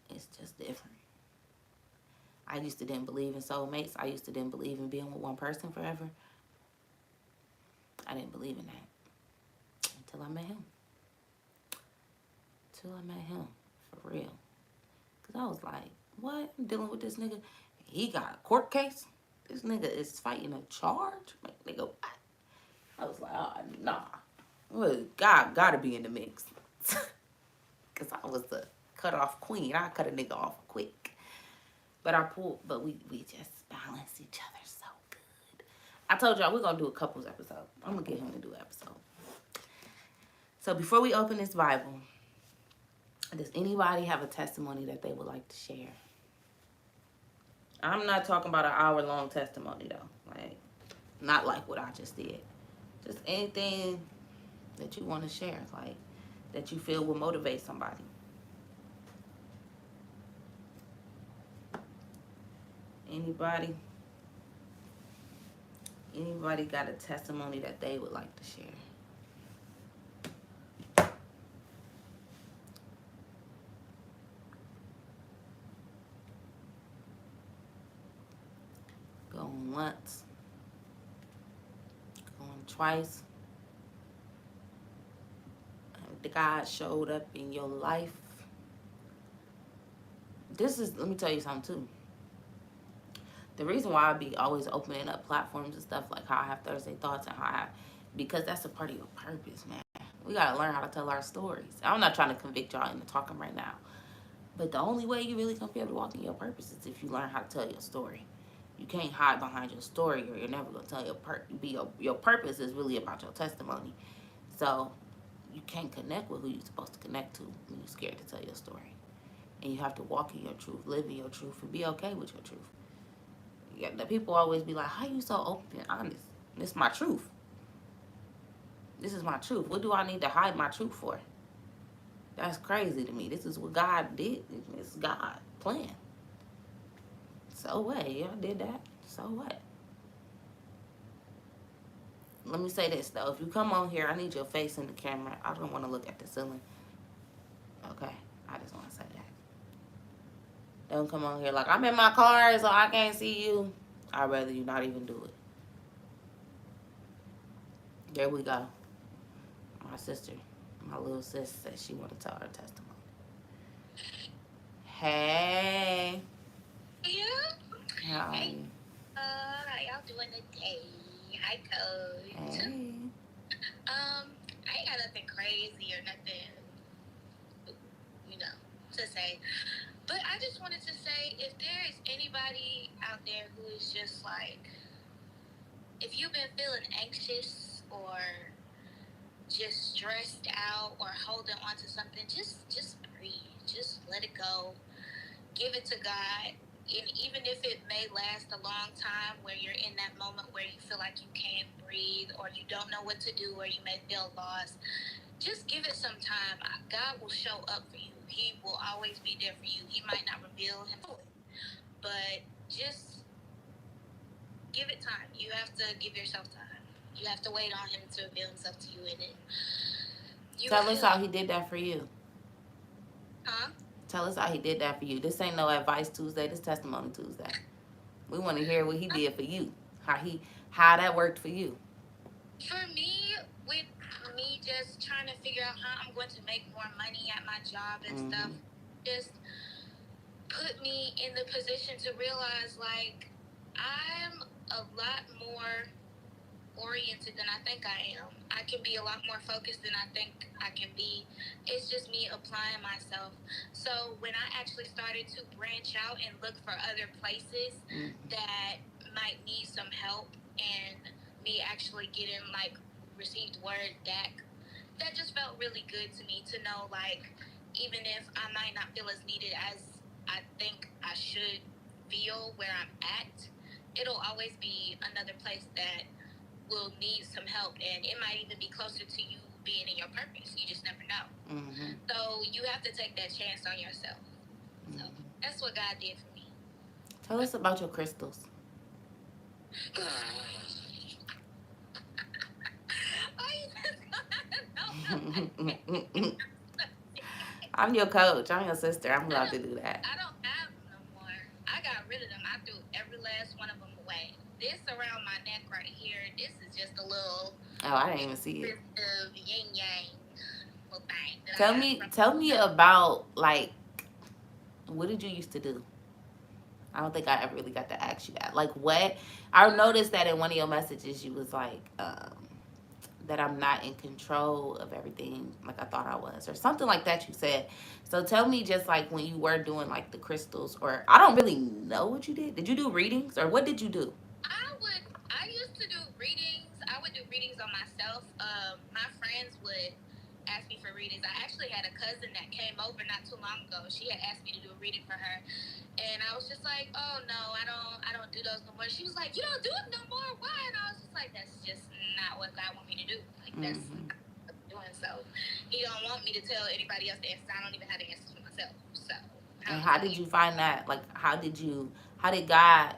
it's just different. I used to didn't believe in soulmates. I used to didn't believe in being with one person forever. I didn't believe in that until I met him. Until I met him, for real. Because I was like, what? I'm dealing with this nigga. He got a court case? This nigga is fighting a charge? Like, nigga, what? I was like, oh, nah. Well, God gotta be in the mix. Because I was the cut-off queen. I cut a nigga off quick. But we just balance each other so good. I told y'all we're going to do a couples episode. I'm going to get him to do an episode. So before we open this Bible, does anybody have a testimony that they would like to share? I'm not talking about an hour-long testimony, though. Like, not like what I just did. Just anything that you want to share, like, that you feel will motivate somebody. Anybody? Anybody got a testimony that they would like to share? Going once. Going twice. God showed up in your life. let me tell you something too. The reason why I be always opening up platforms and stuff like how I have Thursday thoughts and because that's a part of your purpose, man. We gotta learn how to tell our stories. I'm not trying to convict y'all into talking right now, but the only way you really gonna be able to walk in your purpose is if you learn how to tell your story. You can't hide behind your story, or you're never gonna tell your purpose is really about your testimony. So you can't connect with who you're supposed to connect to when you're scared to tell your story. And you have to walk in your truth, live in your truth, and be okay with your truth. Yeah, the people always be like, "How you so open and honest?" This is my truth. This is my truth. What do I need to hide my truth for? That's crazy to me. This is what God did. It's God plan. So what? Yeah, I did that. So what? Let me say this though. If you come on here, I need your face in the camera. I don't want to look at the ceiling. Okay, I just want to say that. Don't come on here like I'm in my car, so I can't see you. I'd rather you not even do it. There we go. My sister, my little sis, said she want to tell her testimony. Hey. Yeah. How are Hey, you? how y'all doing today? Hi, Coach. Hey. I ain't got nothing crazy or nothing, to say. But I just wanted to say, if there is anybody out there who is just like, if you've been feeling anxious or just stressed out or holding on to something, just breathe. Just let it go. Give it to God. And even if it may last a long time where you're in that moment where you feel like you can't breathe or you don't know what to do or you may feel lost, just give it some time. God will show up for you. He will always be there for you. He might not reveal himself, but just give it time. You have to give yourself time. You have to wait on him to reveal himself to you in it. Tell us how he did that for you. Huh? Tell us how he did that for you. This ain't no advice Tuesday. This testimony Tuesday. We want to hear what he did for you. How that worked for you. For me, with me just trying to figure out how I'm going to make more money at my job and stuff, just put me in the position to realize like I'm a lot more oriented than I think I am. I can be a lot more focused than I think I can be. It's just me applying myself. So when I actually started to branch out and look for other places that might need some help and me actually getting like received word that just felt really good to me to know like even if I might not feel as needed as I think I should feel where I'm at, it'll always be another place that will need some help, and it might even be closer to you being in your purpose. You just never know. So you have to take that chance on yourself. So that's what God did for me. Tell us about your crystals. I'm your coach. I'm your sister. I'm allowed to do that. I don't have them no more. I got rid of them. I threw every last one of them away. This around my neck right here, this is just a little Oh, I didn't even see it. yin yang little thing. Tell me about like what did you used to do? I don't think I ever really got to ask you that. Like what? I noticed that in one of your messages you was like, that I'm not in control of everything like I thought I was, or something like that you said. So tell me just like when you were doing like the crystals, or I don't really know what you did. Did you do readings or what did you do? I used to do readings. I would do readings on myself. My friends would ask me for readings. I actually had a cousin that came over not too long ago. She had asked me to do a reading for her, and I was just like, "Oh no, I don't do those no more." She was like, "You don't do it no more? Why?" And I was just like, "That's just not what God want me to do. Like that's not what I'm doing." So He don't want me to tell anybody else the answers. I don't even have the answers for myself. So And how did you find that? Like how did God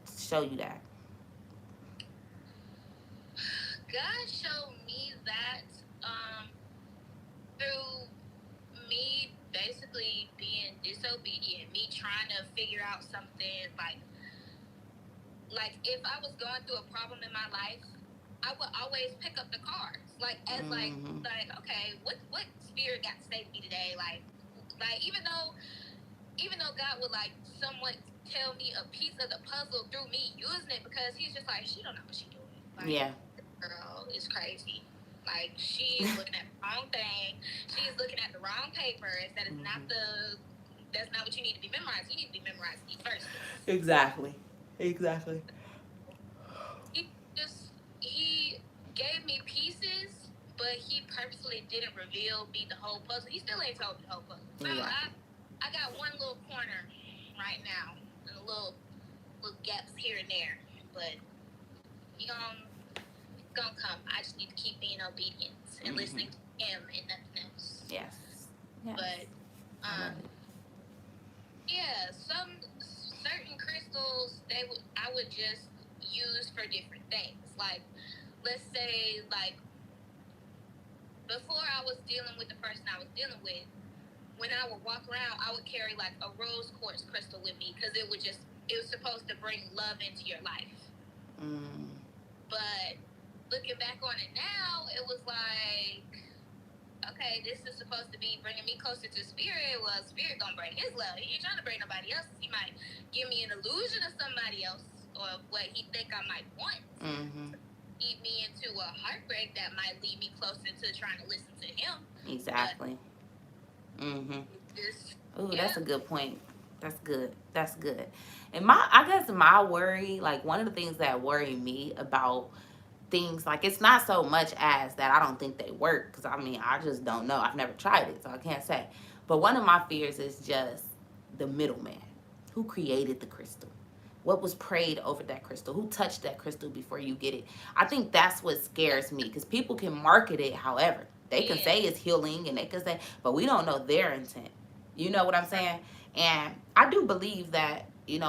show you that? God showed me that through me basically being disobedient, me trying to figure out something like if I was going through a problem in my life, I would always pick up the cards. Like as like okay, what spirit got to say to me today? Like even though even though God would like somewhat tell me a piece of the puzzle through me using it, because He's just like, she don't know what she's doing. Like, Yeah. girl is crazy. Like, she's looking at the wrong thing. She's looking at the wrong papers. That is not the. That's not what you need to be memorizing. You need to be memorizing these verses. Exactly. Exactly. He gave me pieces, but he purposely didn't reveal me the whole puzzle. He still ain't told me the whole puzzle. So Yeah. I got one little corner right now, and a little gaps here and there, but he gonna come. I just need to keep being obedient and listening to him and nothing else. Yes. Yes. But yeah, some certain crystals I would just use for different things. Like, let's say, like, before I was dealing with the person I was dealing with, when I would walk around, I would carry like a rose quartz crystal with me, because it was supposed to bring love into your life. But looking back on it now, it was like, okay, this is supposed to be bringing me closer to Spirit. Well, Spirit gonna bring His love. He ain't trying to bring nobody else. He might give me an illusion of somebody else or what He think I might want. Lead me into a heartbreak that might lead me closer to trying to listen to Him. Exactly. Ooh, that's a good point. That's good. That's good. And I guess my worry, like one of the things that worry me about things, like it's not so much as that I don't think they work, because I mean I just don't know. I've never tried it, so I can't say. But one of my fears is just the middleman. Who created the crystal? What was prayed over that crystal? Who touched that crystal before you get it? I think that's what scares me, because people can market it however. They can say it's healing, and they can say, but we don't know their intent. You know what I'm saying? And I do believe that,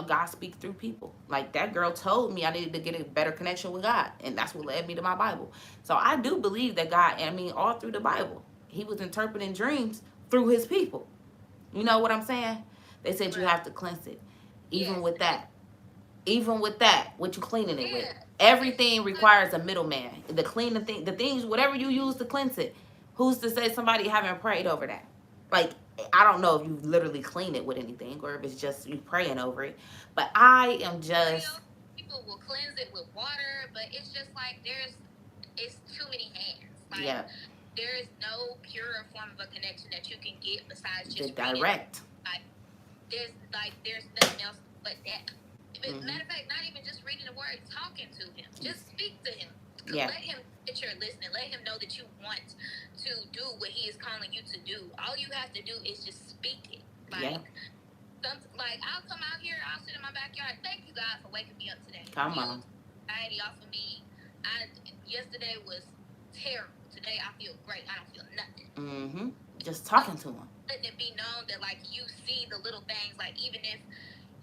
God speaks through people. Like that girl told me I needed to get a better connection with God, and that's what led me to my Bible. So I do believe that God, I mean, all through the Bible, He was interpreting dreams through His people. You know what I'm saying? They said you have to cleanse it. Even with that, what you cleaning it with? Everything requires a middleman. The cleaning thing, the things, whatever you use to cleanse it. Who's to say somebody haven't prayed over that? Like, I don't know if you literally clean it with anything or if it's just you praying over it. But I am just. People will cleanse it with water, but it's just like it's too many hands. Like, Yeah. There is no purer form of a connection that you can get besides just the direct. There's nothing else but that. Matter of fact, not even just reading the word, talking to Him. Just speak to Him. Let Him that you're listening. Let Him know that you want to do what He is calling you to do. All you have to do is just speak it. Like, I'll come out here, I'll sit in my backyard. Thank you, God, for waking me up today. Come on. Anxiety off of me. Yesterday was terrible. Today I feel great. I don't feel nothing. Just talking to Him. Letting it be known that, like, you see the little things. Like, even if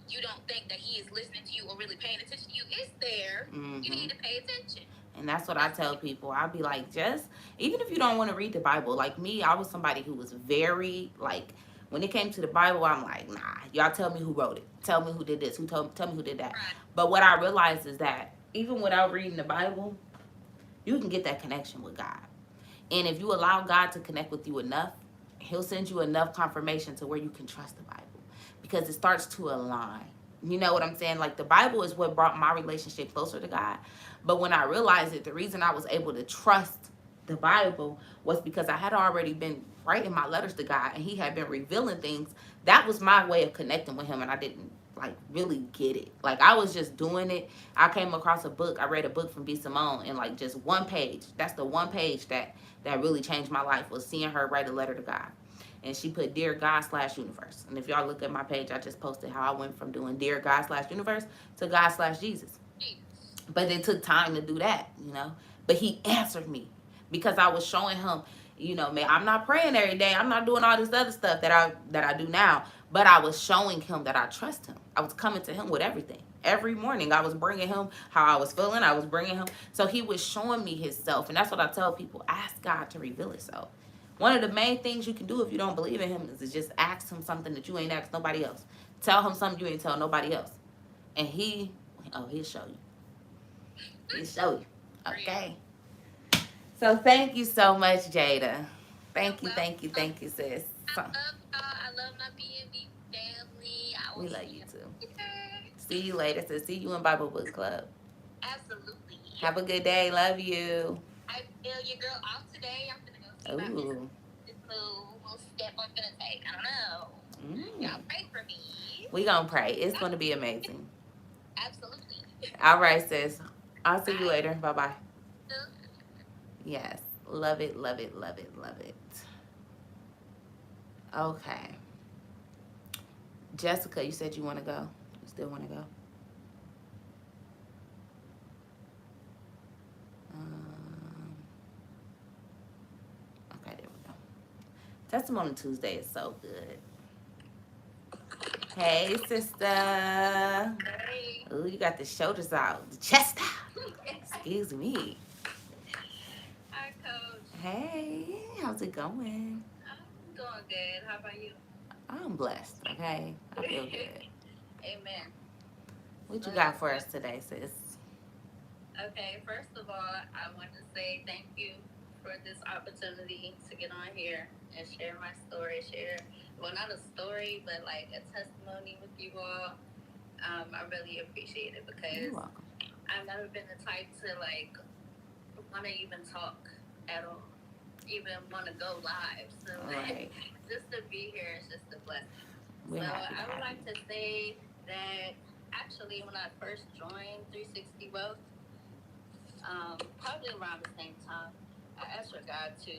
you don't think that He is listening to you or really paying attention to you, it's there. You need to pay attention. And that's what I tell people. I'll be like, just, even if you don't want to read the Bible, like me, I was somebody who was very, like, when it came to the Bible, I'm like, nah, y'all tell me who wrote it. Tell me who did this. Tell me who did that. Right. But what I realized is that even without reading the Bible, you can get that connection with God. And if you allow God to connect with you enough, He'll send you enough confirmation to where you can trust the Bible, because it starts to align. You know what I'm saying? Like, the Bible is what brought my relationship closer to God. But when I realized it, the reason I was able to trust the Bible was because I had already been writing my letters to God, and He had been revealing things. That was my way of connecting with Him, and I didn't like really get it. Like, I was just doing it. I came across a book. I read a book from B. Simone, and like just one page. That's the one page that really changed my life, was seeing her write a letter to God. And she put Dear God/Universe. And if y'all look at my page, I just posted how I went from doing Dear God/Universe to God/Jesus. But it took time to do that, But He answered me, because I was showing Him, man, I'm not praying every day. I'm not doing all this other stuff that I do now. But I was showing Him that I trust Him. I was coming to Him with everything. Every morning I was bringing Him how I was feeling. I was bringing Him. So He was showing me Himself. And that's what I tell people. Ask God to reveal Himself. One of the main things you can do if you don't believe in Him is to just ask Him something that you ain't asked nobody else. Tell Him something you ain't tell nobody else. And He'll show you. He'll show you. Okay. So thank you so much, Jada. Thank you, sis. I love my B&B family. We love you too. See you later. So see you in Bible Book Club. Absolutely. Have a good day. Love you. I feel your girl off today. I'm gonna go see my Ooh. this little step I'm gonna take. I don't know. Y'all pray for me. We gonna pray. It's gonna be amazing. Absolutely. All right, sis. I'll see you Bye. later. Bye bye. Yes. Love it, love it, love it, love it. Okay. Jessica, you said you want to go. You still want to go? Okay, there we go. Testimony Tuesday is so good. Hey, sister. Hey. Ooh, you got the shoulders out, the chest out. Excuse me. Hi, Coach. Hey, how's it going? I'm doing good. How about you? I'm blessed, okay? I feel good. Amen. What you got for us today, sis? Okay, first of all, I want to say thank you for this opportunity to get on here and share my story. Well, not a story, but like a testimony with you all. I really appreciate it because You're welcome. I've never been the type to like want to even talk at all, even want to go live. So Right. just to be here is just a blessing. We're So happy to I would have like you. to say that actually when I first joined 360 Wealth, probably around the same time, I asked for God to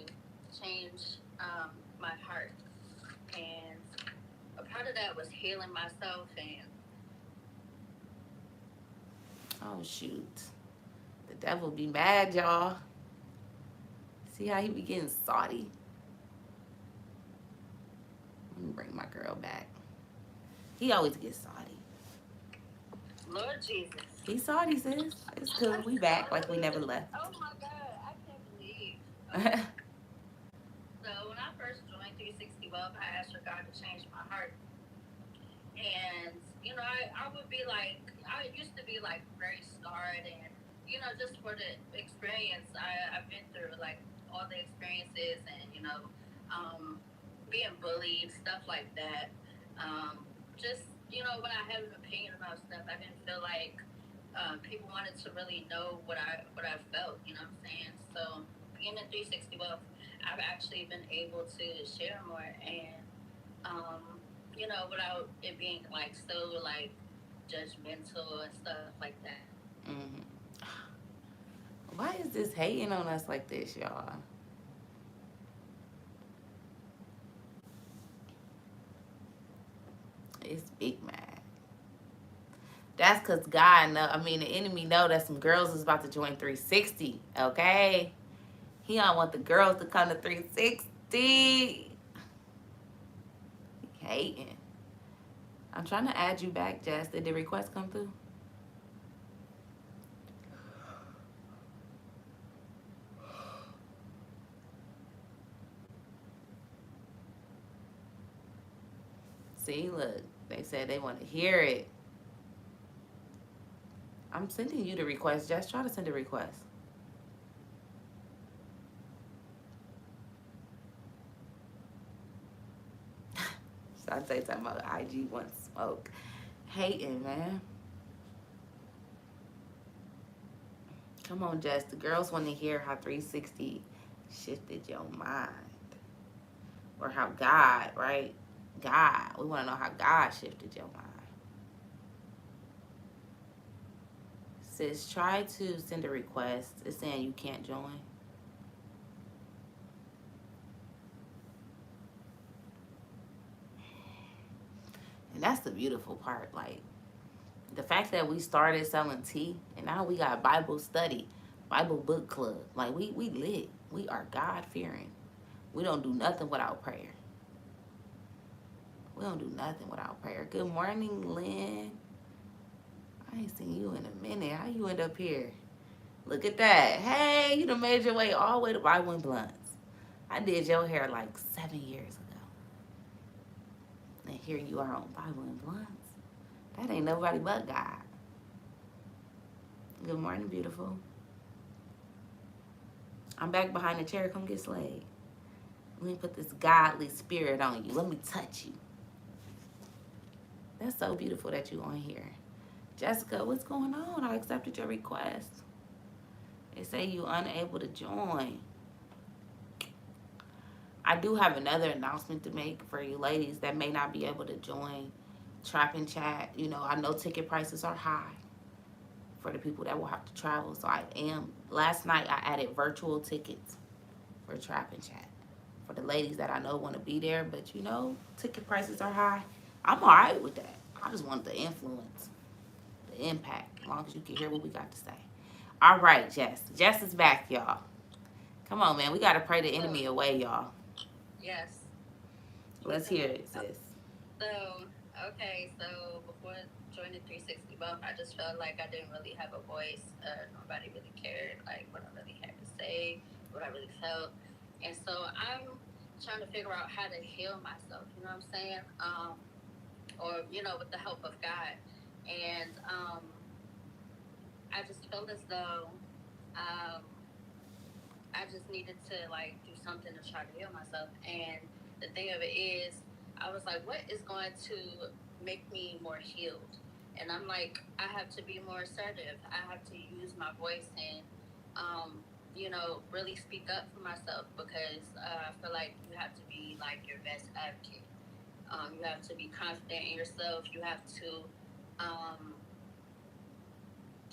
change my heart, and a part of that was healing myself. And Oh, shoot. The devil be mad, y'all. See how he be getting salty? Let me bring my girl back. He always gets salty. Lord Jesus, He's salty, sis. It's cool. We back like we never left. oh my God, I can't believe. So when I first joined 360 Wealth, I asked for God to change my heart. And, you know, I would be like, I used to be like very scarred, and, you know, just for the experience I've been through, like all the experiences, and, you know, being bullied, stuff like that. Just, you know, when I had an opinion about stuff, I didn't feel like people wanted to really know what I felt, you know what I'm saying? So being in 360 Wealth, I've actually been able to share more, and you know, without it being like so like judgmental and stuff like that. Mm-hmm. Why is this hating on us like this, y'all? It's big mad. That's because God know. I mean, the enemy know that some girls is about to join 360. Okay, he don't want the girls to come to 360. He hating. I'm trying to add you back, Jess. Did the request come through? See, look, they said they want to hear it. I'm sending you the request. Just try to send a request. Shantae talking about IG wants smoke. Hating, man. Come on, Jess. The girls want to hear how 360 shifted your mind. Or how God, right? God. We want to know how God shifted your mind. Sis, try to send a request. It's saying you can't join. And that's the beautiful part. Like, the fact that we started selling tea and now we got Bible study, Bible book club. Like, we lit. We are God fearing. We don't do nothing without prayer. We don't do nothing without prayer. Good morning, Lynn. I ain't seen you in a minute. How you end up here? Look at that. Hey, you done made your way all the way to Bible and Blunts. I did your hair like 7 years ago. And here you are on Bible and Blunts. That ain't nobody but God. Good morning, beautiful. I'm back behind the chair. Come get slayed. Let me put this godly spirit on you. Let me touch you. That's so beautiful that you on here. Jessica, what's going on? I accepted your request. They say you unable to join. I do have another announcement to make for you ladies that may not be able to join Trap and Chat. You know, I know ticket prices are high for the people that will have to travel. So I am. Last night I added virtual tickets for Trap and Chat for the ladies that I know want to be there. But you know, ticket prices are high. I'm all right with that. I just want the influence, the impact. As long as you can hear what we got to say. All right, Jess. Jess is back, y'all. Come on, man. We got to pray the enemy away, y'all. Yes. Let's hear it, sis. So, okay, so before joining 360 Buff, I just felt like I didn't really have a voice. Nobody really cared, like, what I really had to say, what I really felt. And so I'm trying to figure out how to heal myself, you know what I'm saying? Or, with the help of God. And I just felt as though um, I just needed to like do something to try to heal myself. And the thing of it is, I was like, what is going to make me more healed? And I'm like, I have to be more assertive. I have to use my voice and, really speak up for myself because I feel like you have to be like your best advocate. You have to be confident in yourself. You have to um,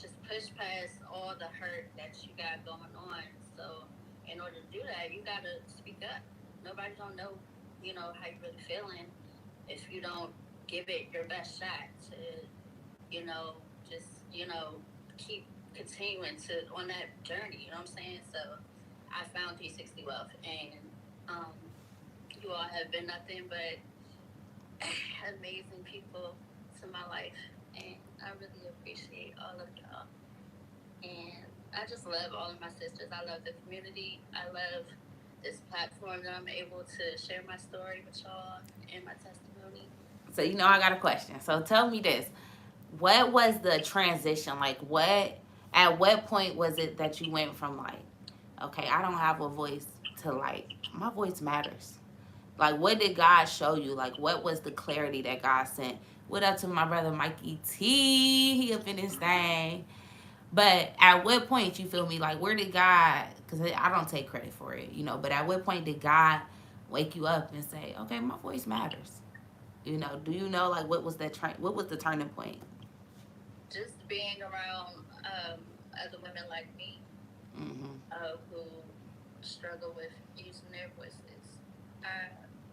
just push past all the hurt that you got going on. So in order to do that, you gotta speak up. Nobody don't know, how you really feeling if you don't give it your best shot to, just, keep continuing to on that journey, you know what I'm saying? So I found 360 Wealth and um you all have been nothing but amazing people to my life and I really appreciate all of y'all. And I just love all of my sisters. I love the community. I love this platform that I'm able to share my story with y'all and my testimony. So, you know, I got a question. So, tell me this. What was the transition? Like, at what point was it that you went from, like, okay, I don't have a voice to, like, my voice matters? Like, what did God show you? Like, what was the clarity that God sent? What up to my brother Mikey T? He up in this thing. But at what point, you feel me? Like, where did God, because I don't take credit for it, you know, but at what point did God wake you up and say, okay, my voice matters? You know, do you know, like, what was the turning point? Just being around other women like me Mm-hmm. who struggle with using their voices.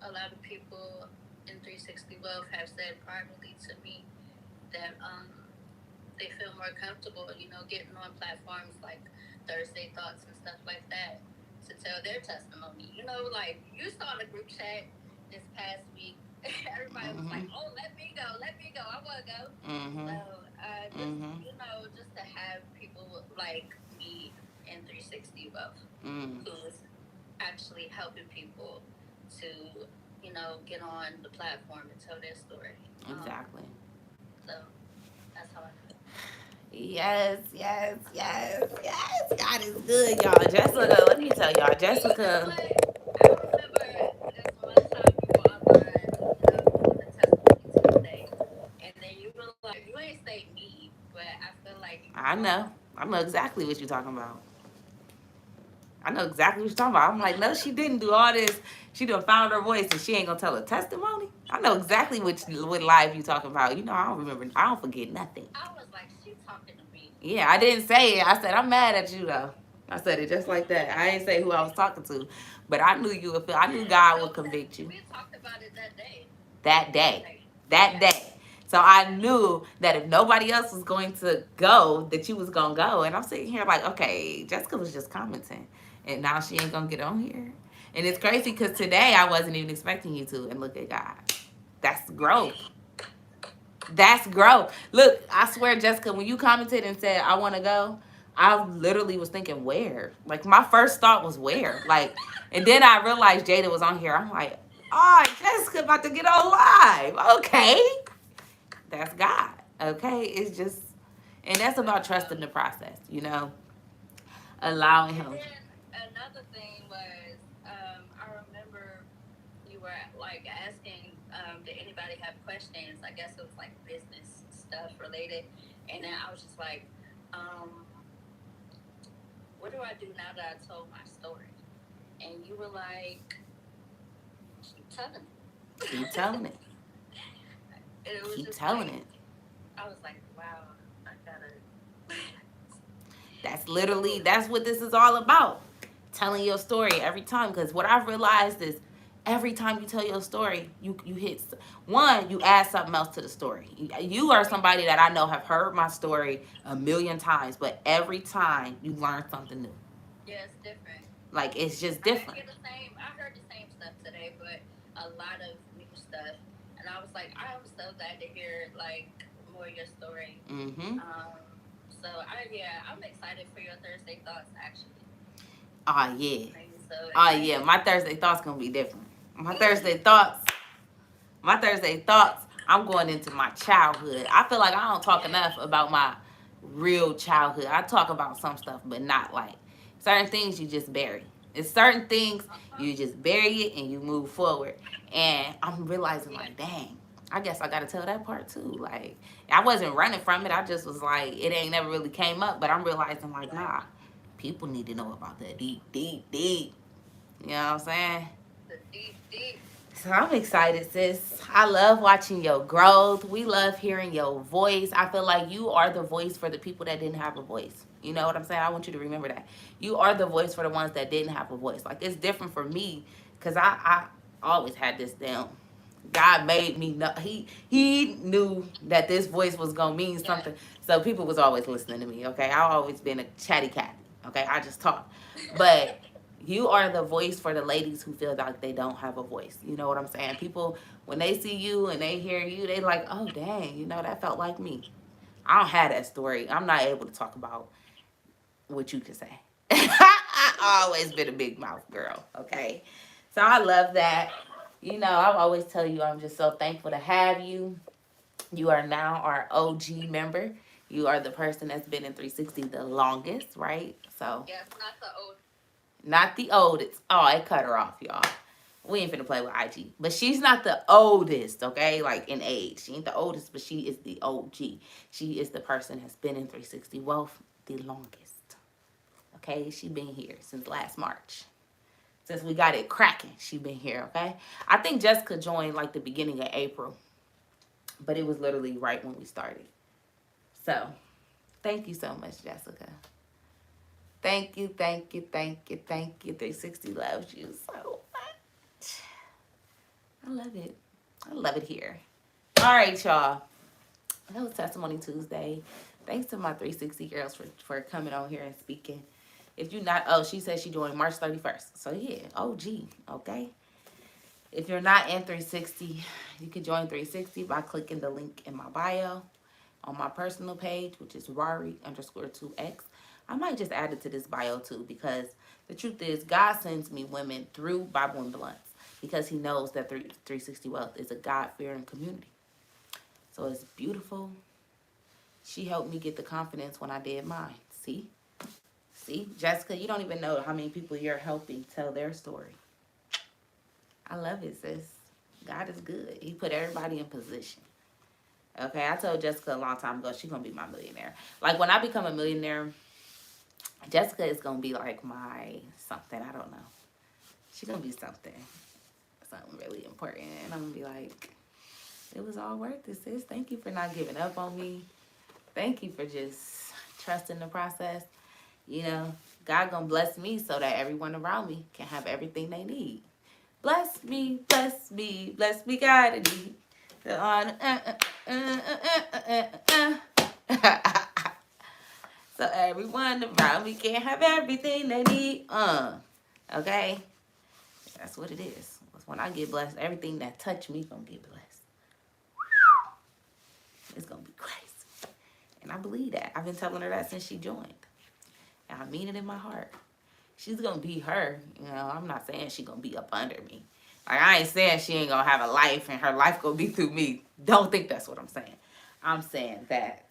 A lot of people in 360 Wealth have said privately to me that they feel more comfortable, getting on platforms like Thursday Thoughts and stuff like that to tell their testimony. Like you saw in the group chat this past week, everybody was like, Mm-hmm. "Oh, let me go, I want to go." Mm-hmm. So just Mm-hmm. just to have people like me in 360 Wealth Mm. who's actually helping people to get on the platform and tell their story. Exactly. So that's how I feel. Yes, yes, yes, yes. God is good, y'all. Jessica, let me tell y'all, Jessica. I remember this one time you were online, on the Testimony Tuesday, and then you were like, you ain't say me, but I feel like you were I talking about. know. I know exactly what you're talking about. I know exactly what you're talking about. I'm like, no, she didn't do all this. She done found her voice and she ain't gonna tell a testimony. I know exactly what live you talking about. You know, I don't remember. I don't forget nothing. I was like, she talking to me. Yeah, I didn't say it. I said I'm mad at you though. I said it just like that. I didn't say who I was talking to, but I knew you would feel. I knew God would convict you We talked about it that day. that day. That day. So I knew that if nobody else was going to go, that you was gonna go. And I'm sitting here like, okay, Jessica was just commenting, and now she ain't gonna get on here. And it's crazy because today I wasn't even expecting you to. And look at God. That's growth. That's growth. Look, I swear, Jessica, when you commented and said I want to go, I literally was thinking where. Like my first thought was where. Like, and then I realized Jada was on here. I'm like, oh, Jessica about to get on live. Okay, that's God. Okay, it's just, and that's about trusting the process. You know, allowing And Him. then another thing was, I remember you were like asking, did anybody have questions? I guess it was like business stuff related, and then I was just like, um, what do I do now that I told my story? And you were like, keep telling it. Keep telling it. And it was Keep just telling like, it. I was like, wow, I gotta. That's what this is all about. Telling your story every time. Because what I've realized is every time you tell your story, you hit one, you add something else to the story. You are somebody that I know have heard my story a million times, but every time you learn something new. Yeah, it's different. Like it's just I didn't different. hear the same. I heard the same stuff today, but a lot of new stuff. And I was like, I'm so glad to hear like more of your story. Mm-hmm. So I'm excited for your Thursday thoughts actually. Oh yeah. I'm so Oh excited. yeah. My Thursday thoughts gonna be different. My Thursday thoughts. My Thursday thoughts. I'm going into my childhood. I feel like I don't talk enough about my real childhood. I talk about some stuff, but not like certain things you just bury. It's certain things you just bury it and you move forward. And I'm realizing like, dang, I guess I gotta tell that part too. Like I wasn't running from it. I just was like, it ain't never really came up. But I'm realizing like, nah, people need to know about that deep, deep, deep. You know what I'm saying? The deep, deep. So I'm excited, sis. I love watching your growth. We love hearing your voice. I feel like you are the voice for the people that didn't have a voice. You know what I'm saying? I want you to remember that. You are the voice for the ones that didn't have a voice. Like it's different for me because I always had this down. God made me know he knew that this voice was gonna mean something. So people was always listening to me, okay? I always been a chatty cat. Okay, I just talk. But you are the voice for the ladies who feel like they don't have a voice. You know what I'm saying? People when they see you and they hear you, they like, oh dang, you know, that felt like me. I don't have that story. I'm not able to talk about what you can say. I always been a big mouth girl, okay? So I love that. You know, I always tell you I'm just so thankful to have you. You are now our OG member. You are the person that's been in 360 the longest, right? So Yes, not the old. not the oldest. Oh, it cut her off, y'all. We ain't finna play with IG. But she's not the oldest, okay? Like in age. She ain't the oldest, but she is the OG. She is the person that's been in 360 Wealth the longest. Okay? She been here since last March. Since we got it cracking, she been here, okay? I think Jessica joined like the beginning of April. But it was literally right when we started. So, thank you so much, Jessica. Thank you, thank you, thank you, thank you. 360 loves you so much. I love it. I love it here. All right, y'all. That was Testimony Tuesday. Thanks to my 360 girls for coming on here and speaking. If you're not, oh, she said she joined March 31st. So, yeah, OG, okay? If you're not in 360, you can join 360 by clicking the link in my bio on my personal page, which is Rari_2X. I might just add it to this bio too because the truth is God sends me women through Bible and Blunts because he knows that 360 Wealth is a God-fearing community. So it's beautiful. She helped me get the confidence when I did mine. See? See? Jessica, you don't even know how many people you're helping tell their story. I love it, sis. God is good. He put everybody in position. Okay, I told Jessica a long time ago she's gonna be my millionaire. Like when I become a millionaire, Jessica is gonna be like my something. I don't know. She's gonna be something really important, and I'm gonna be like, it was all worth it, sis. Thank you for not giving up on me. Thank you for just trusting the process. You know, God gonna bless me so that everyone around me can have everything they need. Bless me, bless me, bless me, God, indeed. The honor, so everyone around me can have everything they need. Okay? That's what it is. When I get blessed, everything that touch me gonna get blessed. It's gonna be crazy. And I believe that. I've been telling her that since she joined. And I mean it in my heart. She's gonna be her. You know, I'm not saying she gonna be up under me. Like I ain't saying she ain't gonna have a life and her life gonna be through me. Don't think that's what I'm saying. I'm saying that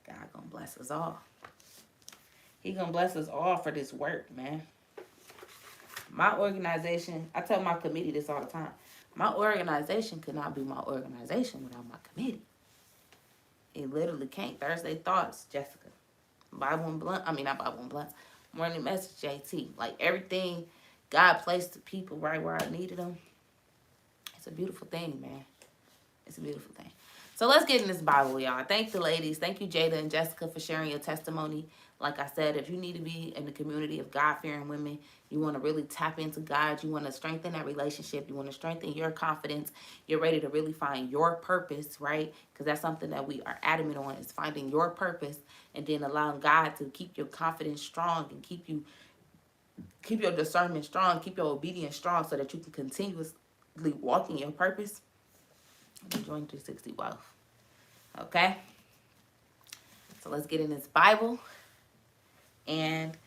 God gonna bless us all. He gonna bless us all for this work, man. My organization, I tell my committee this all the time. My organization could not be my organization without my committee. It literally can't. Thursday Thoughts, Jessica. Bible and Blunt. I mean, not Bible and Blunt. Morning Message, JT. Like everything, God placed the people right where I needed them. It's a beautiful thing, man. It's a beautiful thing. So let's get in this Bible, y'all. Thank the ladies. Thank you, Jada and Jessica, for sharing your testimony. Like I said, if you need to be in the community of God-fearing women, you want to really tap into God, you want to strengthen that relationship, you want to strengthen your confidence, you're ready to really find your purpose, right? Because that's something that we are adamant on, is finding your purpose and then allowing God to keep your confidence strong and keep your discernment strong, keep your obedience strong so that you can continuously walk in your purpose. Join 360 Wealth. Okay? So let's get in this Bible. And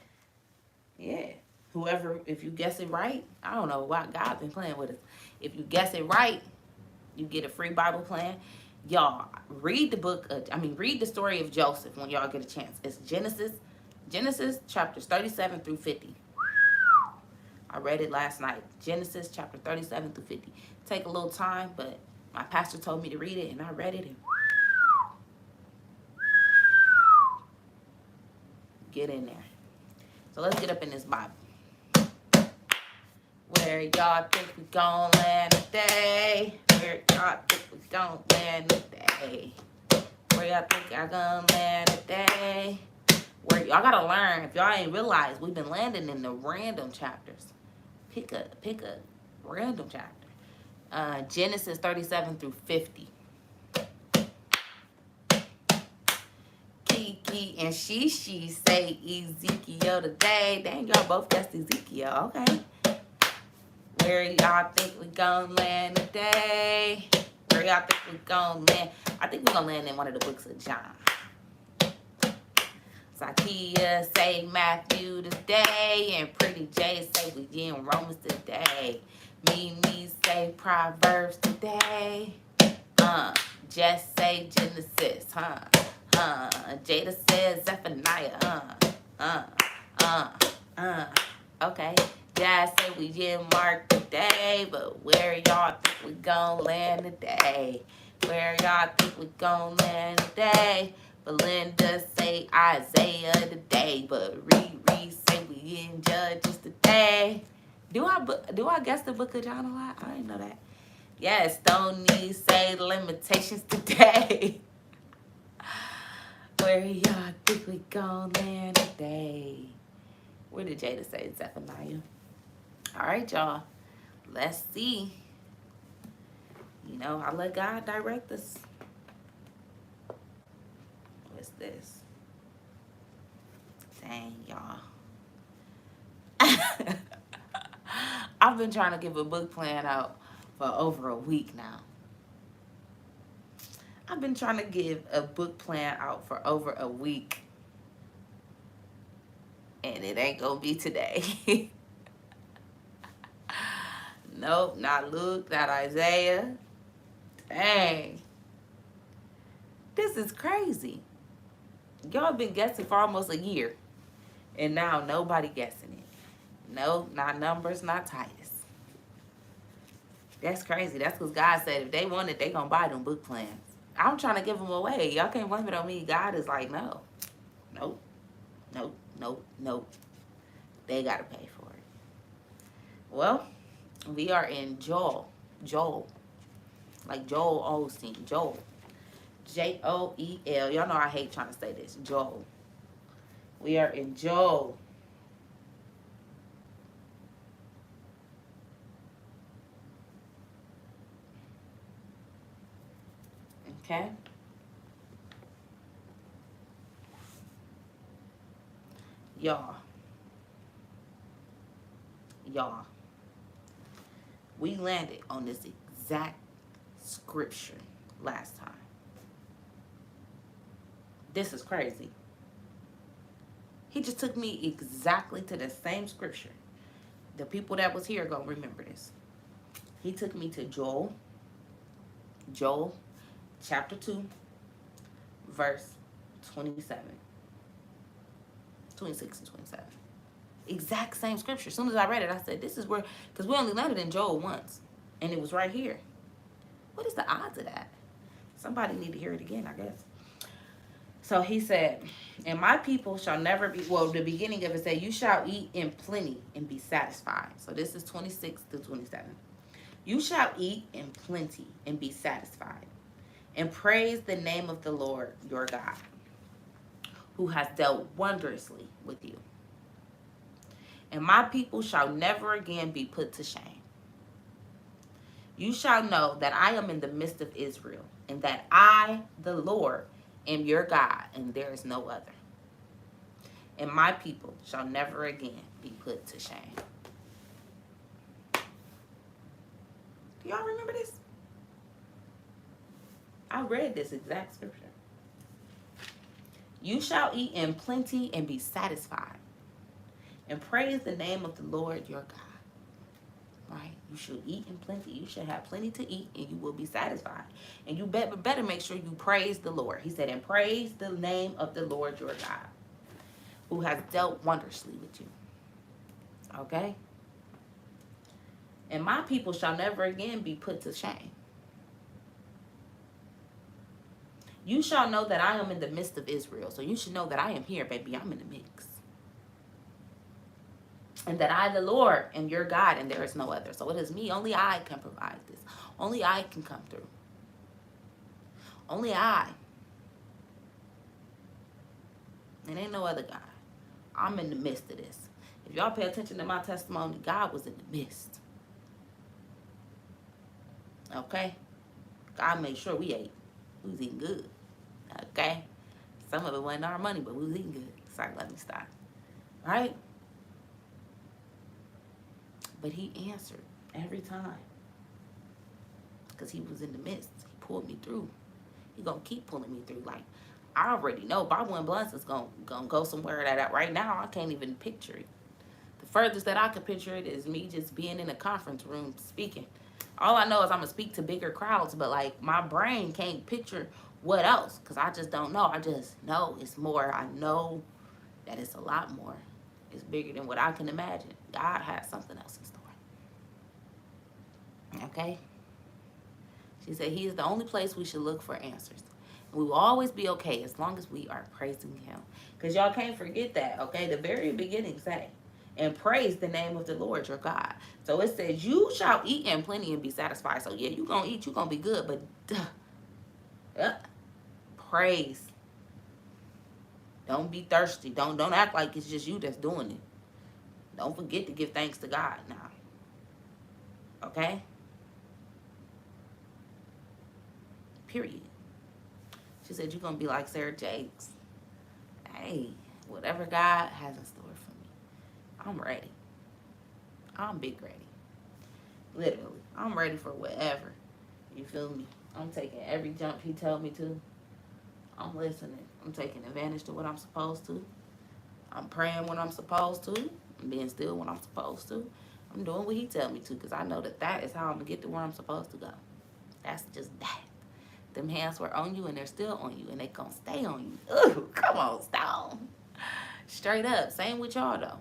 yeah, whoever, if you guess it right, I don't know why God been playing with us. If you guess it right, you get a free Bible plan. Y'all, read the story of Joseph when y'all get a chance. It's Genesis chapters 37 through 50. I read it last night. Genesis chapter 37 through 50. Take a little time, but my pastor told me to read it, and I read it and get in there. So let's get up in this Bible. Where y'all think we gon' land today? Where y'all think we gon' land today? Where y'all think y'all gon' land today? Where y'all gotta learn. If y'all ain't realized, we've been landing in the random chapters. Pick a random chapter. Genesis 37 through 50. Kiki and she say Ezekiel today. Dang, y'all both guessed Ezekiel. Okay. Where y'all think we gon' land today? Where y'all think we gon' land? I think we gonna land in one of the books of John. Zakia say Matthew today, and Pretty J say we in Romans today. Mimi say Proverbs today. Just say Genesis, Jada says Zephaniah, Okay. Jazz say we in Mark today, but where y'all think we gon' land today? Where y'all think we gon' land today? Belinda say Isaiah today, but Riri say we in Judges today. Do I guess the book of John a lot? I didn't know that. Yes, Stoney say Limitations today. Where y'all think we gon' land today? Where did Jada say Zephaniah? All right, y'all. Let's see. I let God direct us. What's this? Dang, y'all. I've been trying to give a book plan out for over a week now. I've been trying to give a book plan out for over a week. And it ain't gonna be today. Nope, not Luke, not Isaiah. Dang. This is crazy. Y'all been guessing for almost a year. And now nobody guessing it. No, not Numbers, not Titus. That's crazy. That's because God said if they want it, they gonna buy them book plans. I'm trying to give them away. Y'all can't blame it on me. God is like, no. Nope. Nope. Nope. Nope. They gotta pay for it. Well, we are in Joel. Like Joel Osteen. Joel. Joel. Y'all know I hate trying to say this. Joel. We are in Joel. Okay? Y'all. We landed on this exact scripture last time. This is crazy. He just took me exactly to the same scripture. The people that was here gonna remember this. He took me to Joel chapter 2, verse 26 and 27. Exact same scripture. As soon as I read it, I said, this is where, because we only landed in Joel once, and it was right here. What is the odds of that? Somebody need to hear it again, I guess. So he said, and my people shall never be, well, the beginning of it said, you shall eat in plenty and be satisfied. So this is 26 to 27. You shall eat in plenty and be satisfied, and praise the name of the Lord your God, who has dealt wondrously with you. And my people shall never again be put to shame. You shall know that I am in the midst of Israel, and that I, the Lord, am your God, and there is no other. And my people shall never again be put to shame. Do y'all remember this? I read this exact scripture. You shall eat in plenty and be satisfied, and praise the name of the Lord your God. Right? You should eat in plenty. You should have plenty to eat, and you will be satisfied. And you better make sure you praise the Lord. He said, and praise the name of the Lord your God, who has dealt wondrously with you. Okay? And my people shall never again be put to shame. You shall know that I am in the midst of Israel. So you should know that I am here, baby. I'm in the mix. And that I, the Lord, am your God, and there is no other. So it is me. Only I can provide this. Only I can come through. Only I. And ain't no other God. I'm in the midst of this. If y'all pay attention to my testimony, God was in the midst. Okay? God made sure we ate. We was eating good. Okay? Some of it wasn't our money, but we was eating good. Sorry, let me stop. Right? But he answered every time. Because he was in the midst. He pulled me through. He gonna keep pulling me through. Like, I already know Bob Win Blunts is gonna go somewhere that right now I can't even picture it. The furthest that I could picture it is me just being in a conference room speaking. All I know is I'm gonna speak to bigger crowds, but like my brain can't picture what else, because I just don't know. I just know it's more. I know that it's a lot more. It's bigger than what I can imagine. God has something else in store. Okay? She said he is the only place we should look for answers. And we will always be okay as long as we are praising him. Because y'all can't forget that, okay? The very beginning say, and praise the name of the Lord your God. So it says, you shall eat in plenty and be satisfied. So yeah, you're going to eat, you're going to be good, but praise. Don't be thirsty. Don't act like it's just you that's doing it. Don't forget to give thanks to God now. Okay? Period. She said, you're going to be like Sarah Jakes. Hey, whatever God has in store for me, I'm ready. I'm big ready. Literally. I'm ready for whatever. You feel me? I'm taking every jump he told me to. I'm listening. I'm taking advantage to what I'm supposed to. I'm praying when I'm supposed to. I'm being still when I'm supposed to. I'm doing what he tells me to, because I know that is how I'm going to get to where I'm supposed to go. That's just that. Them hands were on you, and they're still on you, and they gonna stay on you. Ooh, come on, Stone. Straight up. Same with y'all, though.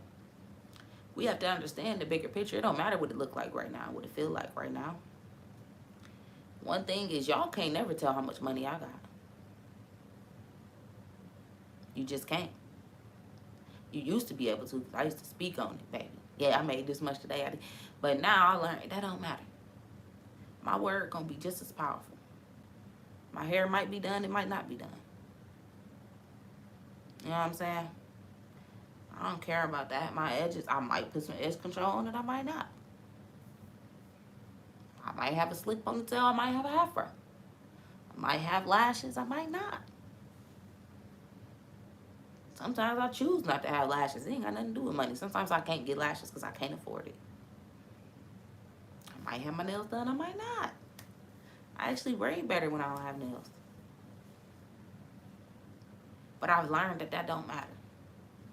We have to understand the bigger picture. It don't matter what it look like right now, what it feel like right now. One thing is, y'all can't never tell how much money I got. You just can't. You used to be able to, because I used to speak on it, baby. Yeah, I made this much today. But now I learned that don't matter. My word gonna be just as powerful. My hair might be done, it might not be done. You know what I'm saying? I don't care about that. My edges, I might put some edge control on it, I might not. I might have a slick ponytail, I might have a afro. I might have lashes, I might not. Sometimes I choose not to have lashes. It ain't got nothing to do with money. Sometimes I can't get lashes because I can't afford it. I might have my nails done, I might not. I actually worry better when I don't have nails. But I've learned that that don't matter.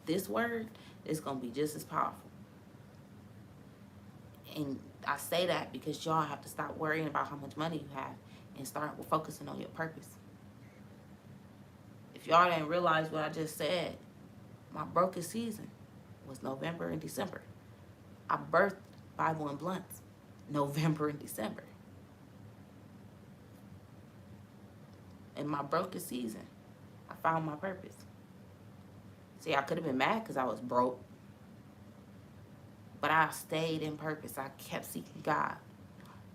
This word is going to be just as powerful. And I say that because y'all have to stop worrying about how much money you have and start focusing on your purpose. If y'all didn't realize what I just said, my brokest season was November and December. I birthed Bible and Blunts November and December. In my brokest season, I found my purpose. See, I could have been mad because I was broke, but I stayed in purpose. I kept seeking God.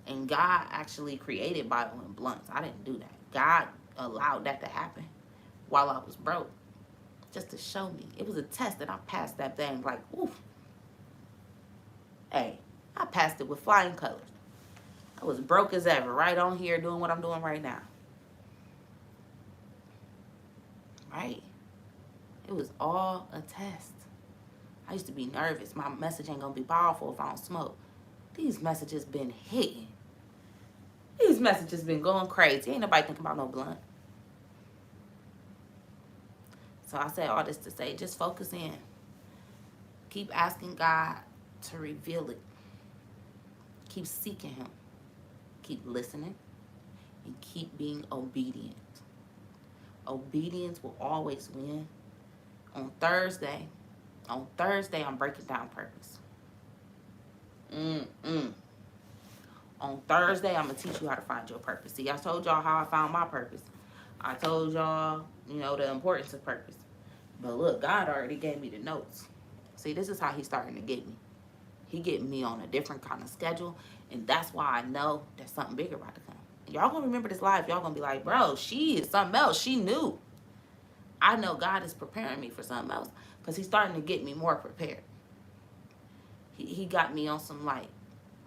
And God actually created Bible and Blunts. I didn't do that. God allowed that to happen while I was broke, just to show me. It was a test, and I passed that thing like, oof. Hey, I passed it with flying colors. I was broke as ever, right on here doing what I'm doing right now. Right? It was all a test. I used to be nervous. My message ain't gonna be powerful if I don't smoke. These messages been hitting. These messages been going crazy. Ain't nobody thinking about no blunt. So I say all this to say, just focus in. Keep asking God to reveal it. Keep seeking Him. Keep listening. And keep being obedient. Obedience will always win. On Thursday, I'm breaking down purpose. On Thursday, I'm going to teach you how to find your purpose. See, I told y'all how I found my purpose. I told y'all, the importance of purpose. But look, God already gave me the notes. See, this is how He's starting to get me. He getting me on a different kind of schedule. And that's why I know there's something bigger about to come. Y'all going to remember this live. Y'all going to be like, bro, she is something else. She knew. I know God is preparing me for something else because He's starting to get me more prepared. He got me on some,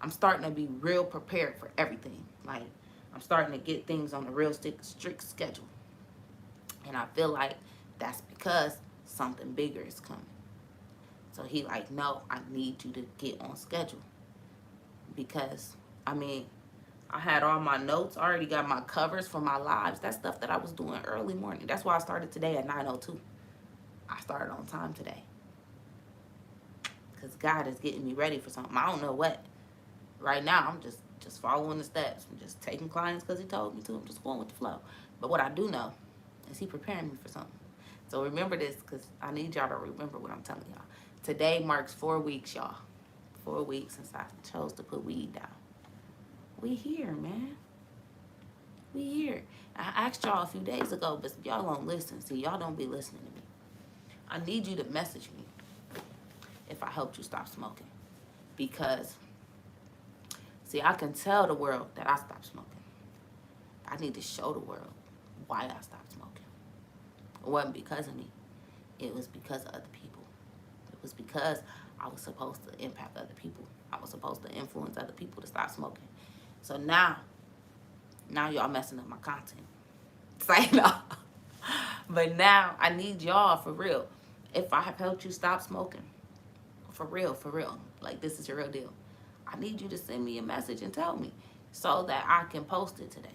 I'm starting to be real prepared for everything. I'm starting to get things on a real strict schedule. And I feel like that's because something bigger is coming. So He no, I need you to get on schedule. Because, I had all my notes. I already got my covers for my lives. That's stuff that I was doing early morning. That's why I started today at 9:02. I started on time today. Because God is getting me ready for something. I don't know what. Right now, I'm just following the steps. I'm just taking clients because He told me to. I'm just going with the flow. But what I do know is He preparing me for something. So remember this, because I need y'all to remember what I'm telling y'all. Today marks 4 weeks, y'all. 4 weeks since I chose to put weed down. We here, man. We here. I asked y'all a few days ago, but y'all don't listen. See, y'all don't be listening to me. I need you to message me if I helped you stop smoking. Because, see, I can tell the world that I stopped smoking. I need to show the world why I stopped smoking. It wasn't because of me. It was because of other people. It was because I was supposed to impact other people. I was supposed to influence other people to stop smoking. So now y'all messing up my content. Say no. But now I need y'all for real. If I have helped you stop smoking, for real, this is your real deal, I need you to send me a message and tell me so that I can post it today.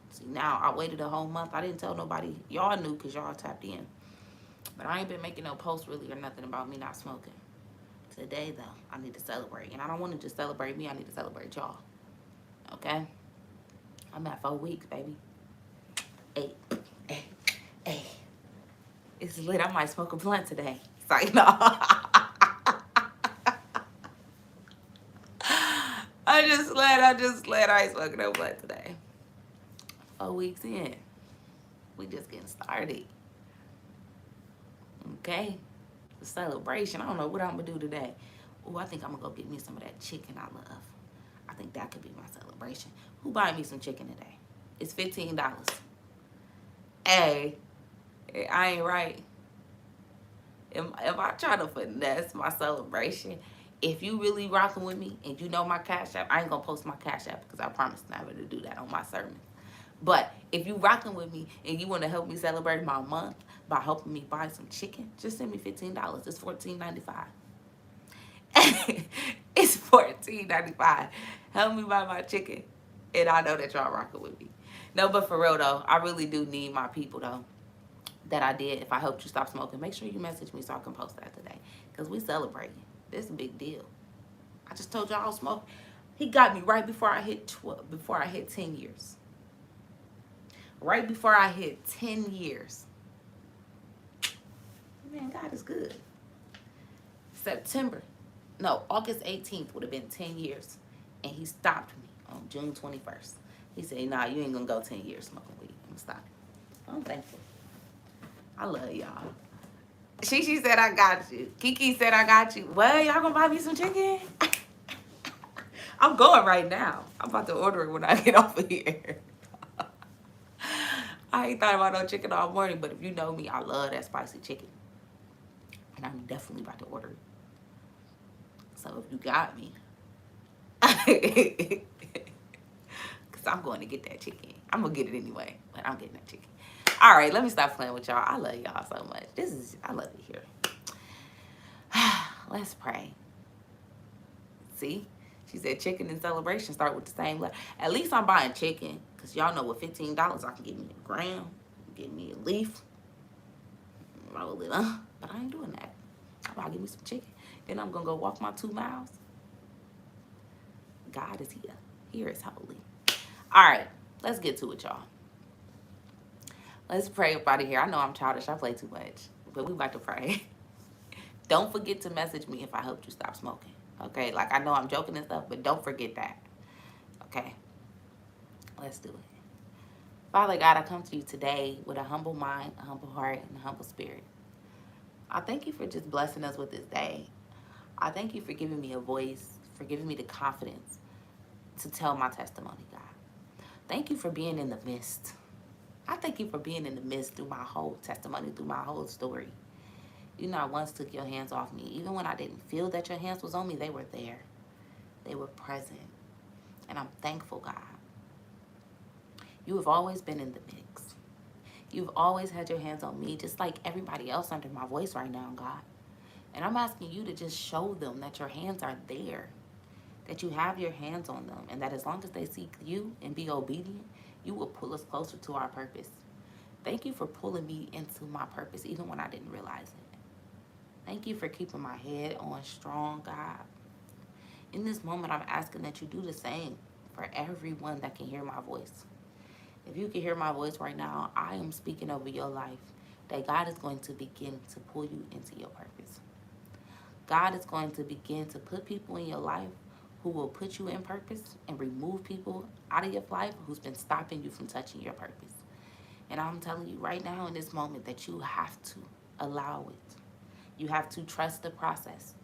See, now I waited a whole month. I didn't tell nobody. Y'all knew because y'all tapped in. But I ain't been making no posts really or nothing about me not smoking. Today, though, I need to celebrate. And I don't want to just celebrate me. I need to celebrate y'all. Okay? I'm at 4 weeks, baby. Hey. It's lit. I might smoke a blunt today. It's like, no. I just let. I ain't smoking no blunt today. 4 weeks in. We just getting started. Okay? The celebration. I don't know what I'm going to do today. Oh, I think I'm going to go get me some of that chicken I love. I think that could be my celebration. Who buy me some chicken today? It's $15. Hey, I ain't right. If I try to finesse my celebration, if you really rocking with me and you know my Cash App, I ain't going to post my Cash App because I promise never to do that on my sermon. But if you rocking with me and you want to help me celebrate my month by helping me buy some chicken, just send me $15. It's $14.95. It's $14.95. Help me buy my chicken. And I know that y'all rocking with me. No, but for real though, I really do need my people though. That I did. If I helped you stop smoking, make sure you message me so I can post that today. Because we celebrating. This is a big deal. I just told y'all I was smoking. He got me right before I hit 10 years. Right before I hit 10 years. Man, God is good. September, no, August 18th would have been 10 years. And he stopped me on June 21st. He said, nah, you ain't gonna go 10 years smoking weed. I'm gonna stop. I'm thankful. I love y'all. She said I got you. Kiki said I got you. Well, y'all gonna buy me some chicken? I'm going right now. I'm about to order it when I get off of here. I ain't thought about no chicken all morning, but if you know me, I love that spicy chicken. And I'm definitely about to order it. So if you got me, because I'm going to get that chicken. I'm going to get it anyway, but I'm getting that chicken. All right, let me stop playing with y'all. I love y'all so much. I love it here. Let's pray. See? She said chicken and celebration start with the same letter. At least I'm buying chicken, because y'all know with $15, I can get me a gram, get me a leaf, roll it up. But I ain't doing that. I'm about to get me some chicken. Then I'm going to go walk my 2 miles. God is here. Here is holy. All right, let's get to it, y'all. Let's pray up out of here. I know I'm childish. I play too much. But we about to pray. Don't forget to message me if I helped you stop smoking. Okay? Like, I know I'm joking and stuff, but don't forget that. Okay? Let's do it. Father God, I come to you today with a humble mind, a humble heart, and a humble spirit. I thank you for just blessing us with this day. I thank you for giving me a voice, for giving me the confidence to tell my testimony, God. Thank you for being in the midst. I thank you for being in the midst through my whole testimony, through my whole story. You not once took your hands off me. Even when I didn't feel that your hands was on me, they were there. They were present. And I'm thankful, God. You have always been in the mix. You've always had your hands on me, just like everybody else under my voice right now, God. And I'm asking you to just show them that your hands are there, that you have your hands on them, and that as long as they seek you and be obedient, you will pull us closer to our purpose. Thank you for pulling me into my purpose, even when I didn't realize it. Thank you for keeping my head on strong, God. In this moment, I'm asking that you do the same for everyone that can hear my voice. If you can hear my voice right now, I am speaking over your life that God is going to begin to pull you into your purpose. God is going to begin to put people in your life who will put you in purpose and remove people out of your life who's been stopping you from touching your purpose. And I'm telling you right now in this moment that you have to allow it. You have to trust the process.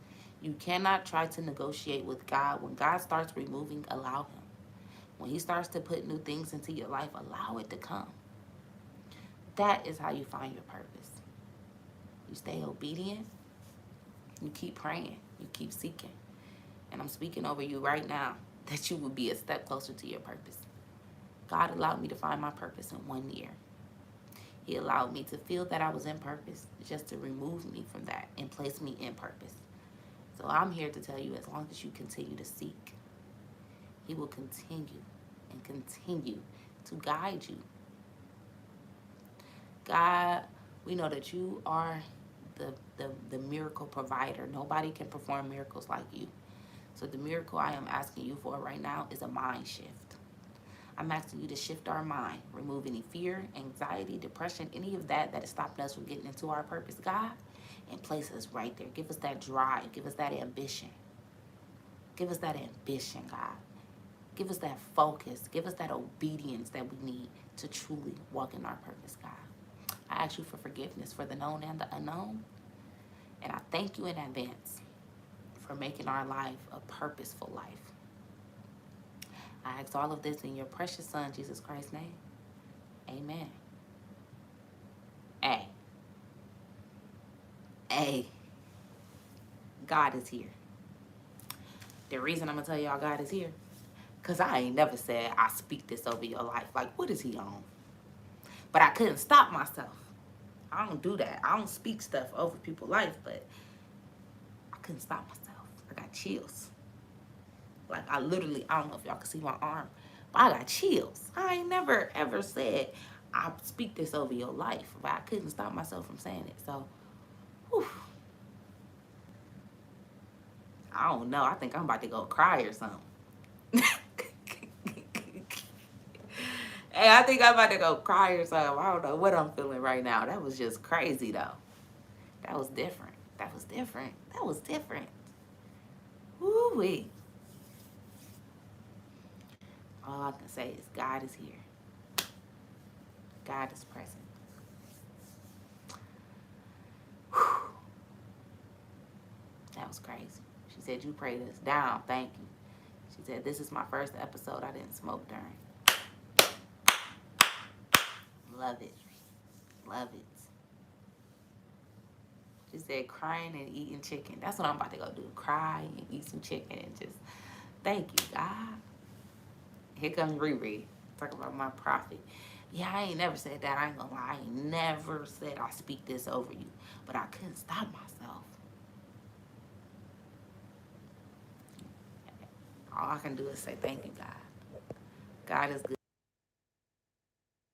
You cannot try to negotiate with God. When God starts removing, allow him. When he starts to put new things into your life, allow it to come. That is how you find your purpose. You stay obedient. You keep praying. You keep seeking. And I'm speaking over you right now that you will be a step closer to your purpose. God allowed me to find my purpose in 1 year. He allowed me to feel that I was in purpose just to remove me from that and place me in purpose. So I'm here to tell you, as long as you continue to seek, he will continue and continue to guide you. God, we know that you are the miracle provider. Nobody can perform miracles like you. So the miracle I am asking you for right now is a mind shift. I'm asking you to shift our mind, remove any fear, anxiety, depression, any of that is stopping us from getting into our purpose, God, and place us right there. Give us that drive. Give us that ambition. Give us that ambition, God. Give us that focus. Give us that obedience that we need to truly walk in our purpose, God. I ask you for forgiveness for the known and the unknown. And I thank you in advance for making our life a purposeful life. I ask all of this in your precious son, Jesus Christ's name. Amen. Hey, God is here. The reason I'm going to tell y'all God is here, because I ain't never said I speak this over your life. Like, what is he on? But I couldn't stop myself. I don't do that. I don't speak stuff over people's life, but I couldn't stop myself. I got chills. Like, I literally, I don't know if y'all can see my arm, but I got chills. I ain't never, ever said I speak this over your life, but I couldn't stop myself from saying it. So, whew. I don't know. I think I'm about to go cry or something. Hey, I think I'm about to go cry or something. I don't know what I'm feeling right now. That was just crazy, though. That was different. That was different. That was different. Woo-wee. All I can say is God is here. God is present. Whew. That was crazy. She said, you prayed us down. Thank you. She said, this is my first episode I didn't smoke during. Love it. Love it. She said, crying and eating chicken. That's what I'm about to go do. Cry and eat some chicken and just thank you, God. Here comes Riri. Talk about my prophet. Yeah, I ain't never said that. I ain't gonna lie. I ain't never said I speak this over you. But I couldn't stop myself. All I can do is say thank you, God. God is good.